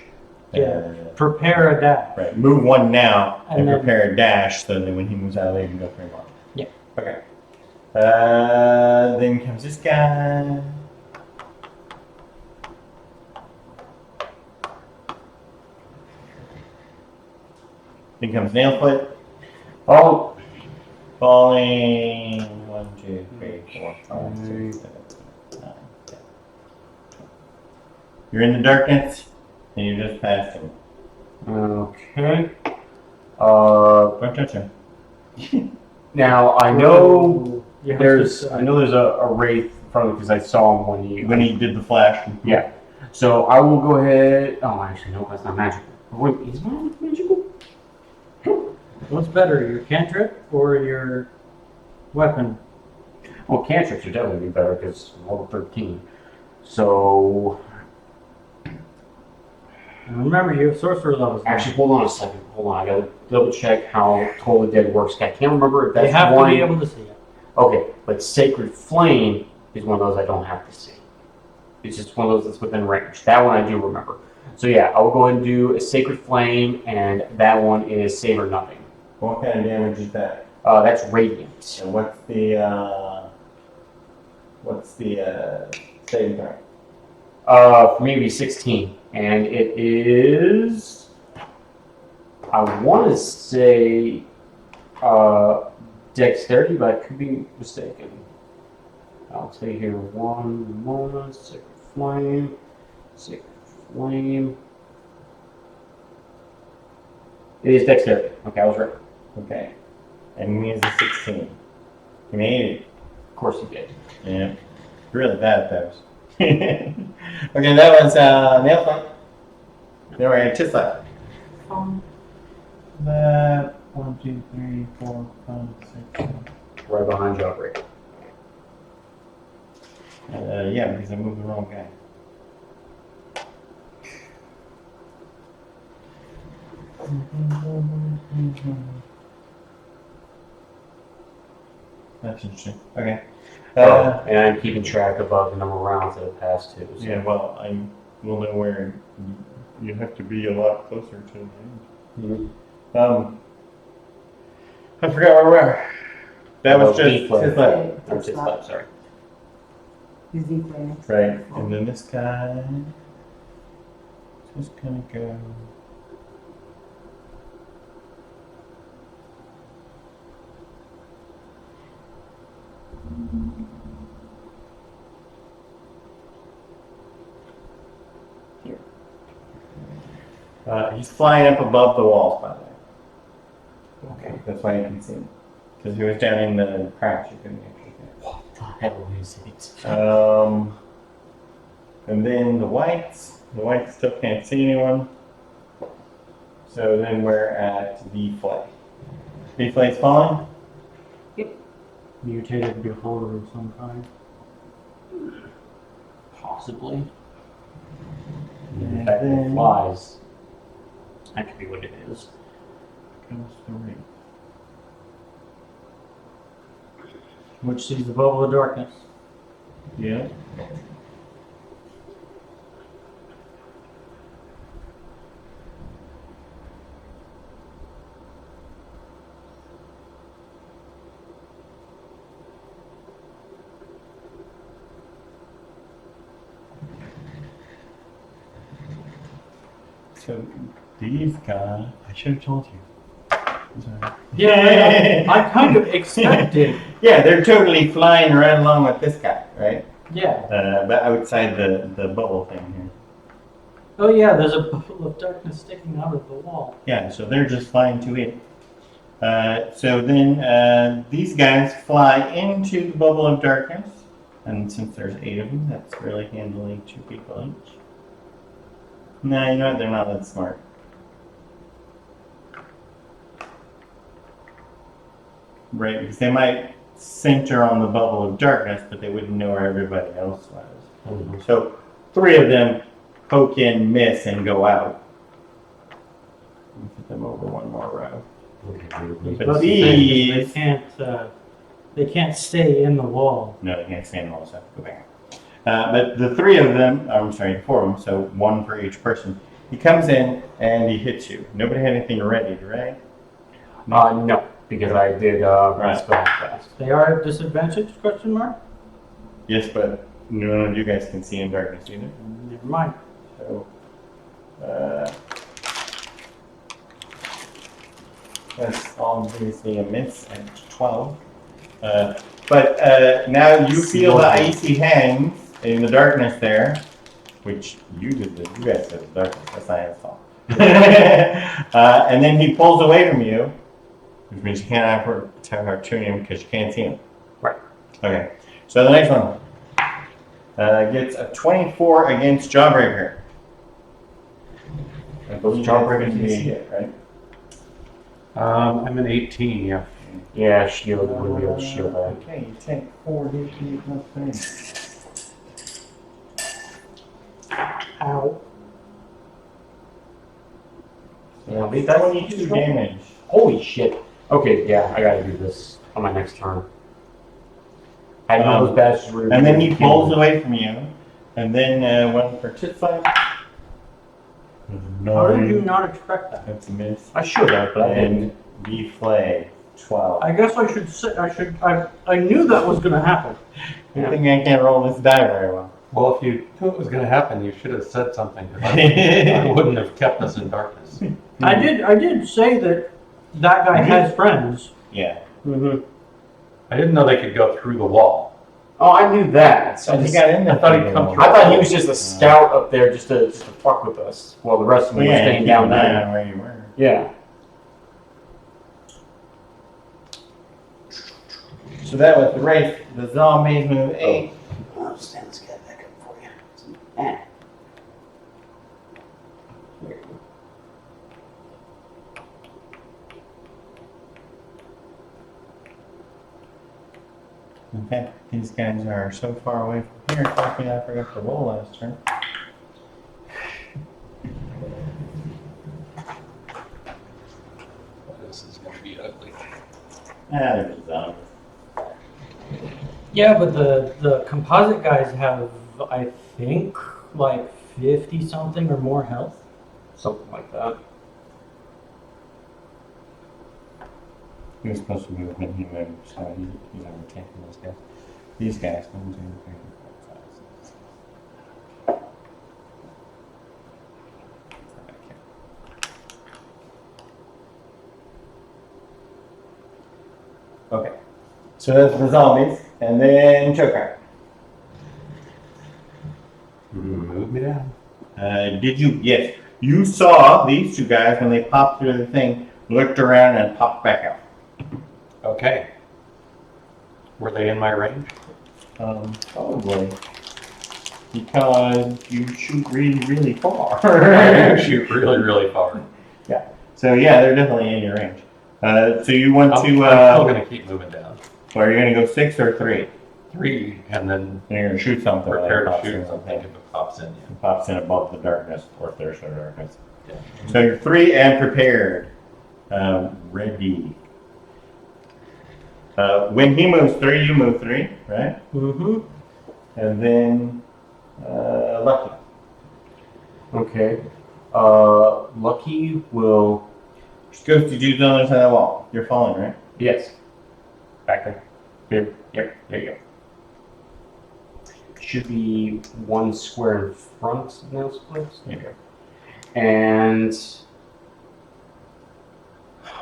Yeah. Prepare a dash. Right. Move 1 now and, And then- prepare a dash so that when he moves out of there, you can go 3 more. Yeah. Okay. Then comes this guy. Then comes Nailfoot. Oh, Falling 1, 2, 3, 4, 5, 6, 7, 8, 9, 10. You're in the darkness, and you just passed him. okay. Don't touch him. Now, I know You have there's to- a wraith in front of me because I saw him When he did the flash. Yeah. So I will go ahead. Oh, actually, no, that's not magical. Wait, is mine magical? What's better, your cantrip or your weapon? Well, cantrips would definitely be better because I'm level 13. So, And remember, you have sorcerer levels. now. actually, hold on a second. Hold on. I gotta double check how Toll the Dead works. I can't remember if that's They have one. to be able to see it. Okay, but Sacred Flame is one of those I don't have to see. It's just one of those that's within range. That one I do remember. So yeah, I will go ahead and do a Sacred Flame, and that one is save or nothing. What kind of damage is that? That's Radiant. And what's the saving throw? For me, it'd be 16, and it is. I want to say dexterity, but I could be mistaken. I'll say here 1 moment. Sacred Flame. Sacred Flame. It is dexterity. Okay, I was right. Okay. And he is a 16. He made it. Of course you did. Yeah. Really bad at those. Okay, that was nail fight. Then we're at Tisla. That 1, 2, 3, 4, 5, 6, 7. Right behind Gobrak. Yeah, because I moved the wrong guy. That's interesting. Okay. And I'm keeping track of the number of rounds that have passed too. So. Yeah, well, I will know where you have to be a lot closer to the end. Mhm. I forgot where we were. That was just D-Flip. his left. Or it's left, sorry. He's deflating. Right, and then this guy is just gonna go. He's flying up above the walls, by the way. Okay. That's why you can see him. Because he was down in the cracks, you couldn't actually see What the hell is it? him. And then the whites still can't see anyone. So then we're at the flay. The flay's falling? Mutated beholder of some kind. Possibly. And Back then- with flies. That could be what it is. Comes the ring. Which sees the bubble of darkness. Yeah. So these guys, I should have told you. I'm sorry. Yeah, I kind of expected. Yeah, they're totally flying right along with this guy, right? Yeah. But outside the bubble thing here. Oh yeah, there's a bubble of darkness sticking out of the wall. Yeah, so they're just flying to it. So then these guys fly into the bubble of darkness. And since there's 8 of them, that's really handily 2 people each. No, you know what? They're not that smart. Right, because they might center on the bubble of darkness, but they wouldn't know where everybody else was. So 3 of them poke in, miss, and go out. Let me put them over one more row. But But these, these... they can't stay in the wall. No, they can't stand all, so go back. But the 3 of them, I'm sorry, 4 of them, so 1 for each person. He comes in and he hits you. Nobody had anything ready, right? No, because I did Right. spell fast. They are at disadvantage? Question mark. Yes, but none of you guys can see in darkness either. Never mind. So, that's obviously a miss at 12. But now you feel the icy hands in the darkness there, which you did this. You guys said it's darkness. That's not his fault. And then he pulls away from you, which means you can't opportune him because you can't see him. Right. Okay. So the next one gets a 24 against Jawbreaker. I believe Jawbreaker that's can gonna see be it, right? I'm an 18, yeah. Yeah, shield would be able to shield that. Okay, you take 4 hit plus 3. Ow. So that's 22 damage. Holy shit. Okay, yeah, I gotta do this on my next turn. I know those bastards were. And then he pulls away from you. And then one for Titslam. How did you not expect that? That's a miss. I should have, but I didn't. And B-Flay, 12. I guess I should say, I knew that was gonna happen. Good thing I can't roll this die very well. Well, if you knew it was going to happen, you should have said something. 'Cause I wouldn't have kept us in darkness. I did say that guy has friends. Yeah. Mm-hmm. I didn't know they could go through the wall. Oh, I knew that. So He got in there. I thought he'd come through. I thought he was just a scout up there just to fuck with us. While the rest of them Well, were yeah, staying keep down an eye there. on where you were. Yeah. So that was the race. The zombies move 8. Oh, Stan, let's get that back up for you. Eh. In fact, these guys are so far away from here. Luckily, I forgot to roll last turn. This is going to be ugly. There's a zombie. Yeah, but the composite guys have, I think, like 50 something or more health. Something like that. He was supposed to move when he moved, so he's overtaking those guys. These guys, 1, 2, 3, 4, 5, 6. Okay. So that's the zombies, and then Chokar. Move me down. Did you? Yes. You saw these two guys when they popped through the thing, looked around and popped back out. Okay. Were they in my range? Probably. Because you shoot really, really far. I shoot really, really far. So yeah, they're definitely in your range. So you want I'm to, still gonna keep moving down. are you gonna go 6 or 3? 3, and then You're gonna shoot something. when it prepare to pops shoot in. something if it pops in. It pops in above the darkness or thirst or darkness. Yeah. So you're 3 and prepared. Ready. When he moves 3, you move 3, right? Mm-hmm. And then Lucky. Okay. Lucky will. Just goes to Jude's on the other side of the wall. You're falling, right? Yes. Back there. Here. Yep. There you go. Should be 1 square in front now splits. There you go. And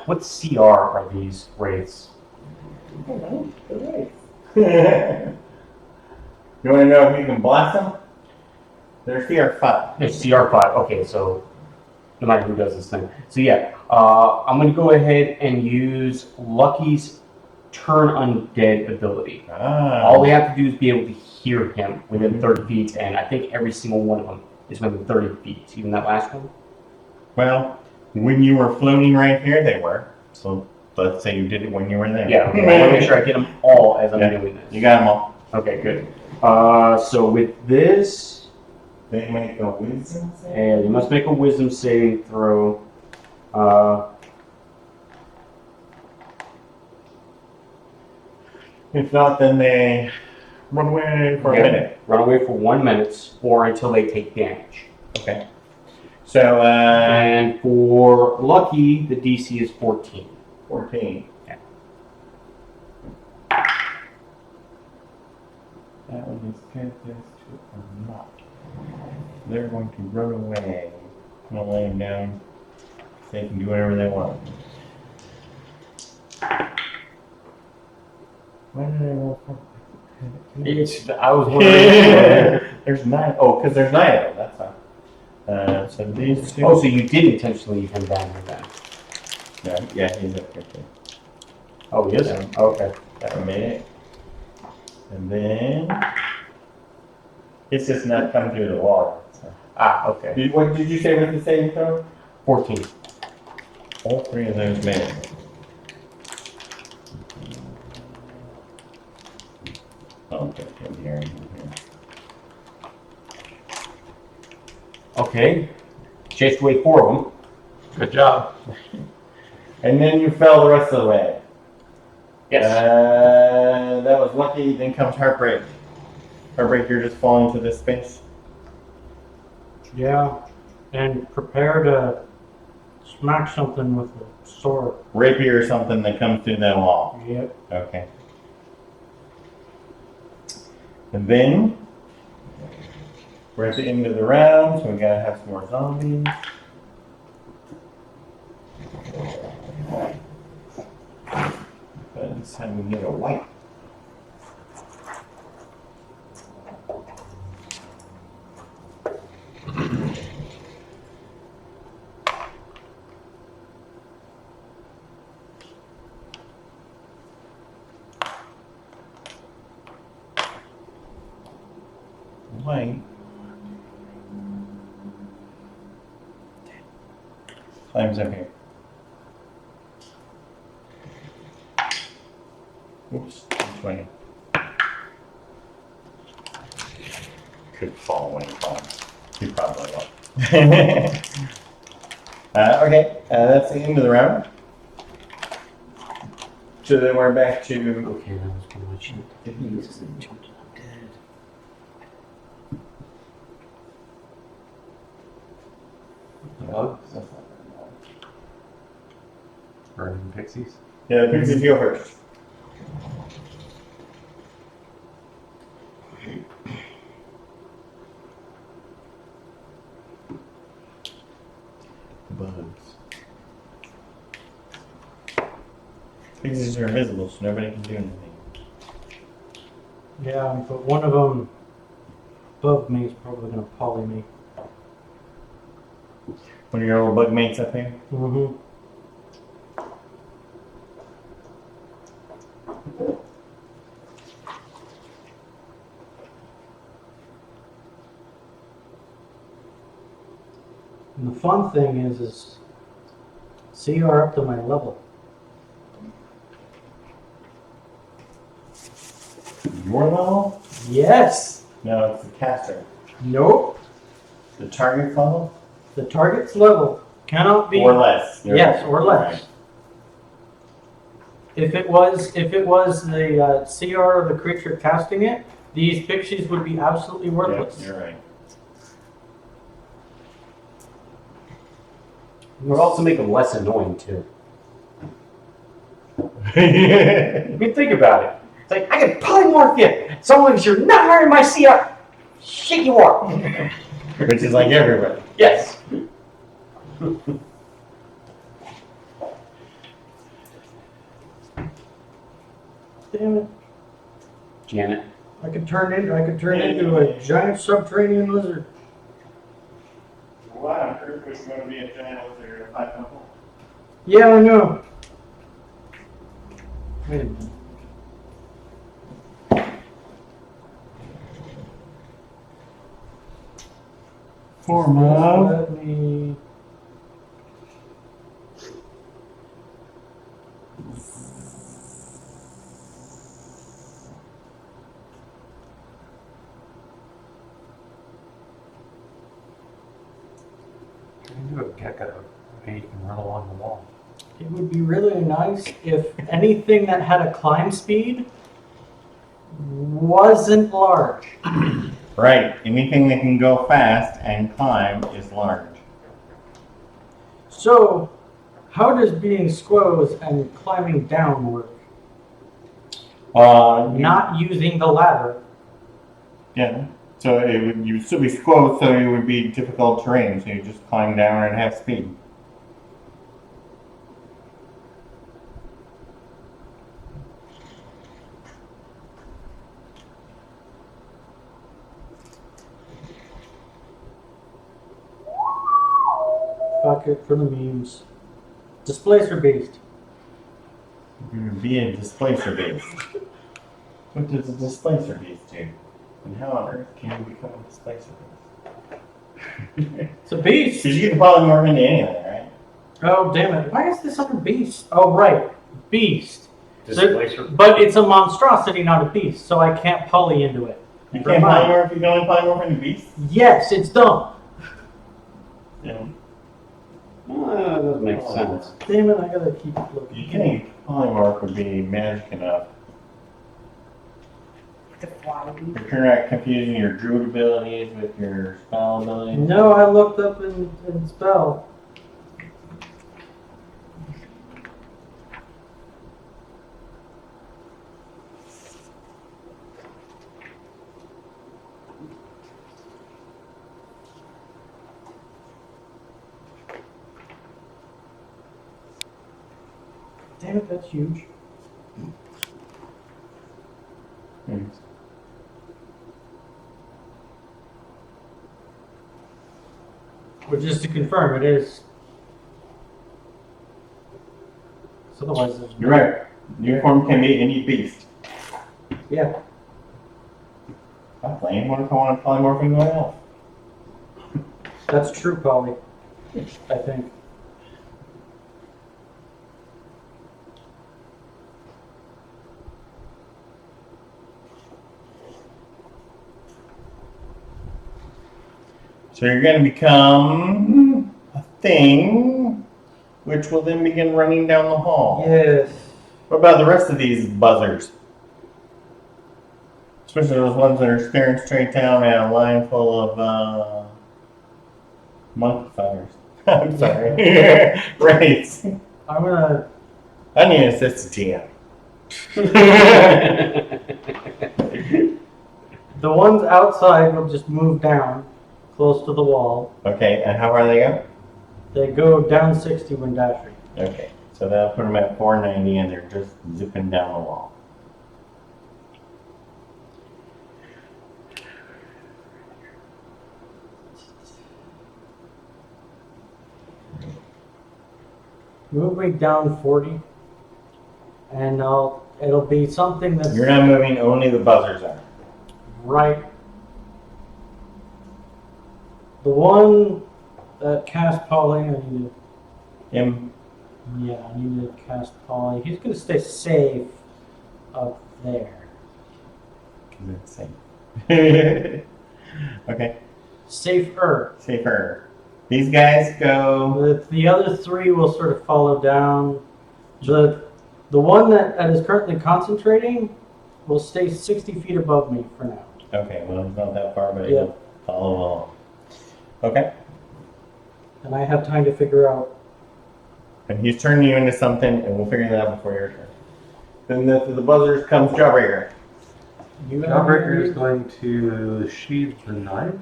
what CR are these wraiths? You want to know if you can blast them? They're CR5. It's CR5. Okay, so no matter who does this thing. So yeah, I'm gonna go ahead and use Lucky's Turn Undead ability. All we have to do is be able to hear him within 30 feet, and I think every single one of them is within 30 feet. Even that last one. Well, when you were floating right here, they were. So let's say you did it when you were there. Yeah. Okay. I want to make sure I get them all as I'm Yeah. doing this. You got them all. Okay, good. So with this, They make a wisdom save. and you must make a Wisdom saving throw. If not, then they run away for a Yeah. minute. Run away for 1 minute or until they take damage. Okay. So, And for Lucky, the DC is 14. 14. Yeah. That one is good. This two are not. They're going to run away. I'm going to lay them down so they can do whatever they want. Why did I roll 4? I was wondering. There's 9. Oh, because there's 9 of them. That's fine. So these two. Oh, so you did intentionally leave him down with that? Yeah, he's up here too. Oh, he is? Yeah. Okay. That one made it. And then it's just not come through the wall. So. Ah, okay. What did you say was the saving throw? 14. All 3 of those made it. Okay, in here, in here. Okay. Chased away 4 of them. Good job. And then you fell the rest of the way. Yes. That was Lucky, then comes Heartbreak. Heartbreak, you're just falling to this space. Yeah. And prepare to smack something with a sword. Rapier or something that comes through that wall. Yep. Okay. And then we're at the end of the round, so we gotta have some more zombies. But this time we need a white. White. Climbs up here. Oops, which way? Could fall when he falls. He probably will. Okay, that's the end of the round. So then we're back to Okay, that was pretty much it. Bugs. Burning pixies. yeah, the pixies go first. Bugs. Pixies are invisible, so nobody can do anything. Yeah, but one of them above me is probably going to poly me. One of your old bug mates up here? Mm-hmm. And the fun thing is CR up to my level. Your level? Yes. No, it's the caster. Nope. The target's level? The target's level cannot be. Or less. You're Yes, right. or You're less. right. If it was the CR of the creature casting it, these pixies would be absolutely worthless. Yep, you're right. It would also make them less annoying too. Yeah. I mean, think about it. It's like, I can polymorph you! So long as you're not wearing my CR! Shit, you are! Which is like everybody. Yes. Damn it! Janet. I could turn into a giant subterranean lizard. What on earth was going to be a giant lizard in 5 hole? Yeah, I know. Wait a minute. Let me. You do a gecko, and you can run along the wall. It would be really nice if anything that had a climb speed wasn't large. Right. Anything that can go fast and climb is large. So, how does being squoze and climbing down work? Not using the ladder. Yeah. So it would, you would still be squoze, so it would be difficult terrain. So you just climb down at half speed. Fuck it for the memes. Displacer beast. You would be a displacer beast. What does a displacer beast do? And how on earth can you become a displacer beast? It's a beast. Because you can polymorph into anything, right? Oh damn it! Why is this under beast? Oh right, beast. Displacer. But it's a monstrosity, not a beast, so I can't poly into it. You can't polymorph, you can only polymorph into beasts? Yes, it's dumb. Yeah. Well, that doesn't make sense. Damn it! I gotta keep looking. You think polymorph would be magic enough? The fly beast. If you're not confusing your druid abilities with your spell abilities? No, I looked up in spell. Damn it, that's huge. Hmm. But just to confirm, it is. So otherwise, there's You're right. Uniform can be any beast. Yeah. I'm playing. What if I want to polymorph into an elf? That's true, Polly. I think. So you're going to become a thing, which will then begin running down the hall. Yes. What about the rest of these buzzers? Especially those ones that are staring straight down at a line full of monkey fires. I'm sorry. Right. I'm gonna. I need an assistant TM. The ones outside will just move down, close to the wall. Okay, and how far they go? They go down 60 when dashing. Okay, so that'll put them at 490 and they're just zipping down the wall. Move me down 40. And it'll be something that's You're not moving, only the buzzers are. right. The one that cast Polly, I need Him, to cast Polly. He's gonna stay safe up there. 'cause it's safe. Okay, Safer. safer. These guys go. The other three will sort of follow down. The one that is currently concentrating will stay 60 feet above me for now. Okay, well, he's not that far, but Yeah. he'll follow along. Okay, And I have time to figure out. and he's turning you into something, and we'll figure that out before your turn. Then the buzzers comes Jawbreaker. You Gobrak is going to sheathe the knife.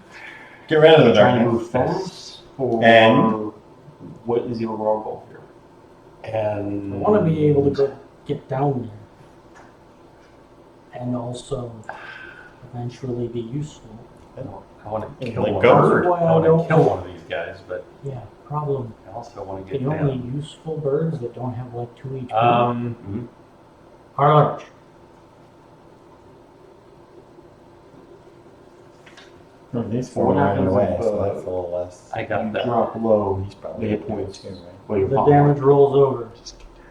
Get rid of the Trying to darkness. move fast, or And? what is the overall goal here? And I want to be able to go get down there. And also eventually be useful. I want to kill Like one. ghosts? Bird. Why I I want don't- to kill one of these guys, but Yeah, problem. I also want to get The only down. useful birds that don't have like 2 HP are large. Oh, these So four what are in the happens way, if, so that's a little less. I got that. Drop low. He's probably The hit gonna do it points. too, right? Well, you're The falling. damage rolls over.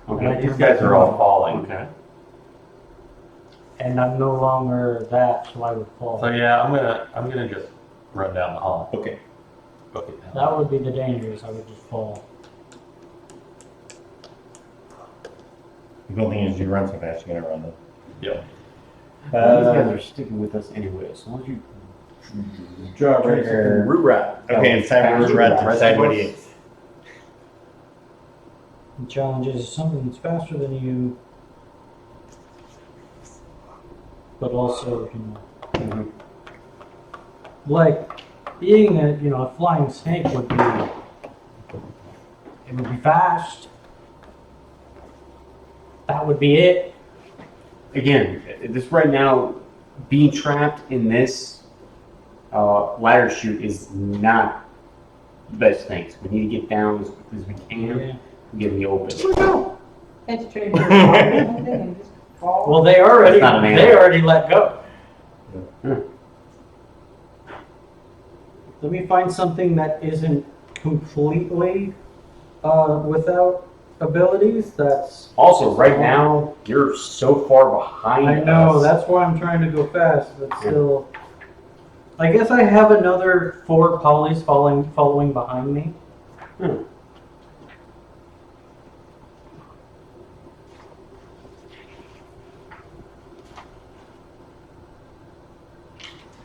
Okay. These guys are all falling. Okay. And I'm no longer that, so I would fall. So yeah, I'm gonna just run down the hall. Okay. Book it down. That would be the dangerous, I would just fall. The good thing is you run so fast, you're gonna run it. Yep. These guys are sticking with us anyway, as long as you Jawbreaker. root rat. Okay, it's time for Root Rat to decide what he is. The challenge is something that's faster than you, but also, Mhm. like, being a flying snake would be, it would be fast. That would be it. Again, this right now, being trapped in this ladder chute is not the best thing. So we need to get down as quickly as we can and get in the open. Can't you trade for something and just fall? Well, they That's not an animal. already let go. Hmm. Let me find something that isn't completely without abilities. That's Also, right now, you're so far behind I know. us. That's why I'm trying to go fast, but still. I guess I have another 4 polys following behind me.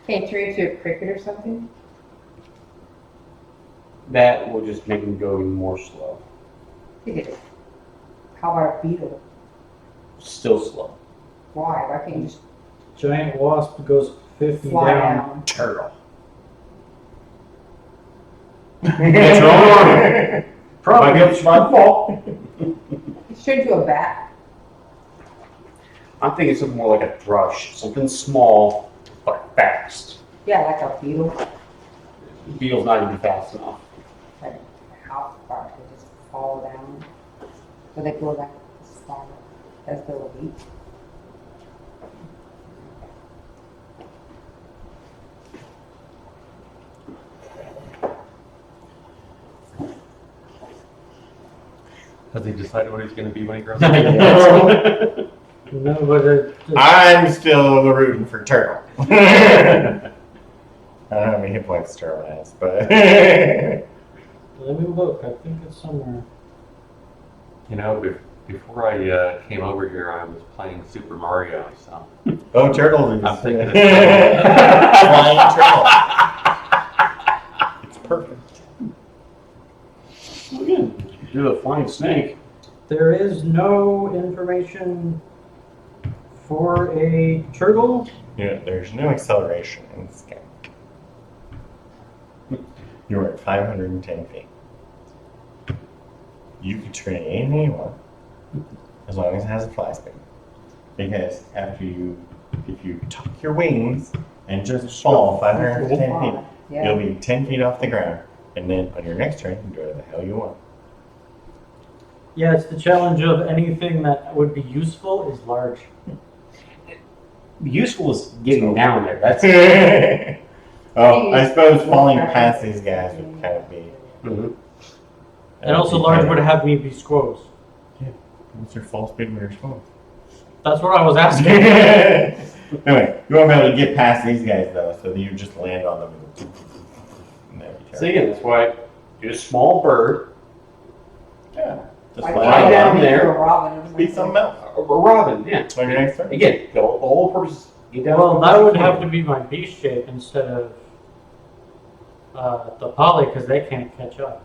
Can't you trade to a cricket or something? That will just make him go even more slow. How about a beetle? Still slow. Why? Why can't you just Giant wasp goes 50 fly down. down? Turtle. That's your own armor. Probably it's my fault. It's turned to a bat. I'm thinking something more like a thrush. Something small, but fast. Yeah, like a beetle. Beetle's not even fast enough. Like how far they just fall down. So they go like this far. That's the elite. Has he decided what he's going to be when he grows Not up? yet. No, but I'm still rooting for Turtle. I don't know how many hit points Turtle has, but let me look. I think it's somewhere. You know, before I came over here, I was playing Super Mario, so oh, Turtle is I'm thinking it's flying turtle. It's perfect. Again, you're a flying snake. There is no information for a turtle. Yeah, there's no acceleration in this game. You're at 510 feet. You can turn it anything you want, as long as it has a fly speed. Because if you tuck your wings and just fall 510 feet, Yeah. you'll be 10 feet off the ground. And then on your next turn, you can do whatever the hell you want. Yeah, it's the challenge of anything that would be useful is large. Useful is getting down there. That's Oh, I suppose falling past these guys would kind of be. Mhm. And also large would have me be squoze. What's your fall speed when you're small? That's what I was asking. Anyway, you won't be able to get past these guys though, so you just land on them. And that'd be So terrible. again, that's why you're a small bird. Yeah. Just I land Right on down them. there. Robin. Beat something else. A robin, yeah. On your next turn. Again, the whole purpose is get down. Well, that would have to be my beast shape instead of the poly because they can't catch up.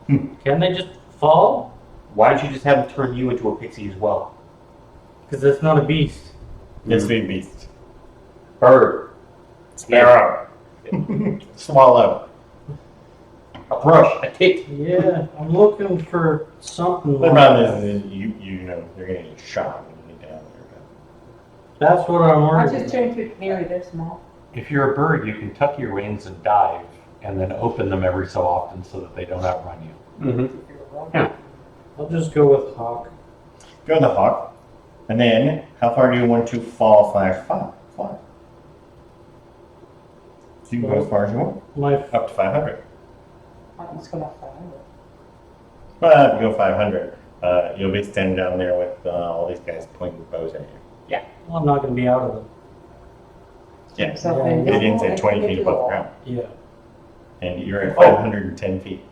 Can they just fall? Why don't you just have them turn you into a pixie as well? Because it's not a beast. Yes, be beast. Bird, Sparrow. Swallow. a brush, a tit. Yeah, I'm looking for something. The like problem that. is you know they're gonna get shot when you get down there. That's what I'm I worried just about. turned to a canary, they're small. If you're a bird, you can tuck your wings and dive, and then open them every so often so that they don't outrun you. Mm-hmm. I'll just go with hawk. Go to the hawk, and then how far do you want to fall / fly? So you can go as far as you want, My up to 500. I'm just gonna find it. Well, if you go 500, you'll be standing down there with all these guys pointing bows at you. well, I'm not going to be out of them. Yeah. So Yeah, then It ends this at whole 20 feet thing above the will- ground, Yeah. and you're at Oh. 510 feet.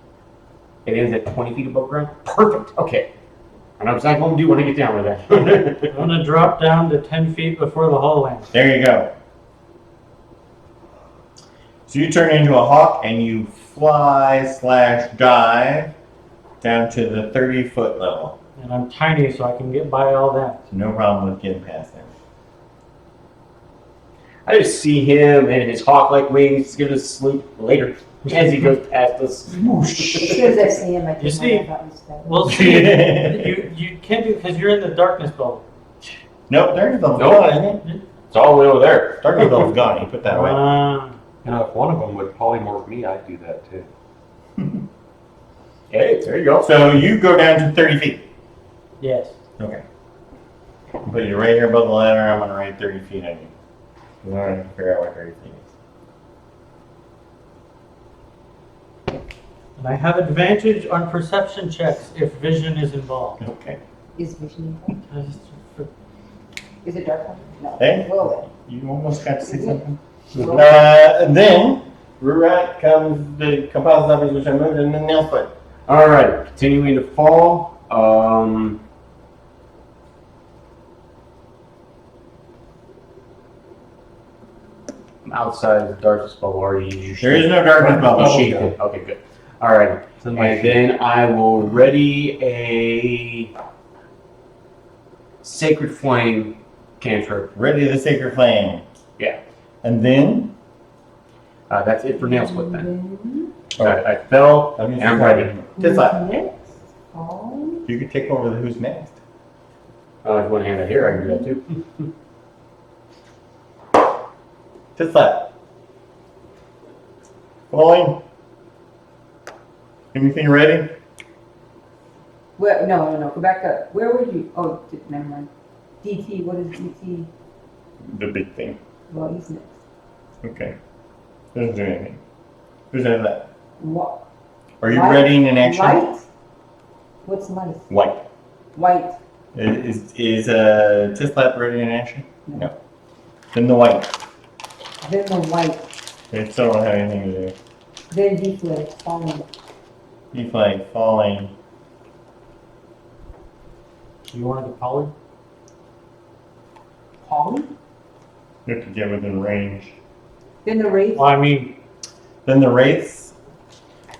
It ends at 20 feet above ground? Perfect, okay. I know exactly what I'm going to do when I get down with that. I'm going to drop down to 10 feet before the hull lands. There you go. So you turn into a hawk and you fly / dive down to the 30-foot level. And I'm tiny, so I can get by all that. So no problem with getting past them. I just see him and his hawk-like wings give us a salute later as he goes past us. As soon as I see him, I You think see- my thought was that. Well, see, you can't do because you're in the darkness bubble. Nope, Darkness Bell's Nope. gone, isn't it? It's all the way over there. Darkness Bell's gone. He put that away. You know, if one of them would polymorph me, I'd do that too. Hey, there you go. So you go down to 30 feet. Yes. Okay. Put you right here above the ladder. I'm gonna write 30 feet on you. We're gonna figure out what 30 feet is. And I have advantage on perception checks if vision is involved. Okay. Is vision involved? I just- Is it dark one? No. Hey. Will You almost got to see something. it? Will And then, Rurat comes the composite zombies, which I moved, and then nail split. All right, continuing to fall. I'm outside the darkness bubble. Are you? There is no darkness bubble. You shaped it. Okay, good. All right, It's in my and then I will ready a sacred flame cantrip. Ready the sacred flame. Yeah. And then, That's it for nail split then. Oh. I fell and I'm ready. Just like, Next. Oh. you could take over the who's next. If one hand out here, I can do that too. Just like. Falling. Anything ready? Well, no. Go back up. Where would you? Oh, never mind. DT. What is DT? The big thing. Well, he's next. Okay. Doesn't do anything. Who's after that? What? Are you Light? ready in action? Light. What's light? White. White. Is Tislap ready in action? No. Then the white. Then the white. They still don't have anything to do. Then deflate. Falling. He flag falling. You wanted the poly? Polly. You have to get within range. Then the wraith. Well, I mean, Then the wraiths.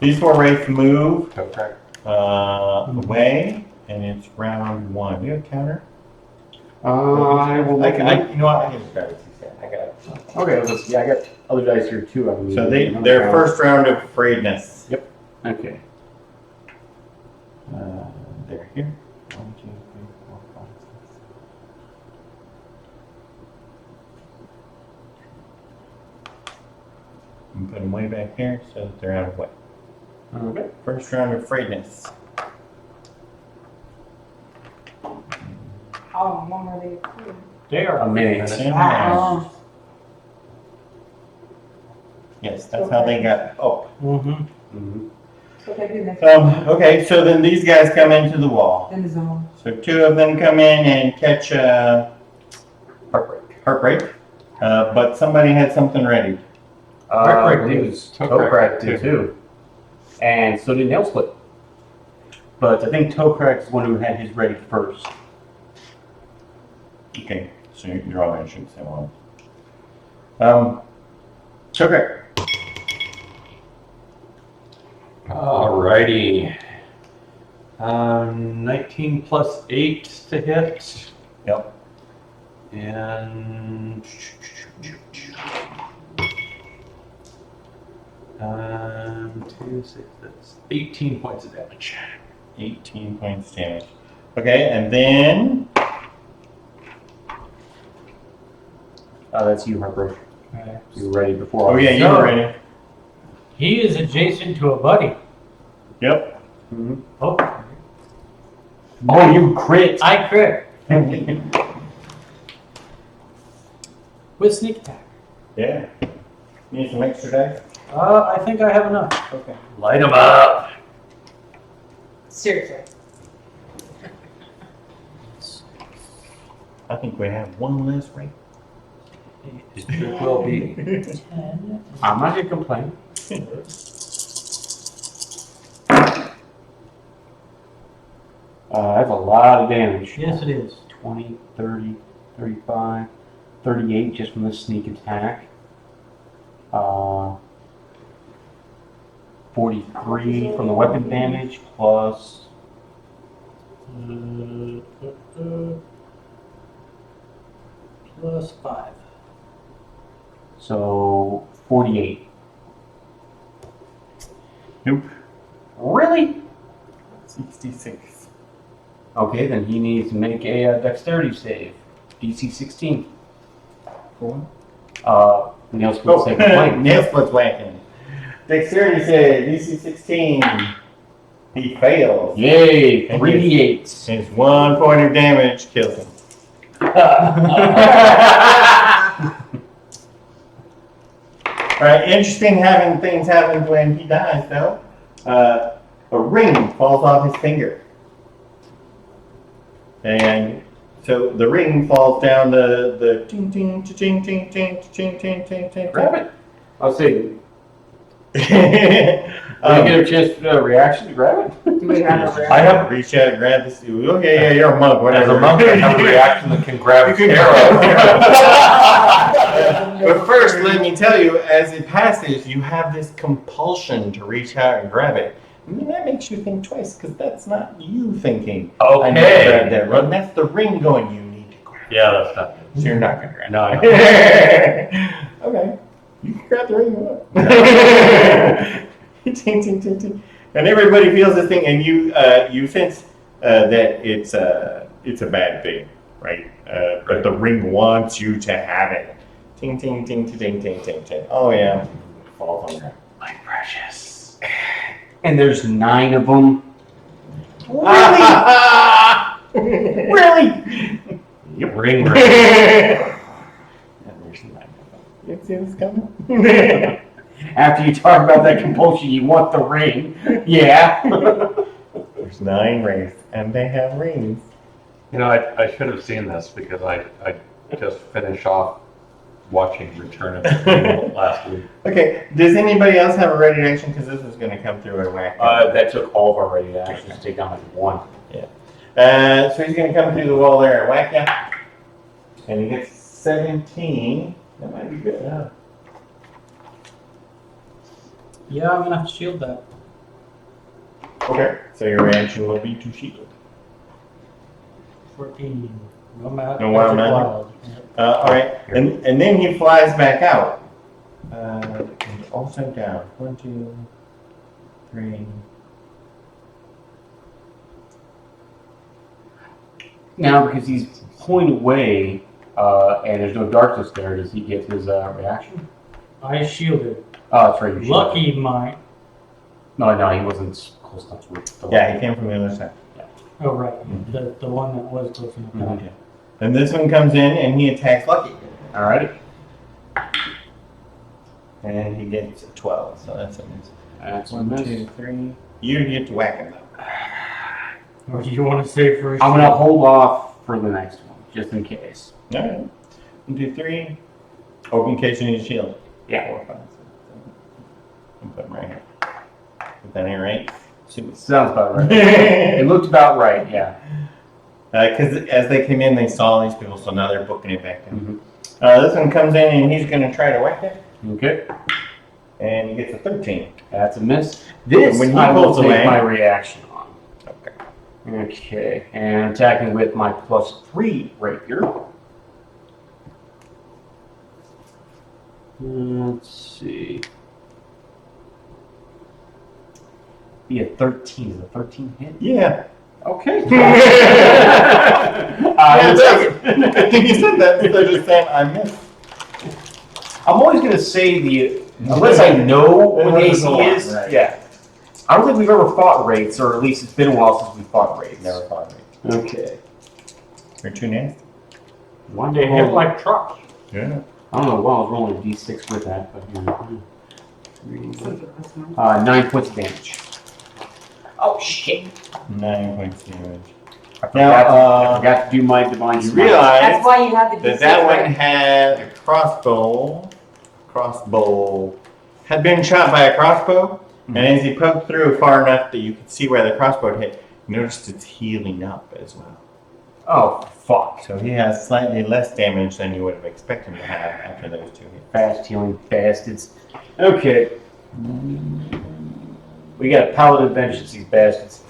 These 4 wraiths move Gobrak. away, and it's round 1. You have a counter? I will. You know what? I can just grab it. I got it. Okay, I got other dice here too. I mean, So their first round of afraidness. Okay. They're here. 1, 2, 3, 4, 5, 6. And put them way back here so that they're out of way. Okay. First round of afraidness. How long are they approved? They are A minute. Oh. Yes, that's how they got. Oh. Mm-hmm. Mhm. So they do next. Okay, so then these guys come into the wall. In the zone. So 2 of them come in and catch Heartbreak. heartbreak, but somebody had something ready. Heartbreak It did. was Gobrak did too. And so did Nail Split. But I think Gobrak is the one who had his ready first. Okay, so you're all gonna shoot the same one. Okay. Alrighty. 19 plus 8 to hit. Yep. And 2, 6, that's 18 points of damage. 18 points damage. Okay, and then That's you, Heartbreak. Okay. You were ready before. oh yeah, you were ready. He is adjacent to a buddy. Yep. Mhm. Oh, Oh, you crit! I crit with sneak attack. Yeah. Need some extra dice? I think I have enough. Okay. Light him up. Seriously. I think we have one less right. It should well be. 10. I'm not gonna complain. That's a lot of damage. Yes, it is. 20, 30, 35, 38 just from the sneak attack. 43 from the weapon damage plus Plus 5. so 48. Nope. Really? 66. Okay, then he needs to make a dexterity save. DC 16. Cool. Nail split Oh, second flank. nail split's whacking. Dexterity save, DC 16. He fails. Yay! 3d8s. His 1 point of damage kills him. Alright, interesting having things happen when he dies, though. A ring falls off his finger. And so the ring falls down the ting ting ting ting ting ting ting ting ting. Grab it. I'll say, it. you get a chance to reaction to grab it? Do we have a I have to reach out and grab this. Okay, yeah, you're a monk. As Whatever. a monk, I have a reaction that can grab You can arrow. But first, let me tell you, as it passes, you have this compulsion to reach out and grab it. I mean, that makes you think twice, because that's not you thinking, I need to grab that ring. That's the ring going, you need to grab it. Yeah, that's not good. So you're not going to grab it. No, I don't. Okay. You can grab the ring. Ting, ting, ting, ting. And everybody feels this thing, and you sense that it's a bad thing, right? But the ring wants you to have it. Ting, ting, ting, ting, ting, ting, ting, ting. Oh yeah, falls on the ground. My precious. And there's 9 of them. Really? Really? Ring, ring. And there's 9 of them. You see this coming? After you talk about that compulsion, you want the ring. Yeah. There's 9 rings, and they have rings. You know, I should have seen this because I just finished off watching Return of the King last week. Okay, does anybody else have a ready action? Because this is going to come through a whack. That took all of our ready actions to take down like 1. So he's going to come through the wall there and whack you. And he gets 17. That might be good, huh? Yeah, I'm gonna have to shield that. Okay. So your reaction will be to shield. 14. No matter. No wild magic? All right. And then he flies back out. And also down. 1, 2, 3. Now, because he's pulling away and there's no darkness there, does he get his reaction? I shielded. Oh, that's right. You should. Lucky mine. No, he wasn't close enough to it. Yeah, he came from the other side. Oh, right. The one that was close enough. Mhm. And this one comes in and he attacks Lucky. All right. And he gets a 12, so that's a miss. That's a 1, miss. 2, 3. You get to whack him though. Or do you want to save for a I'm gonna shield? hold off for the next one, just in case. Alright. 1, 2, 3. Oh, in case you need a shield. Yeah. 4, 5, 6, 7. I'm putting right here. Put that in, right? Sounds about right. It looked about right, yeah. Because as they came in, they saw these people, so now they're booking it back in. Mhm. This one comes in and he's going to try to whack it, Okay. and he gets a 13. That's a miss. This When he I will pulls take away- my reaction on. Okay. Okay. And attacking with my +3 rapier. Let's see. Be a 13. Is a 13 hit? Yeah. Okay. Yeah, I think you said that instead of just saying I missed. I'm always going to say unless I know what the AC is. Right. Yeah. I don't think we've ever fought rates, or at least it's been a while since we fought rates. Never thought of it. Okay. You're too nasty. One They hit like trucks. Yeah. I don't know why I was rolling a d6 with that, but That's nice. 9 points of damage. Oh shit! 9 points damage. I Now, forgot to do my divine you smite. realize That's why you have the that D6, that one right? had a crossbow, had been shot by a crossbow, and as he poked through far enough that you could see where the crossbow hit, you noticed it's healing up as well. Oh fuck! So he has slightly less damage than you would have expected him to have after those 2 hits. Fast healing bastards. Okay. We got a paladin vengeance, these bastards.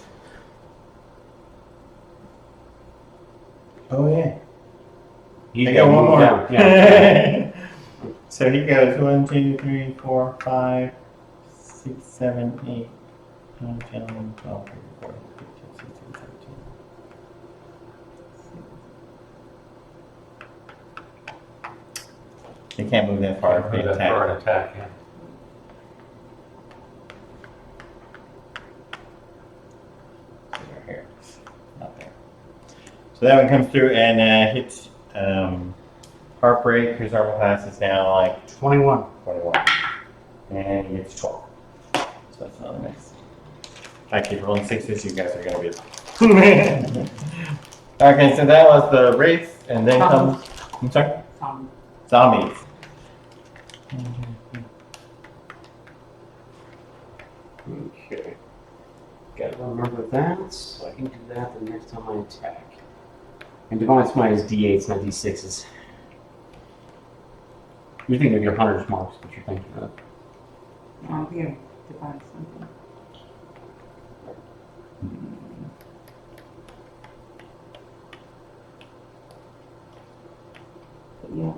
Oh yeah. He's I got got one more. down. Yeah. So he goes 1, 2, 3, 4, 5, 6, 7, 8, 9, 10, 11, 12, 13, 14, 15, 16, 17. They can't move that far if they That's for attack. an attack, yeah. So they're here, not there. So that one comes through and hits Heartbreak, whose armor class is now like 21. 21. And he gets 12. So that's another miss. I keep rolling 6s, you guys are going to be. Okay, so that was the race, and then comes. I'm sorry? Zombies. Okay. Gotta remember that, so I can do that the next time I attack. And divine smite is d8s, not d6s. You're thinking of your hunter's marks, what you're thinking of. Oh, here. Divine something. But yeah.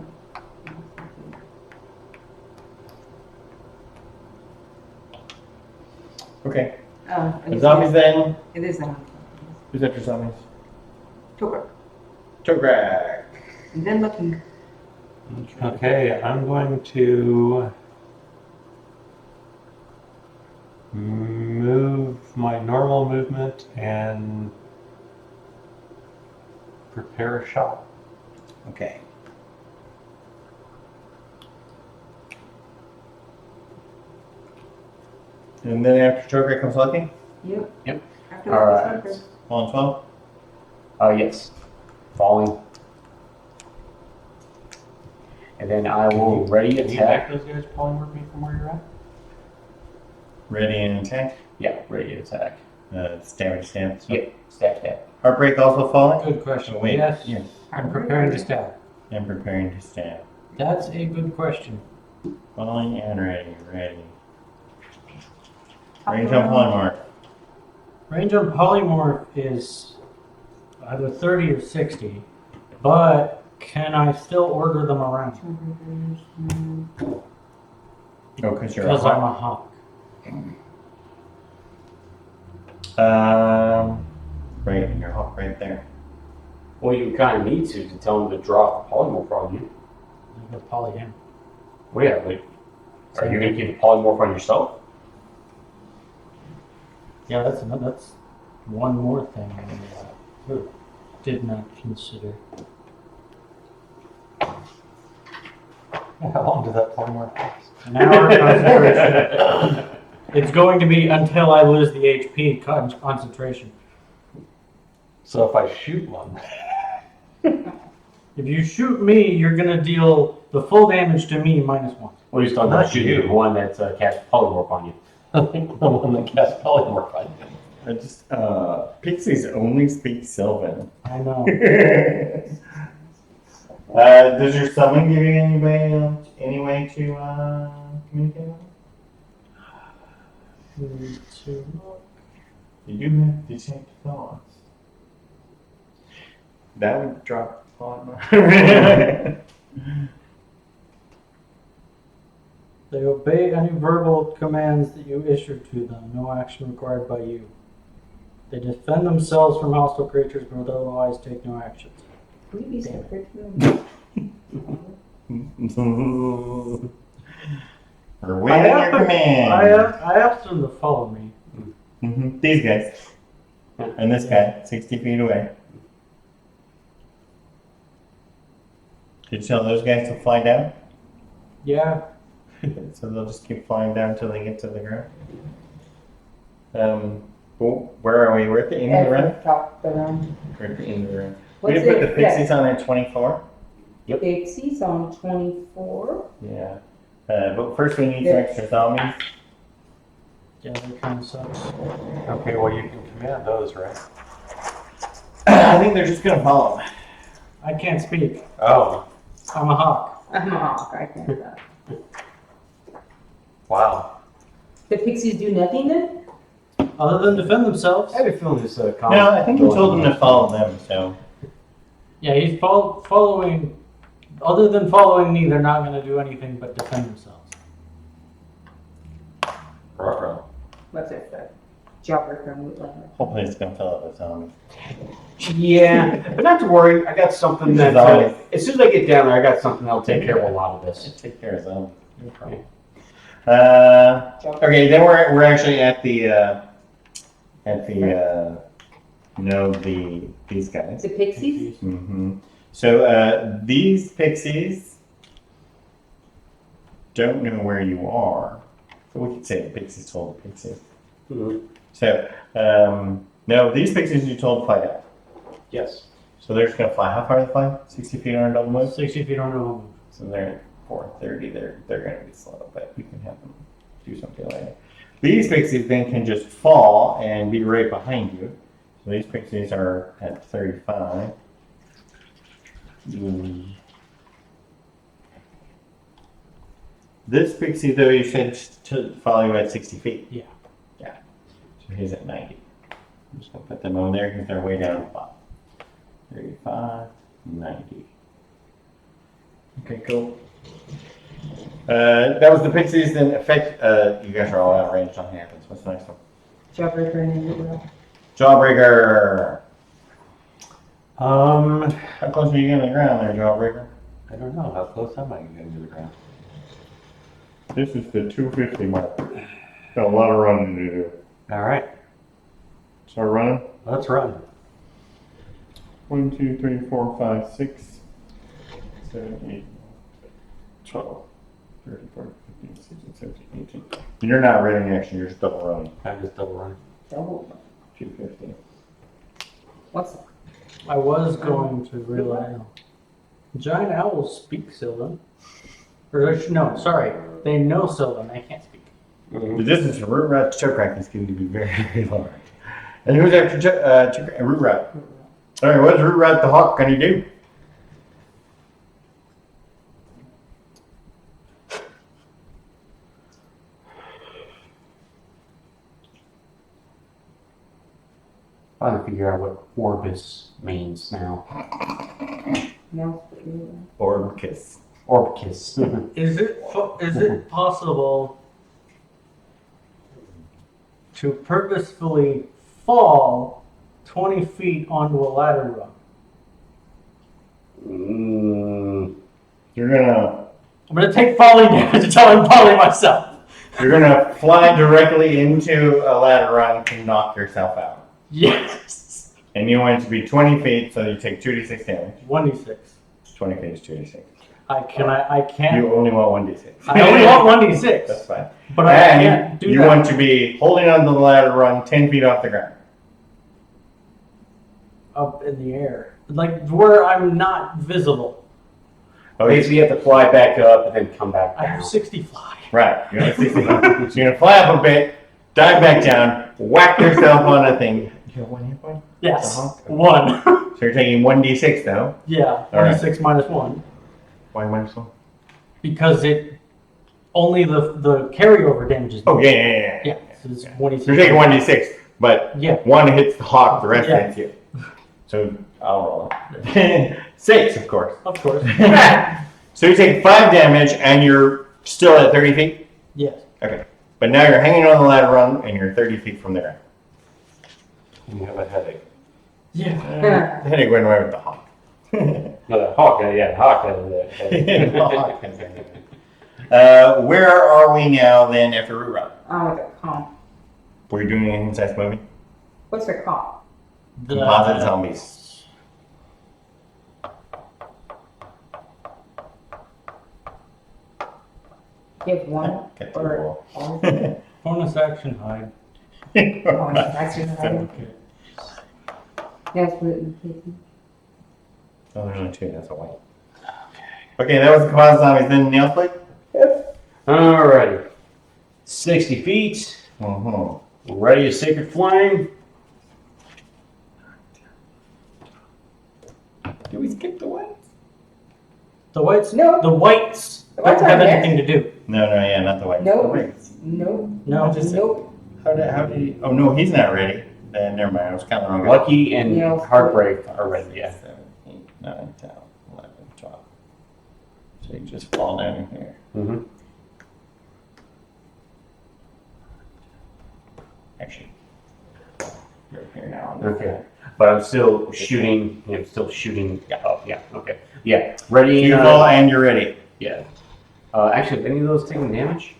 Okay. It The is- zombies then. It is that. Who's after zombies? Gobrak. Gobrak. And then looking. Okay, I'm going to move my normal movement and prepare a shot. Okay. And then after Gobrak comes Lucky? Yep. Yep. After All that, right. it's okay. 1 12? Yes. Falling. And then I will ready Can you back attack. those guys polymorph me from where you're at? Ready and attack. Yeah, ready attack. Stab. So Yep, stab. Heartbreak also falling? Good question. Oh, wait. Yes. Yes. I'm preparing to stab. And preparing to stab. That's a good question. Falling and ready. Range on polymorph. Range on polymorph is either 30 or 60, but can I still order them around? Oh, because you're a Because I'm hawk. a hawk. Right, and you're hawk right there. Well, you kind of need to tell them to drop polymorph on you. I'm a polyam. Well, yeah, like, are you going to keep the polymorph on yourself? Yeah, that's one more thing I did not consider. How long does that polymorph last? An hour concentration. It's going to be until I lose the HP concentration. So if I shoot one, If you shoot me, you're gonna deal the full damage to me -1. We're just talking Not about shooting you. the one that's cast polymorph on you. the one that casts polymorph on you. I just, pixies only speak Sylvan. I know. Does your summon give you any way to communicate with them? You do have detect thoughts. That would drop polymorph. They obey any verbal commands that you issue to them. No action required by you. They defend themselves from hostile creatures, but otherwise take no actions. Can you be separate? We're waiting your command. I asked them to follow me. These guys. And this guy, 60 feet away. Did you tell those guys to fly down? Yeah. So they'll just keep flying down until they get to the ground. Where are we? We're at the end of the run? Top the run. We're at the end of the run. We What's did put it? the pixies on at 24. Pixies on 24. Yeah. But first we need some extra zombies. Yeah, that kind of sucks. Okay, well, you can command those, right? I think they're just gonna follow. I can't speak. Oh, I'm a hawk. I'm a hawk. I can't do that. wow. The pixies do nothing then? Other than defend themselves. I have a feeling this No, I think he told them to follow them, so. Yeah, he's following. Other than following me, they're not going to do anything but defend themselves. Ruh-roh. What's it? The jobber from Woodland. Hopefully it's gonna fill up with zombies. Yeah, but not to worry. I got something that Zombies. as soon as I get down there, I got something that'll take care of a lot of this. Just take care of zombies. No problem. Okay, then we're actually at the these guys. The pixies? So these pixies don't know where you are. So we could say the pixies told the pixies. So no, these pixies you told to fly down. Yes. So they're just gonna fly. How far do they fly? 60 feet on a double move. 60 feet on a home. So they're at 430. They're gonna be slow, but you can have them do something later. These pixies then can just fall and be right behind you. So these pixies are at 35. This pixie, though, you said to follow you at 60 feet. Yeah. Yeah. So he's at 90. I'm just going to put them over there because they're way down at the bottom. 35, 90. Okay, cool. That was the pixies. Then effect. You guys are all out of range. Nothing happens. What's the next one? Jobber and Woodland. Jawbreaker. How close are you getting to the ground there, Jawbreaker? I don't know. How close am I getting to the ground? This is the 250 mark. Got a lot of running to do. All right, Start running. let's run. 1, 2, 3, 4, 5, 6, 7, 8, 12, 13, 14, 15, 16, 17, 18. You're not running action, you're just double running. I'm just double running. Double. 250. What's that? I was going to realize. Giant owls speak Sylvan. Or, no, sorry. They know Sylvan. They can't speak. The distance from root rat to choke is going to be very, very large. And who's after root rat? Alright, what's root rat the hawk gonna do? I'm trying to figure out what Orbis means now. No. Orb kiss. Orbicus. Is it possible to purposefully fall 20 feet onto a ladder rung? You're gonna I'm gonna take falling damage until I'm falling myself. fly directly into a ladder run and knock yourself out. Yes. And you want it to be 20 feet, so you take 2d6 damage. 1d6. 20 feet is 2d6. I can't. You only want 1d6. I only want That's 1d6, fine. but I And can't do you that. want to be holding on to the ladder rung 10 feet off the ground. Up in the air, like where I'm not visible. Oh, Basically, you have to fly back up and then come back I down. have 60 fly. right. You're gonna, so you're gonna fly up a bit, dive back down, whack yourself on a thing. You have 1 hit point? Yes, Uh-huh. 1. So you're taking 1d6 though. Yeah, All right. 26 minus 1. Why minus 1? Because it only the carryover damages. Oh, yeah. Yeah, so it's 26. You're taking 1d6, but Yeah. 1 hits the hawk, the rest Yeah. hits you. So I'll roll it. 6, of course. Of course. So you take 5 damage and you're still at 30 feet? Yes. Okay. But now you're hanging on the ladder rung and you're 30 feet from there. You have a headache. Yeah. The headache went away with the hawk. No, the hawk, the hawk. Where are we now then after root run? Oh, the comp. Were you doing anything besides moving? What's the comp? Composite zombies. You have one Get the or wall. all of them? Bonus action hide. Oh, that's your hide. Okay. Yes, gluten, Casey. Oh, there's only 2, that's a white. Okay, that was the composite zombies. Then nail split? Alrighty. 60 feet. Mm-hmm. Ready a sacred flame. Did we skip the whites? The whites? No. The whites The whites don't have aren't there. anything to do. No, yeah, not the whites. Nope. The whites. Nope. No. Nope. How did he? Oh no, he's not ready. Then never mind. I was counting wrong. Lucky and Yeah. Heartbreak are ready, yeah. 7, 8, 9, 10, 11, 12. So you just fall down in here. Mm-hmm. Actually, you're here now. Okay. But I'm still shooting, up, yeah, okay. Yeah, ready, You fall and you're ready. yeah. Actually, have any of those taken damage?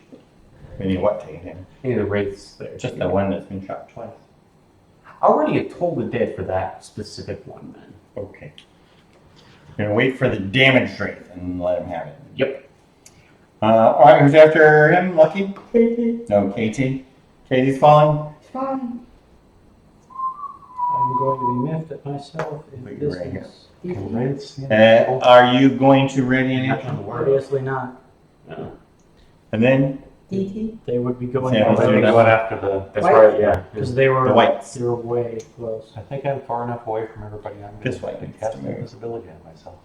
We need what taking him? Any of the wraiths there? Just the one that's been shot twice. I already get Toll the Dead for that specific one, then. Okay. You're gonna wait for the damage rate and let him have it. Yep. All right, who's after him? Lucky? No, KT. KT's falling. Fine. I'm going to be miffed at myself in Wait, you're right here. business. Are you going to ready an action? Obviously not. No. And then DT? They would be going Yeah, I'm let's do going that one after the. That's White? right, yeah. because they were the whites. They were way close. I think I'm far enough away from everybody. I'm This gonna way. cast invisibility on myself.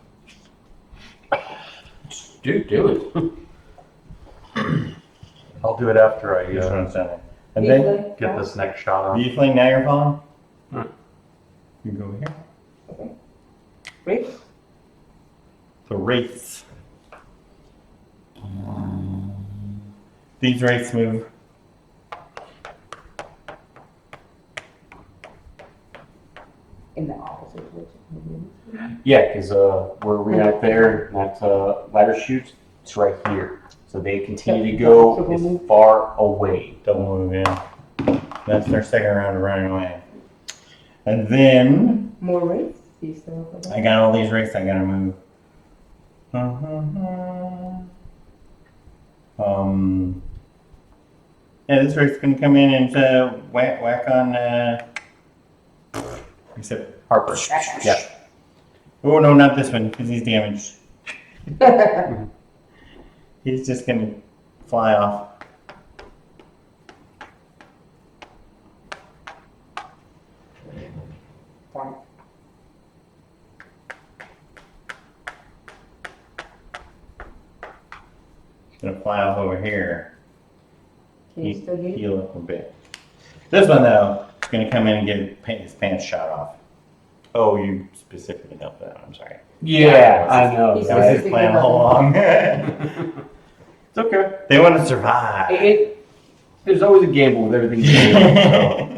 Dude, do it. I'll do it after He's I running center. And then get this next shot on. Beefling, now you're falling. Alright. You go over here. Wait. The wraiths. These wraiths move. In the opposite direction. Yeah, because where we're at there, that ladder chute, it's right here. So they continue to go as far away. Double move, yeah. That's their second round of running away. And then More race? Do you still have that? I got all these wraiths I gotta move. Yeah, this wraith's gonna come in and whack on except Harper. Yeah. oh no, not this one, because he's damaged. He's just gonna fly off. Fine. He's gonna fly off over here. Can you still get it? Heal up a bit. This one though, is gonna come in and get his pants shot off. Oh, you specifically helped that. I'm sorry. Yeah, I know. He's That was his Specifically plan helped. all along. It's okay. They want to survive. There's always a gamble with everything you do. So.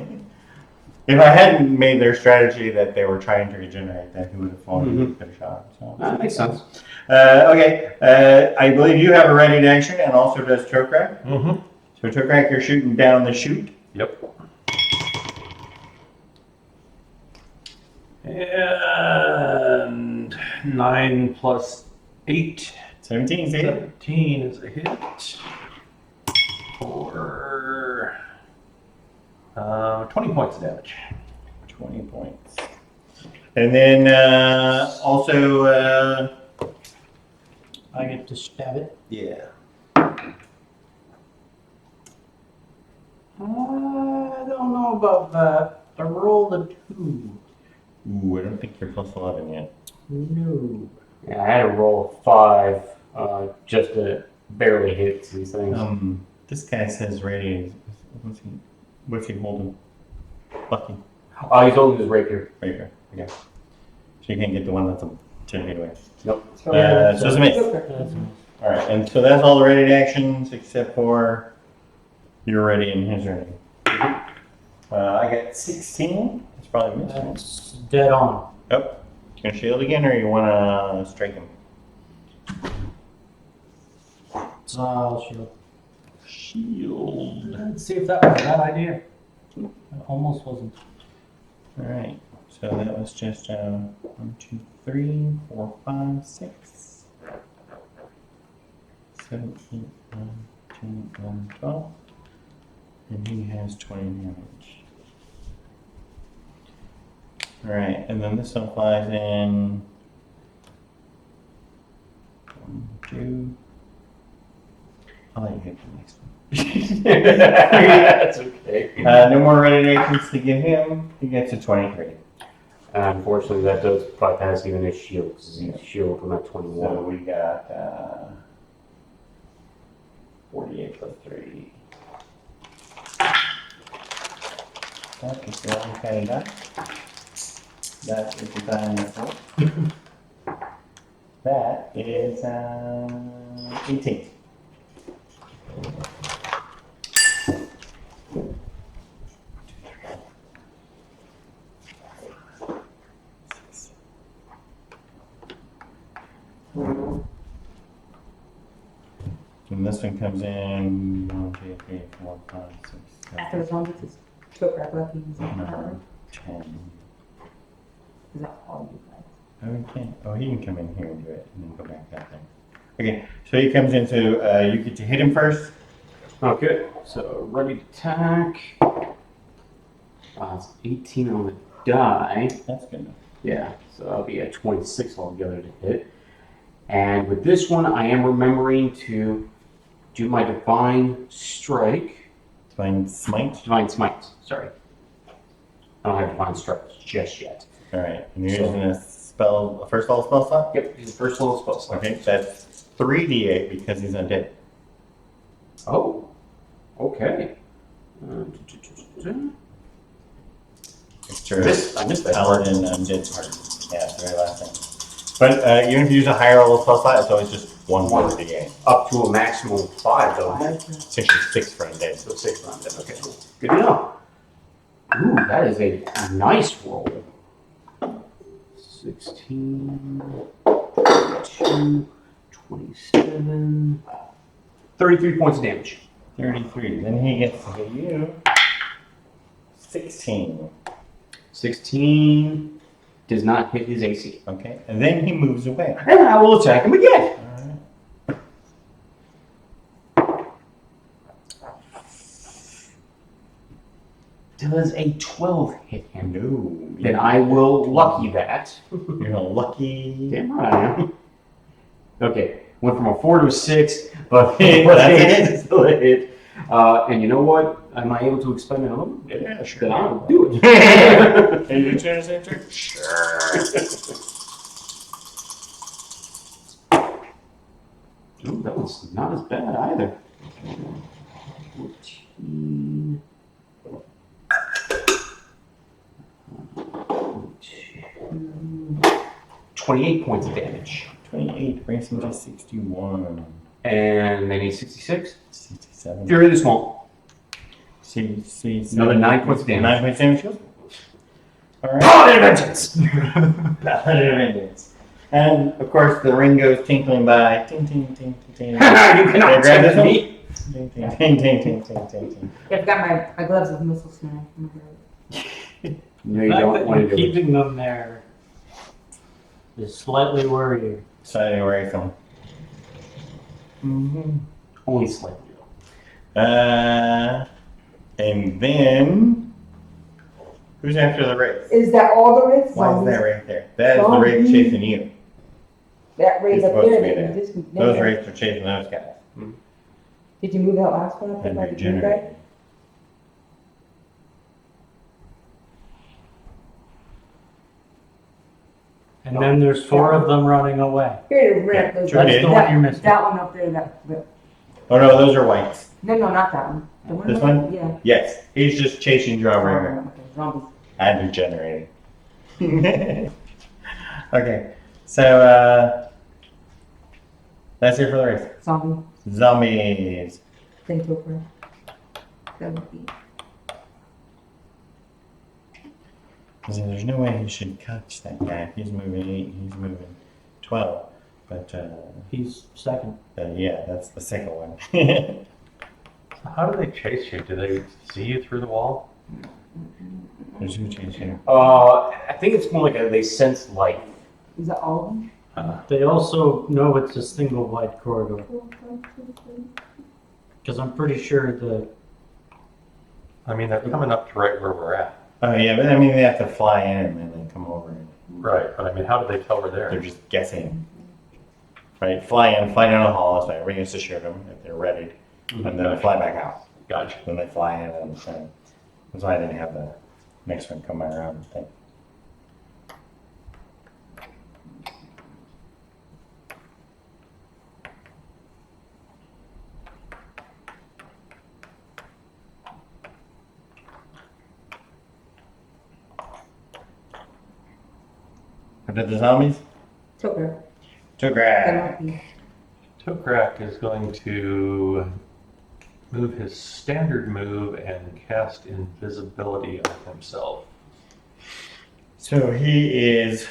If I hadn't made their strategy that they were trying to regenerate, then he would have fallen and could have shot. So. That makes sense. Okay, I believe you have a ready to action, and also does Chokrak. Mm-hmm. So Chokrak, you're shooting down the chute. Yep. And 9 plus 8, 17, see? 17 is a hit. For 20 points of damage. 20 points. And then also, I get to stab it. yeah. I don't know about that. I rolled a 2. Ooh, I don't think you're plus 11 yet. No. Yeah, I had to roll a 5 just to barely hit these things. This guy says ready. What's he holding? Lucky. Oh, he's holding his rapier. Right here. Okay. So you can't get the one that's 10 feet away. Nope. So it's a miss. That's a miss. All right, and so that's all the ready actions except for your ready and his ready. I got 16. That's probably a miss. Right? That's dead on. Oh, you gonna shield again, or you wanna strike him? So I'll shield. Shield. Let's see if that was a bad idea. It almost wasn't. All right. So that was just 1, 2, 3, 4, 5, 6, 7, 8, 9, 10, 11, 12. And he has 20 damage. All right, and then this one flies in. 1, 2. I'll let you hit the next one. That's okay. No more ready actions to give him. He gets a 23. Unfortunately, that does bypass even his shield, because he's shield from that 21. So we got 48 plus 3. That is the wrong kind of die. That is the die on the floor. That is 18. And this one comes in 1, 2, 3, 4, 5, 6, 7, After the zombies, it's Gobrak left. He's 9, 10. Is that all you guys? Oh, he can't. Oh, he can come in here and do it, and then go back that way. Okay, so he comes into. You get to hit him first. Okay, so ready to attack. It's 18 on the die. That's good enough. Yeah, so I'll be at 26 altogether to hit. And with this one, I am remembering to do my Divine Strike. Divine Smite. Divine Smite, sorry. I don't have Divine Strike just yet. All right, and you're So- using a spell, a first level spell slot. Yep, he's the first level spell slot. Okay, that's 3d8 because he's undead. Oh, okay. It's your I missed that part. paladin undead part. Yeah, it's the very last thing. But even if you use a higher level spell slot, it's always just one more d8. Up to a maximum of 5, though. It's actually 6 for undead. So 6 rounds. Okay, good to know. Ooh, that is a nice roll. 16, 2, 27, 33 points of damage. 33. Then he gets to hit you. 16. 16 does not hit his AC. Okay, and then he moves away. And I will attack him again. All right. Does a 12 hit him? No. Then I will lucky that. You're lucky. Damn right I am. Okay, went from a 4 to a 6, but That's it's still a hit. And you know what? Am I able to expend another one? Yeah, sure. Then I'll do it. Can you turn the same turn? Sure. Ooh, that was not as bad either. 14. 28 points of damage. 28 brings him to 61. And they need 66. 67. Fury of the Small. See, Another 9 points of damage. 9 points of damage. All right. Paladin of Vengeance! Paladin of Vengeance. And of course, the ring goes tinkling by. Ting, ting, ting, ting, ting. You cannot grab this tempt one? me! Ting, ting, ting, ting, ting, ting, ting, ting. Yeah, I've got my gloves with missile smash. No, you The fact don't that want to you're do it. keeping them there is slightly worrying. So anyway, from Mm-hmm. Only slightly. And then who's after the wraith? Is that all the wraiths? Why is Zombies? that right there? That is the wraith Zombie. chasing you. That wraith It's up supposed there to be that there. you just Those wraiths are chasing those guys. Did you move that last one up there And by the green guy? regenerating. And then there's 4 of them running away. Here, to ramp Yeah, those. sure did. That's the one you're missing. That one up there, that. Oh no, those are whites. No, not that one. The one This with- one? Yeah. Yes, he's just chasing Jawbreaker Okay, zombies. and regenerating. Okay, so that's it for the race. Zombie. Zombies. Then Toker. That would be. See, there's no way he should catch that guy. He's moving 8, he's moving 12. But He's second. yeah, that's the second one. How do they chase you? Do they see you through the wall? There's who chasing you. I think it's more like they sense life. Is that all of them? They also know it's a single wide corridor. Because I'm pretty sure the I mean, they're coming up to right where we're at. Oh yeah, but I mean they have to fly in and then come over. And Right, but I mean, how do they tell we're they're there? just guessing. Right, fly down the hall. So everybody gets to shoot them if they're ready, and then they fly back out. Gotcha. Then they fly in and that's why I didn't have the next one come around and think. What did the zombies? Toker. Took That grab. might be. Tokrak is going to move his standard move and cast invisibility on himself. So he is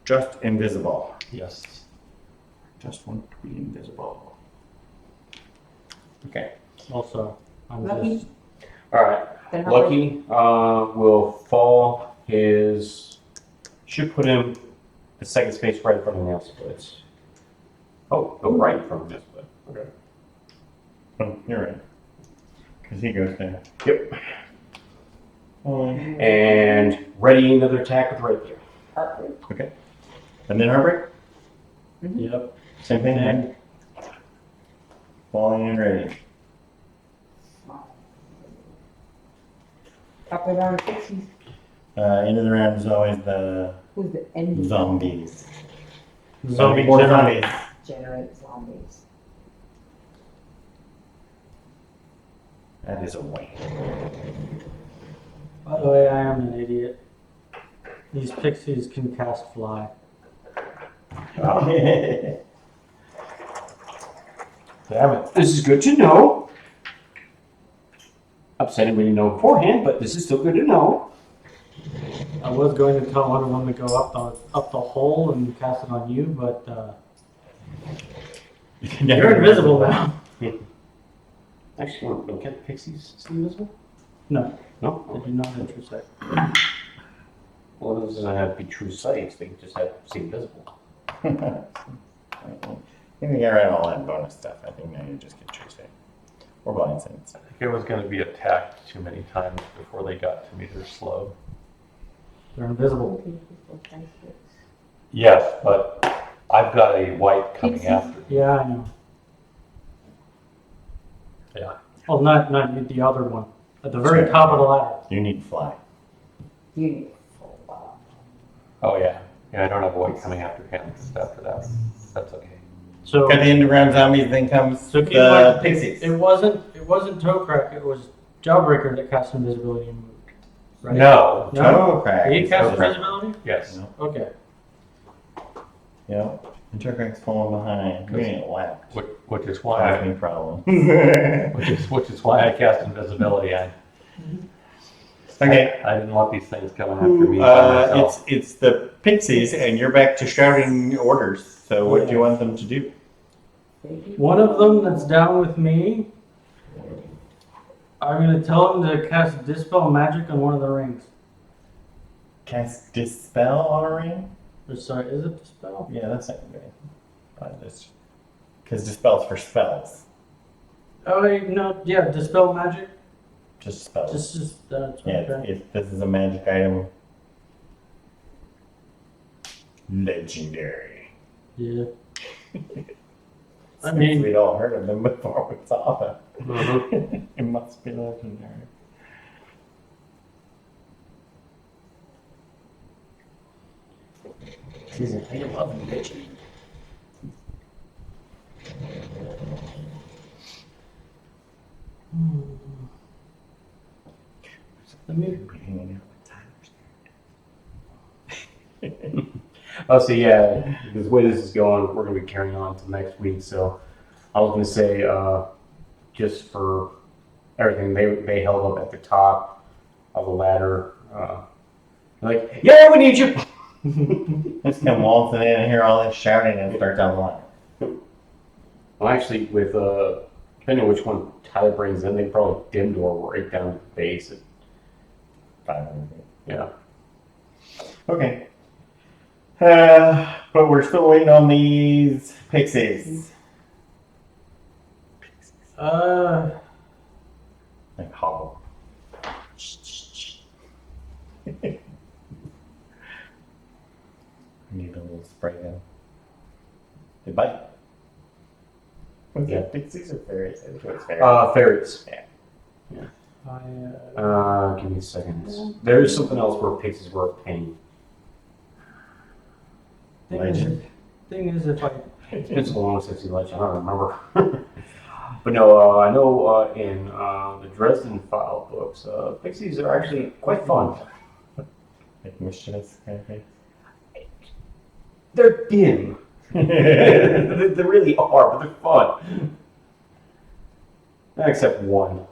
just invisible. Yes. Just want to be invisible. Okay. also I'm Lucky. just All right. Then how Lucky will fall his. Should put him the second space right in front of the splits. Oh, go right in front of the split. Okay. Oh, you're right. Because he goes there. Yep. Oh, And ready another attack with rapier. okay. And then Heartbreak? Yep. Same thing, And right? Falling and ready. Top of round 60s. End of the round is always the Who's the end? zombies. zombie More generate. zombies. Generate zombies. That is a win. By the way, I am an idiot. These pixies can cast fly. Damn it. This is good to know. Upsetting we didn't know beforehand, but this is still good to know. I was going to tell one of them to go up the hole and cast it on you, but you're invisible now. Actually, don't get the pixies still invisible? No, No? I do not intersect. Well, those doesn't have to be true sights, they just have to see invisible. You can get rid of all that bonus stuff. I think now you just get true sight. Or blind sense. I think I was going to be attacked too many times before they got to me. They're slow. They're invisible. Yes, but I've got a white coming after me. Yeah, I know. Yeah. Well, not the other one. At the very top of the ladder. You need fly. You need Oh, yeah. Yeah, I don't have a white coming after him just after that. That's okay. So, Got the end of round zombies, then comes so keep in the mind, pixies. it wasn't Toecrack, it was Jawbreaker that cast invisibility and moved. Right? No. No? Toe crack. He cast Toecrack. invisibility? Yes. Okay. Yep. And toe crack's falling behind. We're gonna get lapped. Which is why I, Causing problems. which is why I cast invisibility. Okay. I didn't want these things coming after me by myself. It's the pixies, and you're back to shouting orders. So what do you want them to do? One of them that's down with me, I'm going to tell him to cast Dispel Magic on one of the rings. Cast dispel on a ring? Or sorry, is it Dispel? Yeah, that's not good. This Because dispel's for spells. Oh, wait, no, yeah, dispel magic. Just spells. That's Yeah, okay. if this is a magic item, legendary. Yeah. I Since mean- we'd all heard of them before we saw them. Mhm. It must be legendary. Season, I love bitch. Let me. We're hanging out with Tyler. Oh, so yeah, the way this is going, we're gonna be carrying on until next week. So I was gonna say, just for everything, they held up at the top of the ladder, like, yeah, we need you. Just come waltzing in and hear all this shouting and start down the line. Well, actually, with depending on which one Tyler brings in, they probably dim door right down to the base. 500 feet. Yeah. Okay. But we're still waiting on these pixies. Like hobble. I need a little spray gun. They bite. What's Yeah. that? Pixies or fairies? I think it's fairies. Fairies. I, Give me a second. There's something else where pixies were a pain. Legend. Thing is, if I. It's been so long since you legend, I don't remember. But no, I know in the Dresden file books, pixies are actually quite fun. Like mischievous kind of thing. They're dim. They really are, but they're fun. Except one.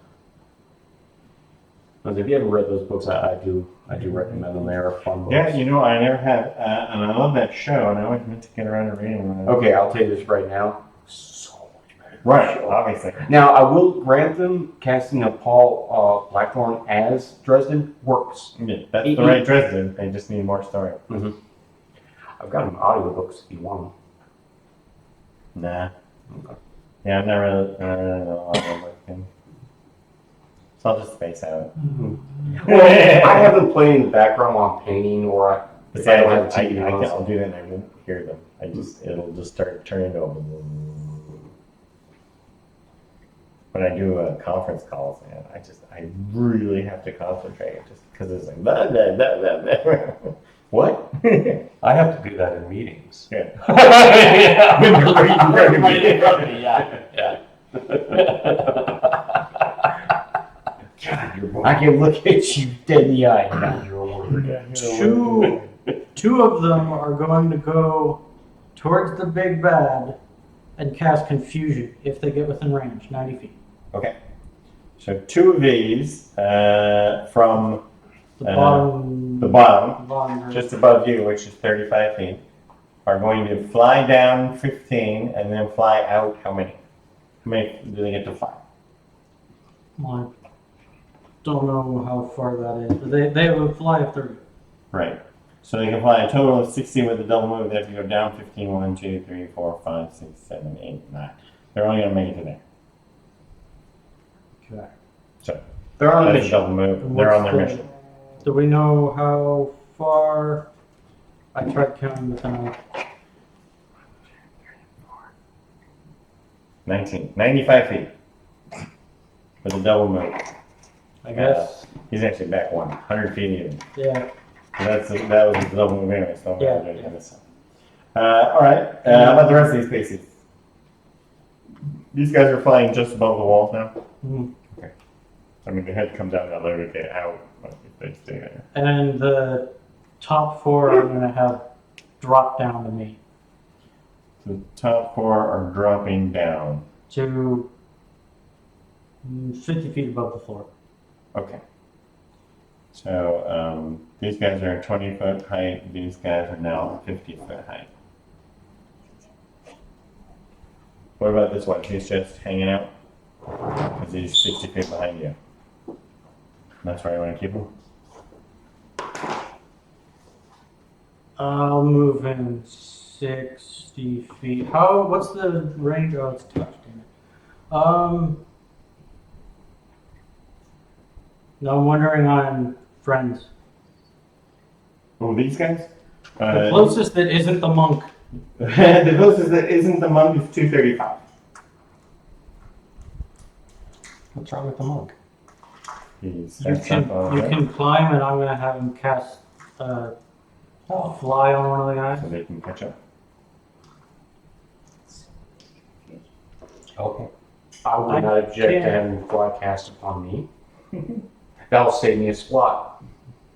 Because if you haven't read those books, I do recommend them. They are fun books. Yeah, you know, I never have, and I love that show, and I always meant to get around to reading them. Okay, I'll tell you this right now. So much better. Right, obviously. Now, I will grant them casting of Paul Blackthorne as Dresden works. Yeah, that's the right Dresden. They just need more story. I've got them audiobooks if you want them. Nah. Okay. Yeah, I've never really know a lot of them. So I'll just space out. Well, I have them playing in the background while I'm painting, or if I Besides, don't have I, TV I, on. I'll do that and I won't hear them. It'll just start turning over. When I do conference calls, man, I really have to concentrate just because it's like, blah, blah, blah, blah, blah. What? I have to do that in meetings. Yeah. Yeah. I can look at you dead in the eye and not your word. Two of them are going to go towards the big bad and cast confusion if they get within range, 90 feet. Okay. So two of these from The bottom. the bottom, bottom just above you, which is 35 feet, are going to fly down 15 and then fly out how many? How many do they get to fly? I don't know how far that is, but they have a fly of 30. Right. So they can fly a total of 60 with the double move. They have to go down 15, 1, 2, 3, 4, 5, 6, 7, 8, 9. They're only going to make it to there. Okay. So They're on a that's a mission. double move. They're on their mission. Do we know how far? I tried counting the time. 95 feet with a double move. I guess. He's actually back 100 feet even. Yeah. So that was a double move anyway. So I'm Yeah. gonna do it in this. All right. How about the rest of these species? These guys are flying just above the walls now. Mhm. Okay. I mean, they had to come down that ladder to get out, but if they stay there. And the top four I'm going to have drop down to me So the top four are dropping down. to 50 feet above the floor. Okay. So these guys are 20-foot height. These guys are now 50-foot height. What about this one? He's just hanging out? Because he's 60 feet behind you. That's where you want to keep him? I'll move him 60 feet. What's the range? Oh, it's touch, damn it. No, I'm wondering on friends. Oh, these guys? The closest that isn't the monk. The closest that isn't the monk is 235. What's wrong with the monk? He's You can climb, and I'm gonna have him cast fly on one of the guys. so they can catch up. Okay. I would I not object to can't- having fly cast upon me. That'll save me a squat.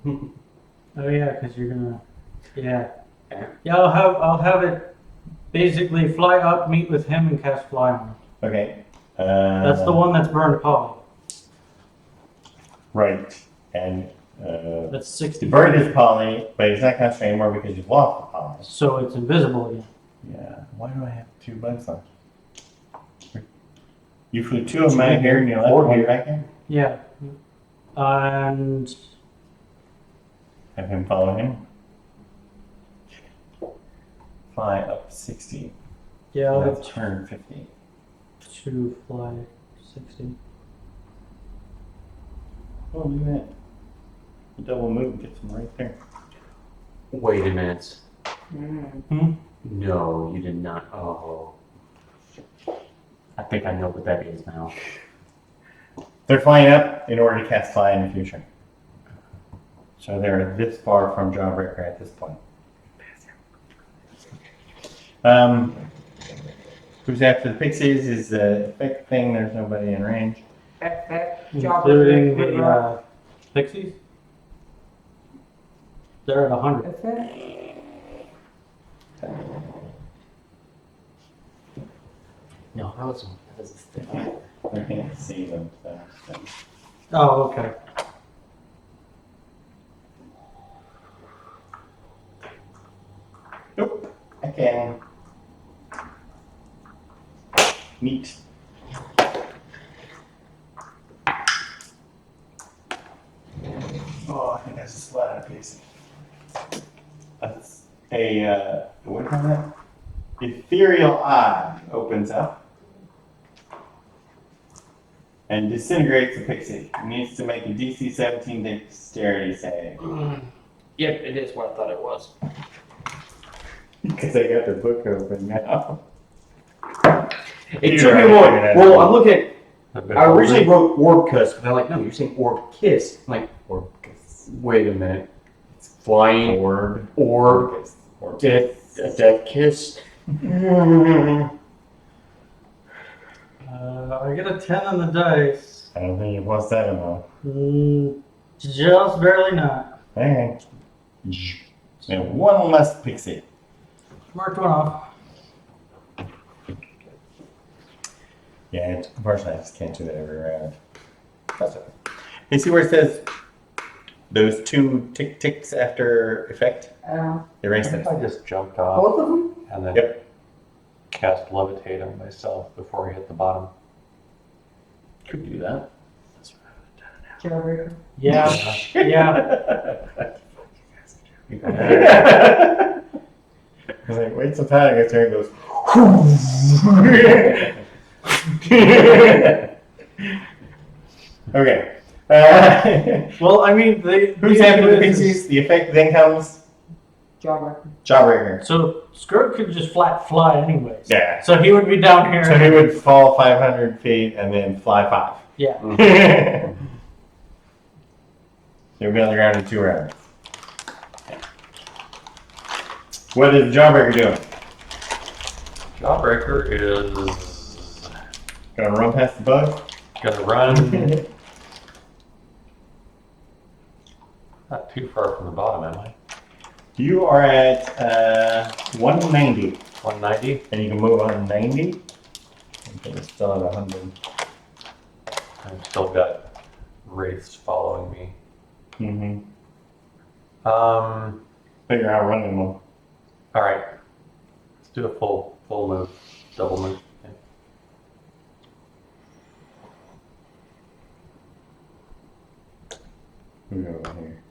Oh yeah, because you're gonna. Yeah. Yeah, I'll have it basically fly up, meet with him, and cast fly on him. Okay. That's the one that's burned poly. Right. And That's 60. the bird is poly, but it's not concentrated anymore because you've lost the poly. So it's invisible again. Yeah. Why do I have 2 bugs left? You flew 2 of them out here and you left one back here? Yeah. And Have him follow him. Fly up 60. yeah, I'll Let's have turn 50. 2 fly 60. Oh, look at that. The double move gets him right there. Wait a minute. Mm. No, you did not. Oh. I think I know what that is now. They're flying up in order to cast fly in the future. So they're this far from Jawbreaker at this point. Who's after the pixies is the effect thing. There's nobody in range. Including the pixies? They're at 100. No, that was a stick. I can't see them. So. Oh, okay. Nope. I can. Neat. Oh, I think that's a splatter piece. That's a, what do you call that? Ethereal eye opens up and disintegrates the pixie. It needs to make a DC 17 dexterity save. Yep, it is what I thought it was. Because I got the book open now. It You took me a already moment. figured that Well, out. I'm looking at. A bit I originally older. wrote orb kiss, but they're like, no, you're saying orb kiss. I'm like, Orb. wait a minute. It's flying Orb. orb, Orb. death kiss. I get a 10 on the dice. I don't think it was 7 though. Just barely not. Okay. And one less pixie. Marked one off. Yeah, unfortunately I just can't do that every round. That's okay. You see where it says those 2 tick ticks after effect? Erase What if those. I just jumped off Both of them? and then Yep. cast levitate on myself before I hit the bottom? Could do that. Jawbreaker. Yeah. Yeah. I was like, wait some time, I guess there it goes. Okay. Well, I mean, they. Who's after the pixies? The effect then comes Jawbreaker. Jawbreaker. So Skirt could just flat fly anyways. Yeah. So he would be down here. So he would fall 500 feet and then fly 5. Yeah. He'll be on the ground in 2 rounds. What is Jawbreaker doing? Jawbreaker is Gonna run past the bug? gonna run not too far from the bottom, am I? You are at 190, 190? and you can move on 90. Okay, it's still at 100. I've still got wraiths following me. Mm-hmm. Um, Figure out running them. all right. Let's do a full move, double move. Yeah. Move over here.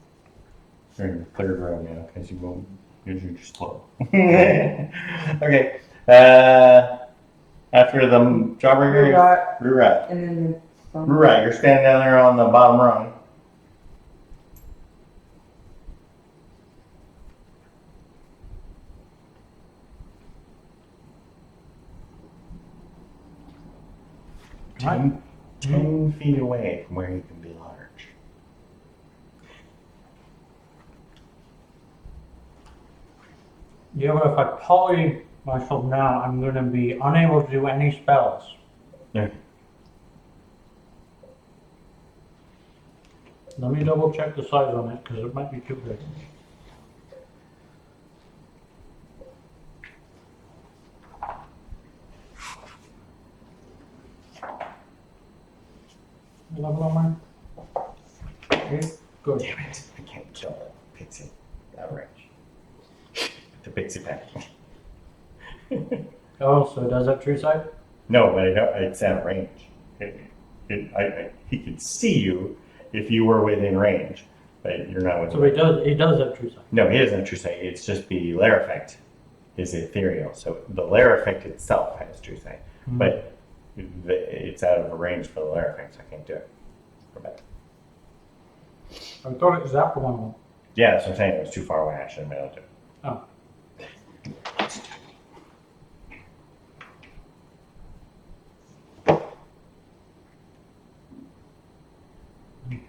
You're in the 3rd row now, because you won't Yours are just slow. Okay. After the jawbreaker, Rurat, Rurat. and then the thumb. Rurat, you're standing down there on the bottom rung. Right. 10 feet away from where you can be large. Yeah, but if I poly myself now, I'm going to be unable to do any spells. Yeah. Let me double check the size on it, because it might be too big. Level on mine? Okay, good. Damn it, I can't kill Pixie that range. The Pixie pack. Oh, so it does have true sight? No, but it's at range. He could see you if you were within range, but you're not within So it does have true sight. No, he doesn't have true sight. It's just the lair effect is ethereal. So the lair effect itself has true sight, but it's out of range for the lair effect, so I can't do it. I thought it zapped one of them. Yeah, that's what I'm saying. It was too far away. I shouldn't be able to do it. Oh.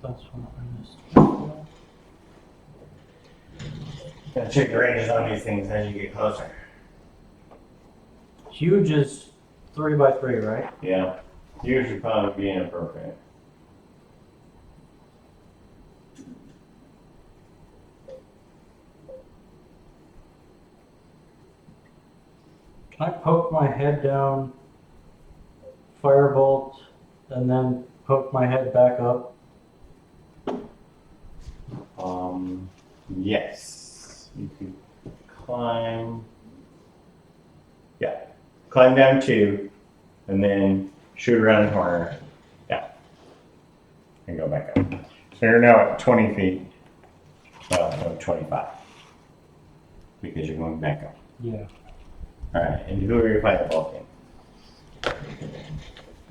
That's what I missed. Gotta check the ranges on these things as you get closer. Huge is 3x3, right? Yeah. Yours would probably be inappropriate. Can I poke my head down, firebolt, and then poke my head back up? Yes. You could climb. Yeah. Climb down 2, and then shoot around the corner. Yeah. And go back up. So you're now at 20 feet. No, 25. Because you're going back up. Yeah. Alright, and who are you firebolting? Guys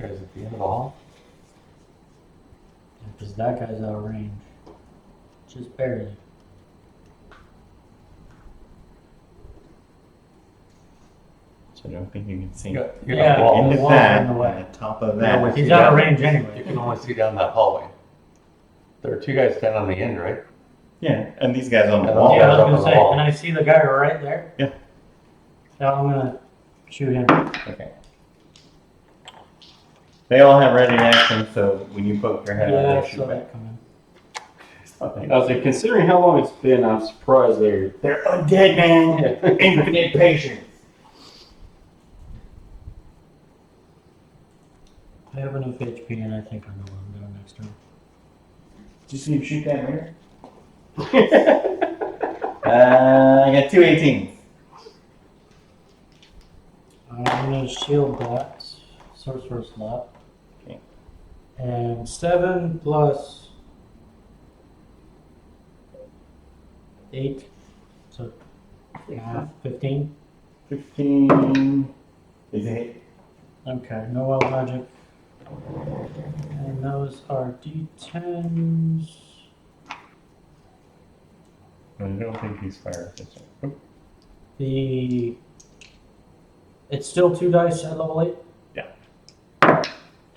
at the end of the hall? Because that guy's out of range. Just barely. So I don't think you can see. You got Yeah. the wall. End the of wall's that, in the way. at the top of No, that. with- He's out of range anyway. You can only see down that hallway. There are 2 guys standing on the end, right? Yeah, and these guys on the And wall. Yeah, I was up on gonna the say, wall. can I see the guy right there? Yeah. Yeah, I'm gonna shoot him. Okay. They all have ready action, so when you poke your head out, Yeah, they I shoot saw back. that coming. I was like, considering how long it's been, I'm surprised they're. They're undead, man. Infinite patience. I have enough HP and I think I know where I'm going next turn. Did you see him shoot that mirror? I got 2 18s. I'm gonna shield that. Sorcerer's slot. Okay. And 7 plus 8. So 15. 15 is a hit. Okay, no wild magic. And those are D10s. I don't think he's fire efficient. It's still 2 dice at level 8.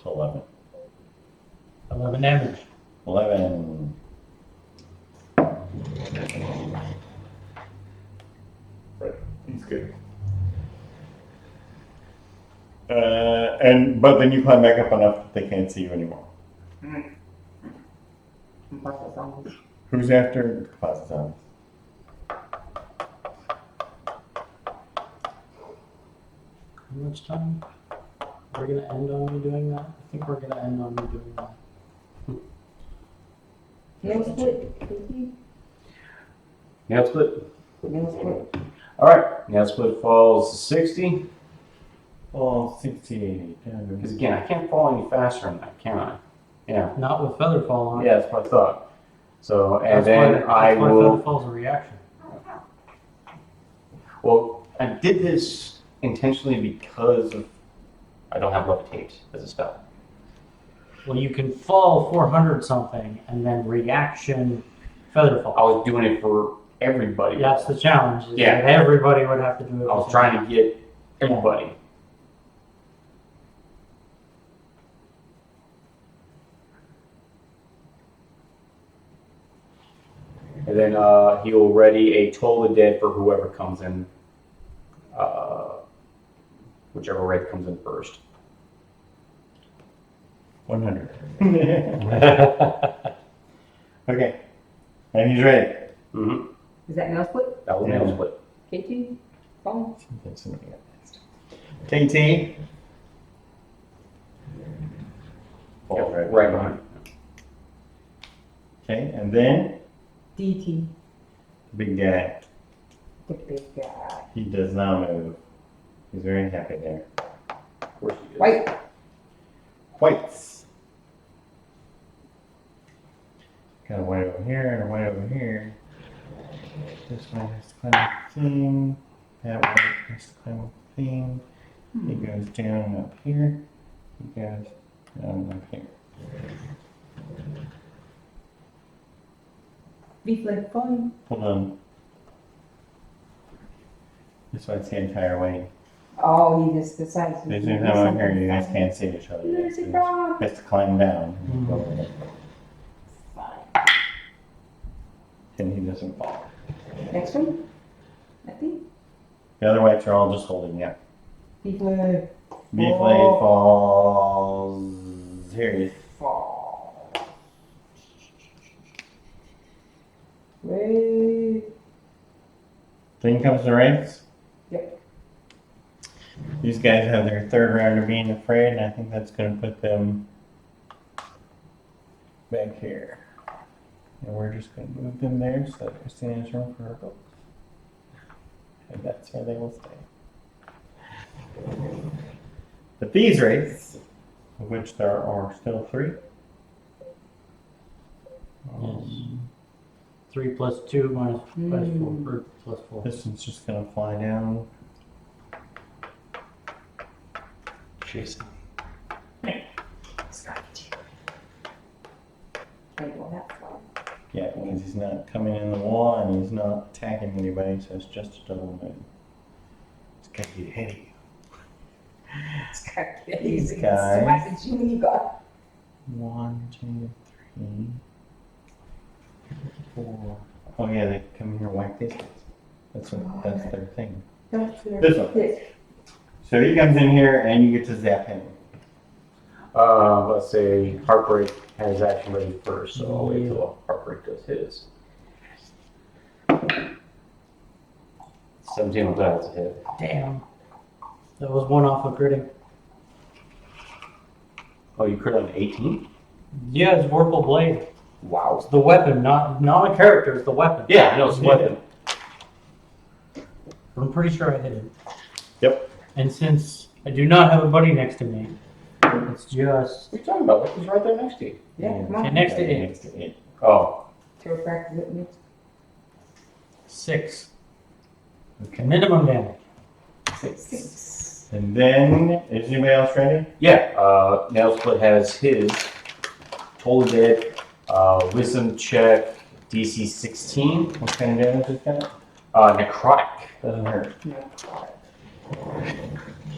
To 11. 11 damage. 11. Right, he's good. But then you climb back up enough that they can't see you anymore. Who's after composite zombies? How much time? We're gonna end on me doing that? I think we're gonna end on me doing that. Nail split. Pinky. Nail split. Nail split. Alright, nail split falls to 60. Oh, 68. Because again, I can't fall any faster than that, can I? Yeah. Not with Featherfall on. Yeah, that's what I thought. So, and That's why then I Featherfall's a reaction. Well, I did this intentionally because of I don't have levitate as a spell. Well, you can fall 400 something and then reaction feather I fall. was doing it for everybody. That's the challenge. Is Yeah. that everybody would have to do it. I was trying to get everybody. And then he will ready a Toll the Dead for whoever comes in, whichever wraith comes in first. 100. Okay. And he's ready. Mm-hmm. Is that nail split? That was Yeah. nail split. KT? Phone? KT. Yep, Right. right behind. Okay, and then DT. the big guy. The big guy. He does not move. He's very happy there. Of course he is. Wait. Whites. Got a white over here and a white over here. This one has to climb up the thing. That one has to climb up the thing. He goes down up here. He goes down up here. Beef leg fun. Hold on. This one's the entire way. Oh, he just decides to As do soon as I'm up something here, you guys fun. can't see each other. There's a He frog. has to climb down. Fine. And he doesn't fall. Next one? I think. The other whites are all just holding up. Beef leg. Beef blade falls. Here he is. Fall. Wait. Thing comes to race. Yep. These guys have their third round of being afraid, and I think that's going to put them back here. And we're just going to move them there so that Christina has room for her books. And that's where they will stay. But these wraiths, of which there are still 3. Yes. 3 plus 2 minus plus 4. Or plus 4. This one's just going to fly down. Jason. Can't go that far. Yeah, because he's not coming in the wall and he's not attacking anybody, so it's just a double move. It's got to get ahead of you. These guys. Smack the you got. 1, 2, 3, 4. Oh yeah, they come in here and whack these guys. That's their thing. That's their This one. This. So he comes in here and you get to zap him. Let's say Heartbreak has action ready first, so I'll wait till Heartbreak does his. 17 with that, that's a hit. Damn. That was one off of critting. Oh, you crit on 18? Yeah, it's Vorpal Blade. Wow. It's the weapon, not a character, it's the weapon. Yeah, I know it's a weapon. I'm pretty sure I hit it. Yep. And since I do not have a buddy next to me, it's just What are you talking about? Look, he's right there next to you. Yeah, come okay, on. next to it. Next to it. Oh, Throw back with me. 6. Okay. Minimum damage. 6. And then, is anybody else ready? yeah. Nail Split has his. Toll the Dead, Wisdom check, DC 16. What kind of damage is that? Necrotic. Doesn't hurt.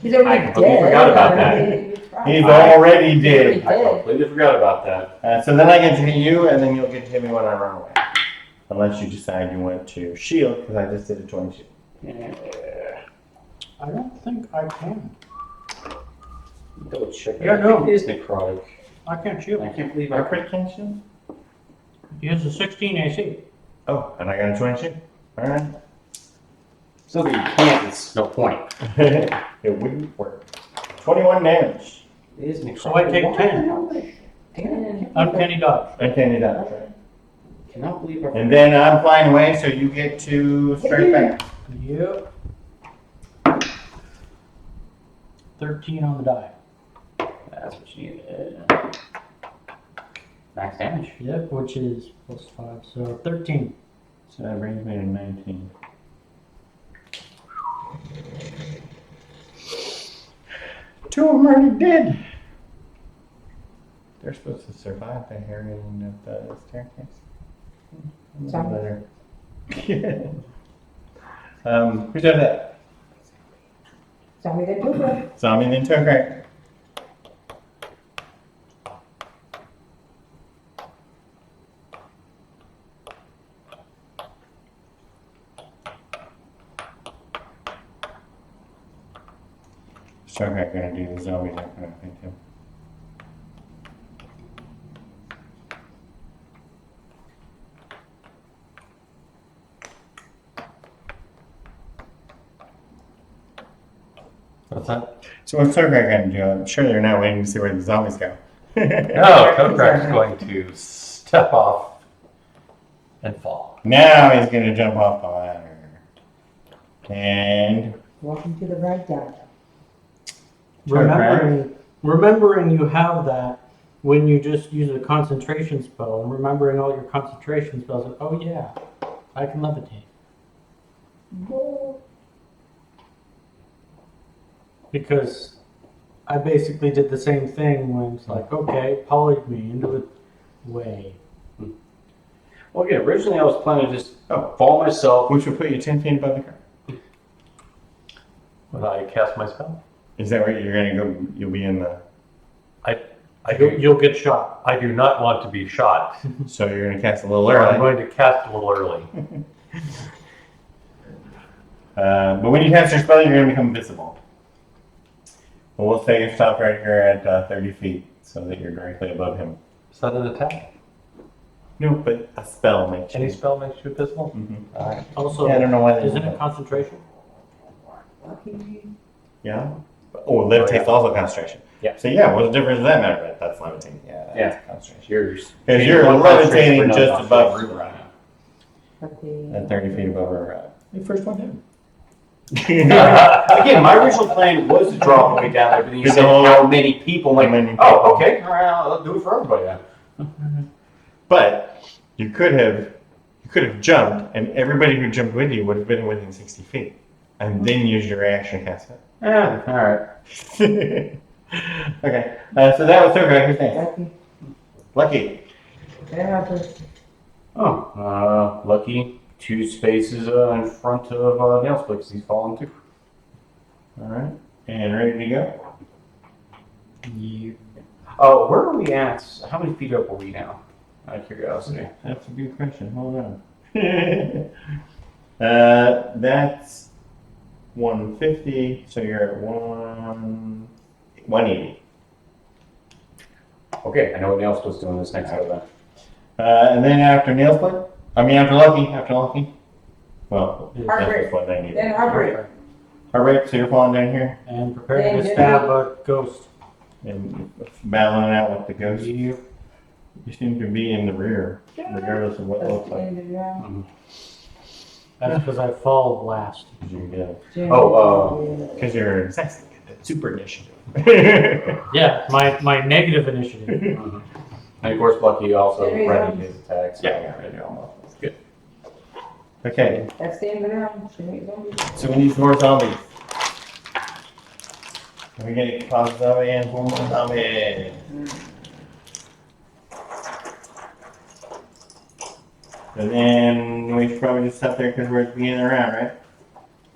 He's already I dead. completely forgot about that. He's already dead. I completely forgot about that. So then I get to hit you, and then you'll get to hit me when I run away. Unless you decide you want to shield, because I just did a 20 shield. Yeah. I don't think I can. Double check. Yeah, I no. think it is necrotic. I can't shoot. I can't believe I. Heartbreak can't shield? He has a 16 AC. Oh, and I got a 20 shield. Alright. So that you can't, it's no point. It wouldn't work. 21 damage. It is necrotic. So I take Why 10. the hell would I- Uncanny dodge. Uncanny dodge, right? Cannot believe I. And then I'm flying away, so you get to strike back. Yep. 13 on the die. That's what you need. Max damage. Yep, which is plus 5, so 13. So that brings me to 19. already did. They're supposed to survive the herring of the staircase. Zombie. Who's done that? Zombie that Gobrak. Zombie and then Gobrak. Gobrak gonna do the zombies are gonna think him. What's that? So what's Gobrak gonna do? I'm sure they're not waiting to see where the zombies go. No, Gobrak's going to step off and fall. Now he's gonna jump off the ladder. And Welcome to the right down. Remembering you have that when you just use a concentration spell, and remembering all your concentration spells, like, oh yeah, I can levitate. Because I basically did the same thing when it's like, okay, polyed me into a way. Well, again, originally I was planning to just fall myself. which would put you 10 feet above the ground. When I cast my spell, Is that where you're gonna go? You'll be in the. You'll get shot. I do not want to be shot. So you're gonna cast a little I'm early. going to cast a little early. But when you cast your spell, you're gonna become invisible. But we'll say you stop right here at 30 feet, so that you're directly above him. Is that an attack? No, but a spell makes you. Any spell makes you invisible? Mhm. Alright. Also, Yeah, I don't know why they isn't do it that. concentration? Yeah. Oh, levitate's also concentration. Yeah. So yeah, what's the difference in that matter? But that's levitating. Yeah. That's Yeah. concentration. Yours. Because you're One levitating concentration for just another above concentration. Rubra. At 30 feet above Rubra. The first one down. Again, my original plan was to drop all the way down there, but then you Did said the whole- how many people. I'm like, How many oh, people? okay, all right, I'll do it for everybody then. But you could have jumped, and everybody who jumped with you would have been within 60 feet, and then use your reaction to cast it. Yeah, all right. Okay, so that was Gobrak. Who's next? Lucky. Lucky. Oh, lucky 2 spaces in front of Nail Split because he's falling too. All right, and ready to go. Oh, where are we at? How many feet up are we now? Out of curiosity. That's a good question. Hold on. That's 150. So you're at 180. Okay, I know what Nail Split's doing this next event. And then after Nail Split, after Lucky. Well, Heart that's rate. 190. Then Heartbreak. Heart rate, so you're falling down here And preparing to Then- stab a ghost. and battling it out with the ghost. You seem to be in the rear, regardless of what it looks like. That's because I fall last. Because you're exactly good. Super initiative. Yeah, my negative initiative. And of course, Lucky also There you ready go. his attacks. Yeah, ready to almost. That's good. Okay, That's staying around. so we need some more zombies. We're gonna cause zombie and one more zombie. And then we should probably just stop there because we're at the beginning of the round, right?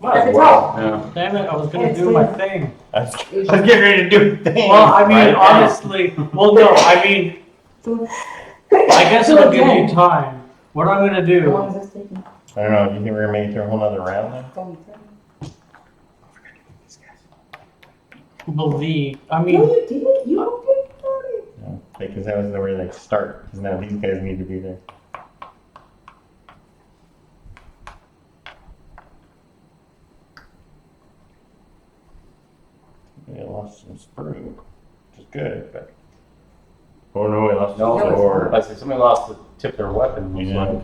Might At as the well. top. Yeah. Damn it, I was gonna It's do my fine. thing. I was getting ready to do a thing. Well, I mean, Right now. honestly, well, no, I mean, I guess it'll give you time. What I'm gonna How long do, is this taking? I don't know, do you think we're gonna make it through a whole nother round then? believe, I No, mean, you didn't. You don't get started. No, because that was the way they start, because now these guys need to be there. They lost some spring, which is good, but. Oh no, we lost No, the sword. I said somebody lost the tip of their weapon. looks Yeah. like.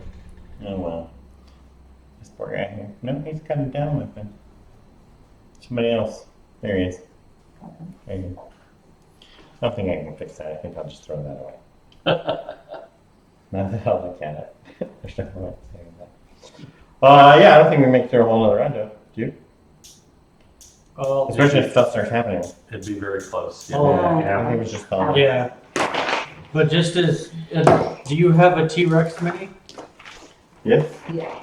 Oh well. This poor guy here. No, he's cutting down with it. Somebody else. There he is. There you go. I don't think I can fix that. I think I'll just throw that away. Not that I'll look at it. There's nothing I can say about that. Yeah, I don't think we make it through a whole other round, though. Do you? Oh, Especially if stuff starts happening. It'd be very close. Oh, I think it was just calling. yeah. But just as, do you have a T-Rex mini? Yes. Yeah.